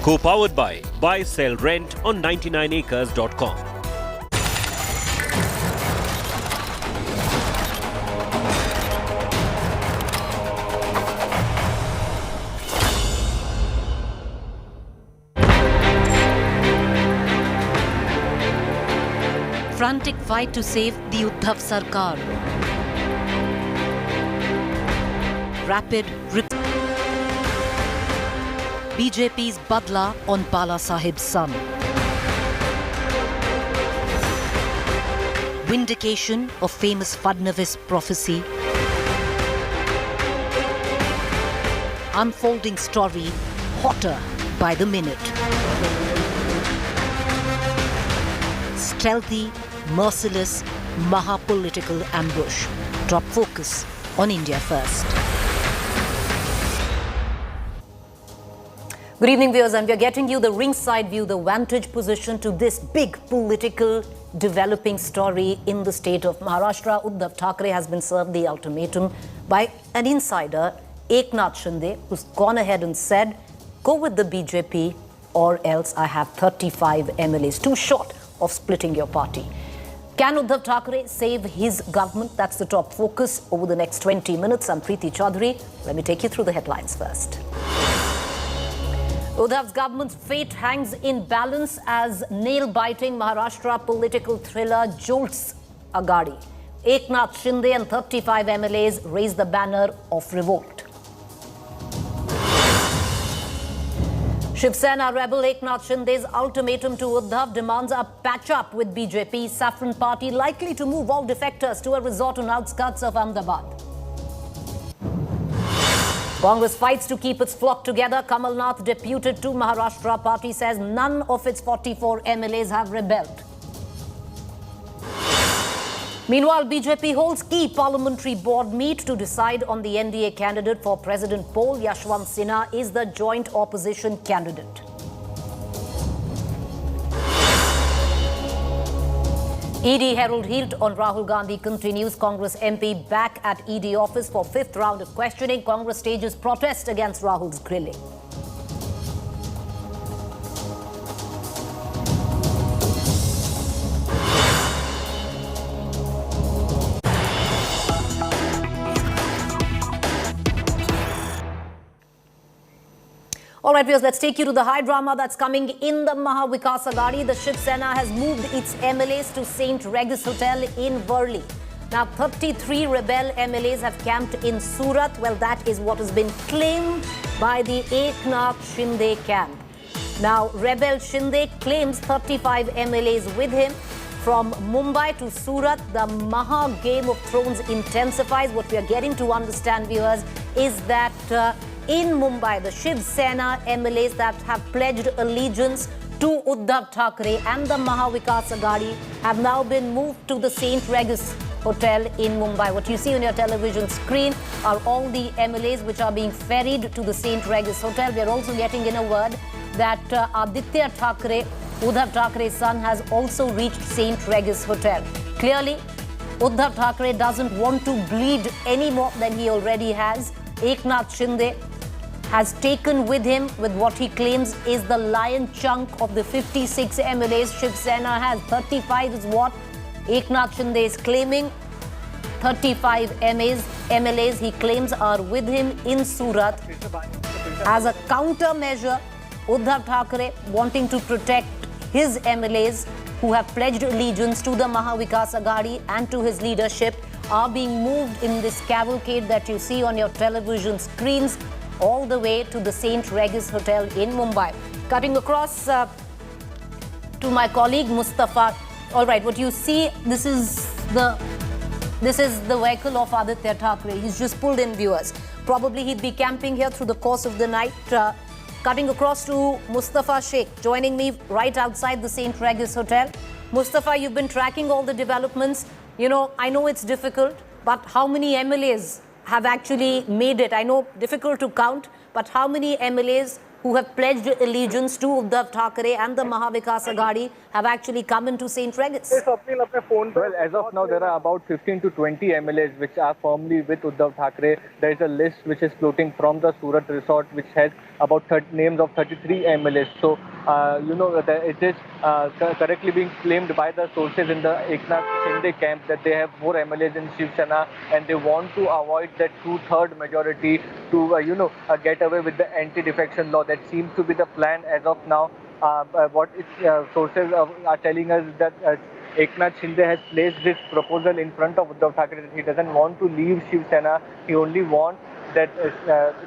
Co-powered by Buy, Sell, Rent on 99acres.com. Frantic fight to save the Uddhav Sarkar. Rapid BJP's Badla on Bala Sahib's son. Vindication of famous Fadnavis prophecy. Unfolding story hotter by the minute. Stealthy, merciless, Maha-political ambush. Top focus on India first. Good evening, viewers, and we are getting you the ringside view, the vantage position to this big political developing story in the state of Maharashtra. Uddhav Thackeray has been served the ultimatum by an insider, Eknath Shinde, who's gone ahead and said, go with the BJP or else I have 35 MLAs, too short of splitting your party. Can Uddhav Thackeray save his government? That's the top focus over the next 20 minutes. I'm Preeti Chaudhary. Let me take you through the headlines first. Uddhav's government's fate hangs in balance as nail-biting Maharashtra political thriller jolts Aghadi. Eknath Shinde and 35 MLAs raise the banner of revolt. Shiv Sena rebel Eknath Shinde's ultimatum to Uddhav demands a patch-up with BJP. Saffron party likely to move all defectors to a resort on outskirts of Ahmedabad. Congress fights to keep its flock together. Kamal Nath, deputed to Maharashtra party, says none of its 44 MLAs have rebelled. Meanwhile, BJP holds key parliamentary board meet to decide on the NDA candidate for President poll. Yashwant Sinha is the joint opposition candidate. ED Herald Heat on Rahul Gandhi continues. Congress MP back at ED office for fifth round of questioning. Congress stages protest against Rahul's grilling. All right, viewers, let's take you to the high drama that's coming in the Maha Vikas Aghadi. The Shiv Sena has moved its MLAs to St. Regis Hotel in Worli. Now, 33 rebel MLAs have camped in Surat. Well, that is what has been claimed by the Eknath Shinde camp. Now, rebel Shinde claims 35 MLAs with him. From Mumbai to Surat, the Maha Game of Thrones intensifies. What we are getting to understand, viewers, is that in Mumbai, the Shiv Sena MLAs that have pledged allegiance to Uddhav Thackeray and the Maha Vikas Aghadi have now been moved to the St. Regis Hotel in Mumbai. What you see on your television screen are all the MLAs which are being ferried to the St. Regis Hotel. We are also getting in a word that Aditya Thackeray, Uddhav Thackeray's son, has also reached St. Regis Hotel. Clearly, Uddhav Thackeray doesn't want to bleed any more than he already has. Eknath Shinde has taken with him with what he claims is the lion chunk of the 56 MLAs Shiv Sena has. 35 is what Eknath Shinde is claiming. 35 MLAs he claims are with him in Surat. As a countermeasure, Uddhav Thackeray, wanting to protect his MLAs who have pledged allegiance to the Maha Vikas Aghadi and to his leadership, are being moved in this cavalcade that you see on your television screens all the way to the St. Regis Hotel in Mumbai. Cutting across to my colleague Mustafa. All right, what you see, this is the vehicle of Aditya Thackeray. He's just pulled in, viewers. Probably he'd be camping here through the course of the night. Cutting across to Mustafa Sheikh, joining me right outside the St. Regis Hotel. Mustafa, you've been tracking all the developments. You know, I know it's difficult, but how many MLAs have actually made it? I know difficult to count, but how many MLAs who have pledged allegiance to Uddhav Thackeray and the Maha Vikas Aghadi have actually come into St. Regis. Well, as of now, there are about 15 to 20 MLAs which are firmly with Uddhav Thackeray. There is a list which is floating from the Surat resort which has about names of 33 MLAs. So, it is correctly being claimed by the sources in the Eknath Shinde camp that they have more MLAs in Shiv Sena and they want to avoid that 2/3 majority to, get away with the anti-defection law. That seems to be the plan as of now. What sources are telling us that Eknath Shinde has placed this proposal in front of Uddhav Thackeray. He doesn't want to leave Shiv Sena. He only wants that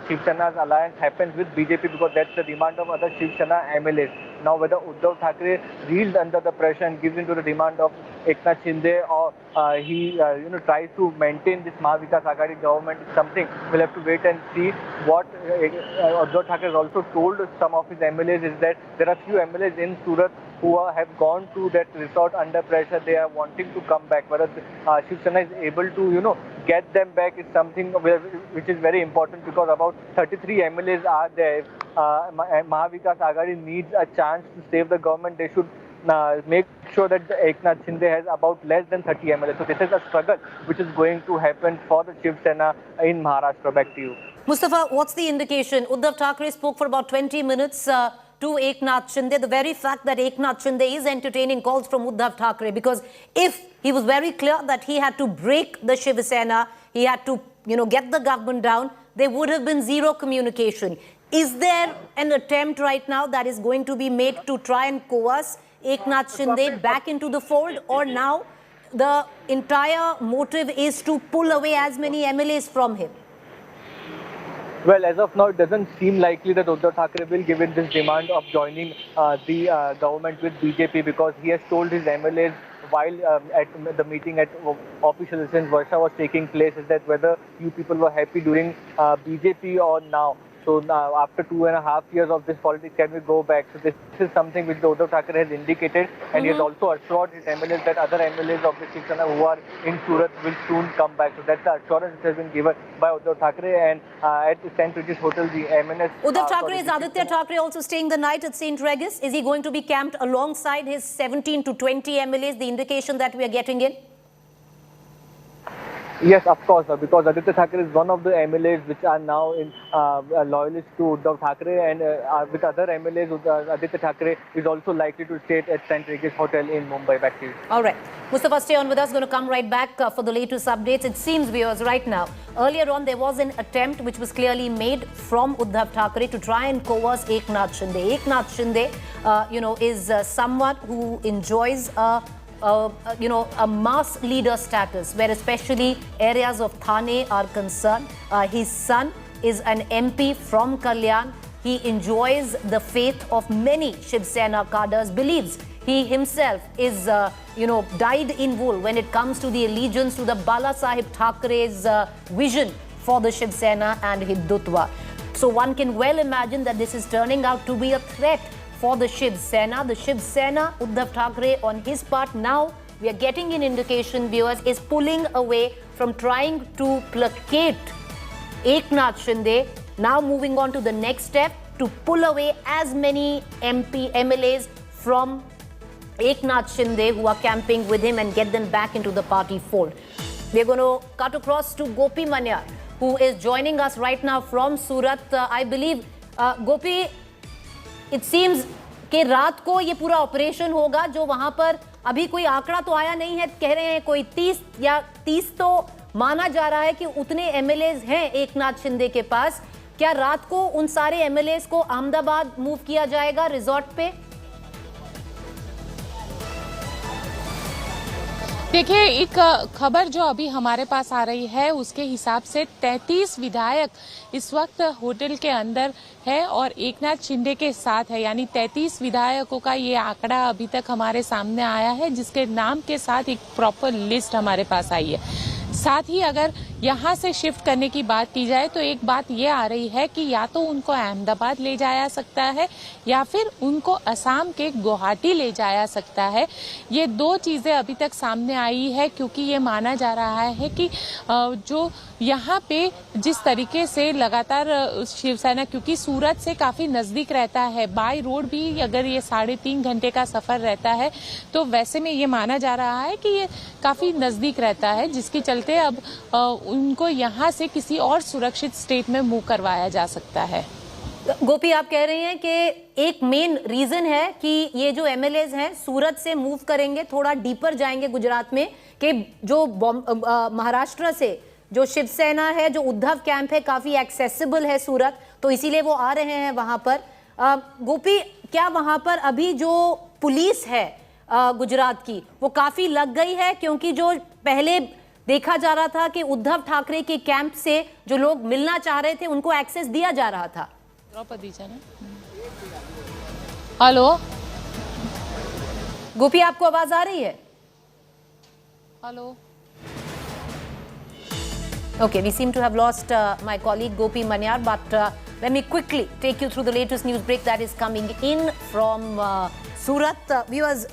Shiv Sena's alliance happens with BJP because that's the demand of other Shiv Sena MLAs. Now, whether Uddhav Thackeray reels under the pressure and gives in to the demand of Eknath Shinde or he tries to maintain this Maha Vikas Aghadi government is something we'll have to wait and see. What Uddhav Thackeray has also told some of his MLAs is that there are few MLAs in Surat who have gone to that resort under pressure. They are wanting to come back. Whether Shiv Sena is able to, get them back is something which is very important because about 33 MLAs are there. Maha Vikas Aghadi needs a chance to save the government. They should make sure that Eknath Shinde has about less than 30 MLAs. So this is a struggle which is going to happen for the Shiv Sena in Maharashtra. Back to you. Mustafa, what's the indication? Uddhav Thackeray spoke for about 20 minutes to Eknath Shinde. The very fact that Eknath Shinde is entertaining calls from Uddhav Thackeray, because if he was very clear that he had to break the Shiv Sena, he had to, get the government down, there would have been zero communication. Is there an attempt right now that is going to be made to try and coerce Eknath Shinde back into the fold, or now the entire motive is to pull away as many MLAs from him? Well, as of now, it doesn't seem likely that Uddhav Thackeray will give in this demand of joining the government with BJP, because he has told his MLAs while at the meeting at official residence Varsha was taking place is that whether you people were happy during BJP or now. So now, after 2.5 years of this politics, can we go back? So this is something which Uddhav Thackeray has indicated, and he has also assured his MLAs that other MLAs of the Shiv Sena who are in Surat will soon come back. So that's the assurance which has been given by Uddhav Thackeray. And at the St. Regis Hotel, the MNS... Uddhav Thackeray, is Aditya Thackeray also staying the night at St. Regis? Is he going to be camped alongside his 17 to 20 MLAs, the indication that we are getting in? Yes, of course, because Aditya Thackeray is one of the MLAs which are now in loyalists to Uddhav Thackeray, and with other MLAs, Aditya Thackeray is also likely to stay at St. Regis Hotel in Mumbai. Back to you. All right. Mustafa, stay on with us. Going to come right back for the latest updates. It seems, viewers, right now, earlier on there was an attempt which was clearly made from Uddhav Thackeray to try and coerce Eknath Shinde. Eknath Shinde, is someone who enjoys a mass leader status, where especially areas of Thane are concerned. His son is an MP from Kalyan. He enjoys the faith of many Shiv Sena cadres, believes he himself is, dyed in wool when it comes to the allegiance to the Bala Sahib Thakeray's vision for the Shiv Sena and Hindutva. So one can well imagine that this is turning out to be a threat for the Shiv Sena. The Shiv Sena, Uddhav Thackeray on his part, now we are getting an indication, viewers, is pulling away from trying to placate Eknath Shinde, now moving on to the next step to pull away as many MLAs from Eknath Shinde who are camping with him and get them back into the party fold. We are going to cut across to Gopi Manyar, who is joining us right now from Surat. I believe, Gopi, it seems कि रात को ये पूरा operation होगा, जो वहां पर अभी कोई आंकड़ा तो आया नहीं है, कह रहे हैं कोई 30 तो माना जा रहा है कि उतने एमएलएज हैं एकनाथ शिंदे के पास. क्या रात को उन सारे एमएलएज को अहमदाबाद मूव किया जाएगा रिजॉर्ट पे? देखिए, एक खबर जो अभी हमारे पास आ रही है उसके हिसाब से 33 विधायक इस वक्त होटल के अंदर है और एकनाथ शिंदे के साथ है, यानी 33 विधायकों का ये आंकड़ा अभी तक हमारे सामने आया है, जिसके नाम के साथ एक प्रॉपर लिस्ट हमारे पास आई है. साथ ही अगर यहाँ से शिफ्ट करने की बात की जाए तो एक बात ये आ रही है कि या तो उनको अहमदाबाद ले जाया सकता है या फिर उनको असम के गुवाहाटी ले जाया सकता है। ये दो चीज़ें अभी तक सामने आई है, क्योंकि ये माना जा रहा है कि जो यहाँ पे जिस तरीके से लगातार शिवसेना, क्योंकि सूरत से काफ़ी नज़दीक रहता है, बाय रोड भी अगर ये 3.5 घंटे का सफ़र रहता है तो वैसे में ये माना जा रहा है कि ये काफ़ी नज़दीक रहता है, जिसके चलते अब उनको यहाँ से किसी और सुरक्षित स्टेट में मूव करवाया जा सकता है। गोपी, आप कह रही हैं कि एक मेन रीजन है कि ये जो एमएलएज हैं सूरत से मूव करेंगे, थोड़ा डीपर जाएंगे गुजरात में, कि जो महाराष्ट्र से जो शिवसेना है, जो उद्धव कैंप है, काफी एक्सेसिबल है सूरत, तो इसीलिए वो आ रहे हैं वहां पर। गोपी, क्या वहां पर अभी जो पुलिस है गुजरात की वो काफी लग गई है? क्योंकि जो पहले देखा जा रहा था कि उद्धव ठाकरे के कैंप से जो लोग मिलना चाह रहे थे उनको एक्सेस दिया जा रहा था। हेलो गोपी, आपको आवाज आ रही है? Hello. Okay, we seem to have lost my colleague Gopi Manyar, but let me quickly take you through the latest news break that is coming in from Surat. Viewers,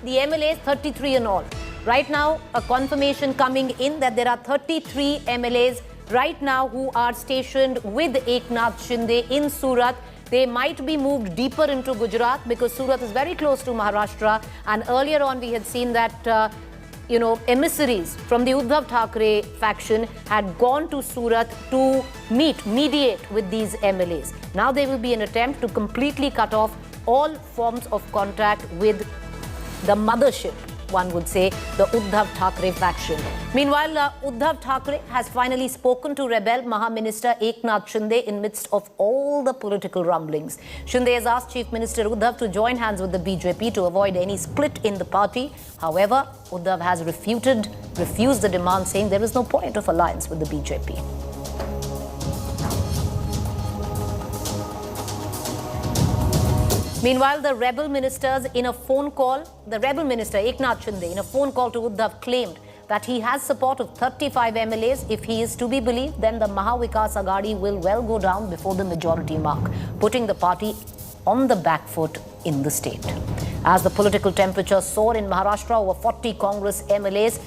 the MLAs 33 in all. Right now, a confirmation coming in that there are 33 MLAs right now who are stationed with Eknath Shinde in Surat. They might be moved deeper into Gujarat because Surat is very close to Maharashtra, and earlier on we had seen that emissaries from the Uddhav Thackeray faction had gone to Surat to mediate with these MLAs. Now there will be an attempt to completely cut off all forms of contact with the mothership, one would say, the Uddhav Thackeray faction. Meanwhile, Uddhav Thackeray has finally spoken to rebel Maha Minister Eknath Shinde in midst of all the political rumblings. Shinde has asked Chief Minister Uddhav to join hands with the BJP to avoid any split in the party. However, Uddhav has refused the demand, saying there is no point of alliance with the BJP. Meanwhile, the rebel ministers in a phone call, the rebel minister Eknath Shinde in a phone call to Uddhav claimed that he has support of 35 MLAs. If he is to be believed, then the Maha Vikas Aghadi will well go down before the majority mark, putting the party on the back foot in the state. As the political temperature soared in Maharashtra, over 40 Congress MLAs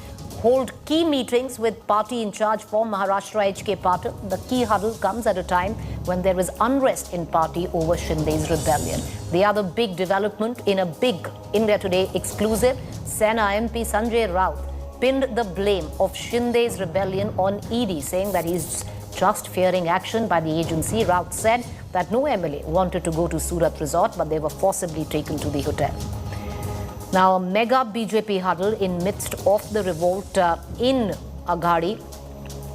hold key meetings with party in charge for Maharashtra HK Patil. The key huddle comes at a time when there is unrest in party over Shinde's rebellion. The other big development in a big India Today exclusive, Sena MP Sanjay Raut pinned the blame of Shinde's rebellion on ED, saying that he's just fearing action by the agency. Raut said that no MLA wanted to go to Surat resort, but they were forcibly taken to the hotel. Now, a mega BJP huddle in midst of the revolt in Aghadi.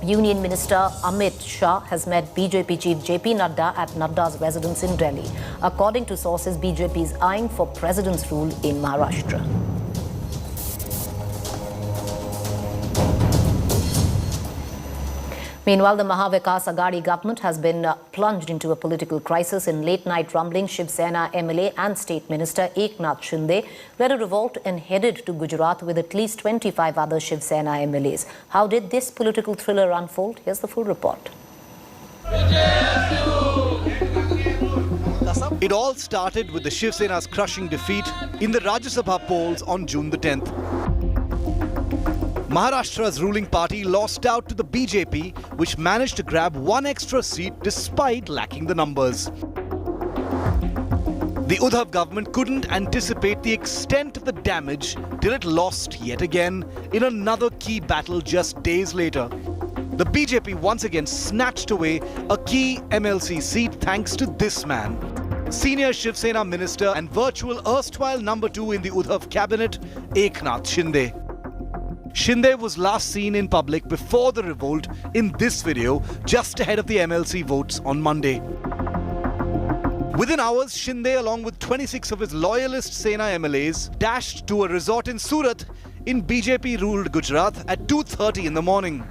Union Minister Amit Shah has met BJP Chief JP Nadda at Nadda's residence in Delhi. According to sources, BJP is eyeing for president's rule in Maharashtra. Meanwhile, the Maha Vikas Aghadi government has been plunged into a political crisis. In late-night rumbling, Shiv Sena MLA and State Minister Eknath Shinde led a revolt and headed to Gujarat with at least 25 other Shiv Sena MLAs. How did this political thriller unfold? Here's the full report. It all started with the Shiv Sena's crushing defeat in the Rajya Sabha polls on June the 10th. Maharashtra's ruling party lost out to the BJP, which managed to grab one extra seat despite lacking the numbers. The Uddhav government couldn't anticipate the extent of the damage till it lost yet again in another key battle just days later. The BJP once again snatched away a key MLC seat thanks to this man. Senior Shiv Sena minister and virtual erstwhile number 2 in the Uddhav cabinet, Eknath Shinde. Shinde was last seen in public before the revolt in this video, just ahead of the MLC votes on Monday. Within hours, Shinde, along with 26 of his loyalist Sena MLAs, dashed to a resort in Surat in BJP-ruled Gujarat at 2:30 in the morning.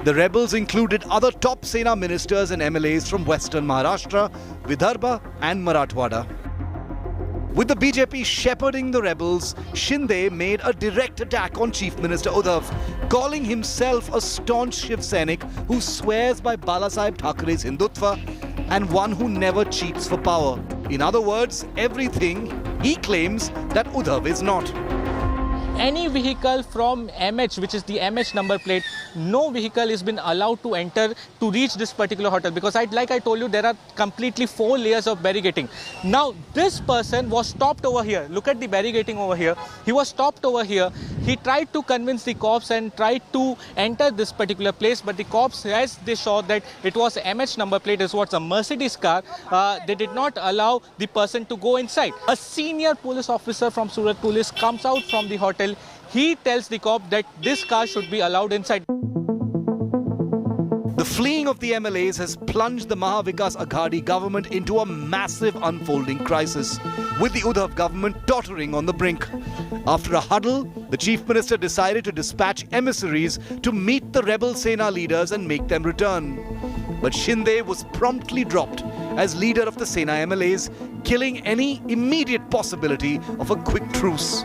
The rebels included other top Sena ministers and MLAs from Western Maharashtra, Vidarbha and Marathwada. With the BJP shepherding the rebels, Shinde made a direct attack on Chief Minister Uddhav, calling himself a staunch Shiv Sainik who swears by Balasaheb Thackeray's Hindutva and one who never cheats for power. In other words, everything he claims that Uddhav is not. Any vehicle from MH, which is the MH number plate, no vehicle has been allowed to enter to reach this particular hotel, because like I told you, there are completely 4 layers of barricading. Now, this person was stopped over here. Look at the barricading over here. He was stopped over here. He tried to convince the cops and tried to enter this particular place, but the cops, as they saw that it was MH number plate, is what's a Mercedes car, they did not allow the person to go inside. A senior police officer from Surat Police comes out from the hotel. He tells the cop that this car should be allowed inside. The fleeing of the MLAs has plunged the Maha Vikas Aghadi government into a massive unfolding crisis, with the Uddhav government tottering on the brink. After a huddle, the Chief Minister decided to dispatch emissaries to meet the rebel Sena leaders and make them return. But Shinde was promptly dropped as leader of the Sena MLAs, killing any immediate possibility of a quick truce.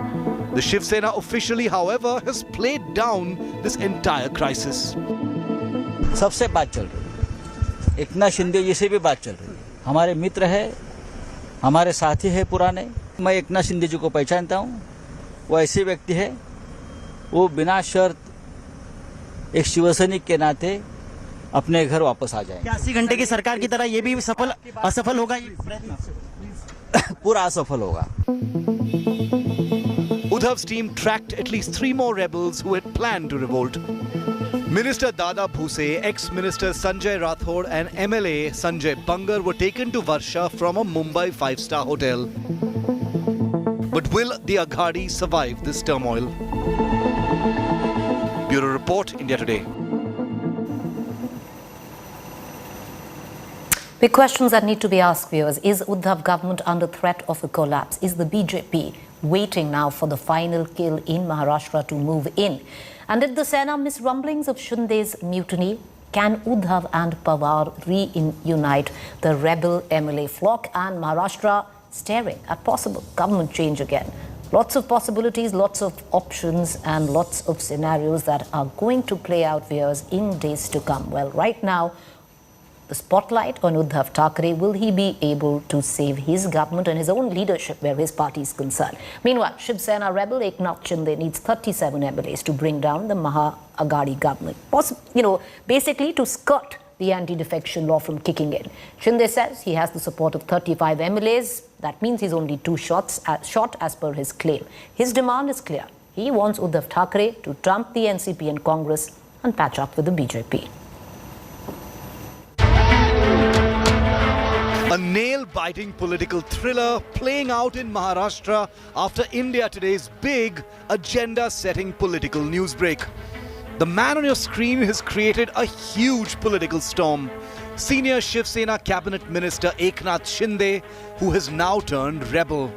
The Shiv Sena officially, however, has played down this entire crisis. सबसे बात चल रही है, एकनाथ शिंदे जी से भी बात चल रही है। हमारे मित्र है, हमारे साथी है पुराने। मैं एकनाथ शिंदे जी को पहचानता हूँ। वो ऐसे व्यक्ति है, वो बिना शर्त एक शिवसैनिक के नाते अपने घर वापस आ जाए। 80 घंटे की सरकार की तरह ये भी असफल होगा, पूरा असफल होगा। Uddhav's team tracked at least 3 more rebels who had planned to revolt. Minister Dada Bhuse, ex-minister Sanjay Rathod and MLA Sanjay Bangar were taken to Varsha from a Mumbai 5-star hotel. But will the Aghadi survive this turmoil? Bureau Report, India Today. Big questions that need to be asked, viewers. Is Uddhav government under threat of a collapse? Is the BJP waiting now for the final kill in Maharashtra to move in? And did the Sena miss rumblings of Shinde's mutiny? Can Uddhav and Pawar reunite the rebel MLA flock, and Maharashtra staring at possible government change again? Lots of possibilities, lots of options, and lots of scenarios that are going to play out, viewers, in days to come. Well, right now, the spotlight on Uddhav Thackeray. Will he be able to save his government and his own leadership where his party is concerned? Meanwhile, Shiv Sena rebel Eknath Shinde needs 37 MLAs to bring down the Maha Aghadi government. Basically to skirt the anti-defection law from kicking in. Shinde says he has the support of 35 MLAs. That means he's only 2 shots short as per his claim. His demand is clear. He wants Uddhav Thackeray to trump the NCP and Congress and patch up with the BJP. A nail-biting political thriller playing out in Maharashtra after India Today's big agenda-setting political newsbreak. The man on your screen has created a huge political storm. Senior Shiv Sena cabinet minister Eknath Shinde, who has now turned rebel.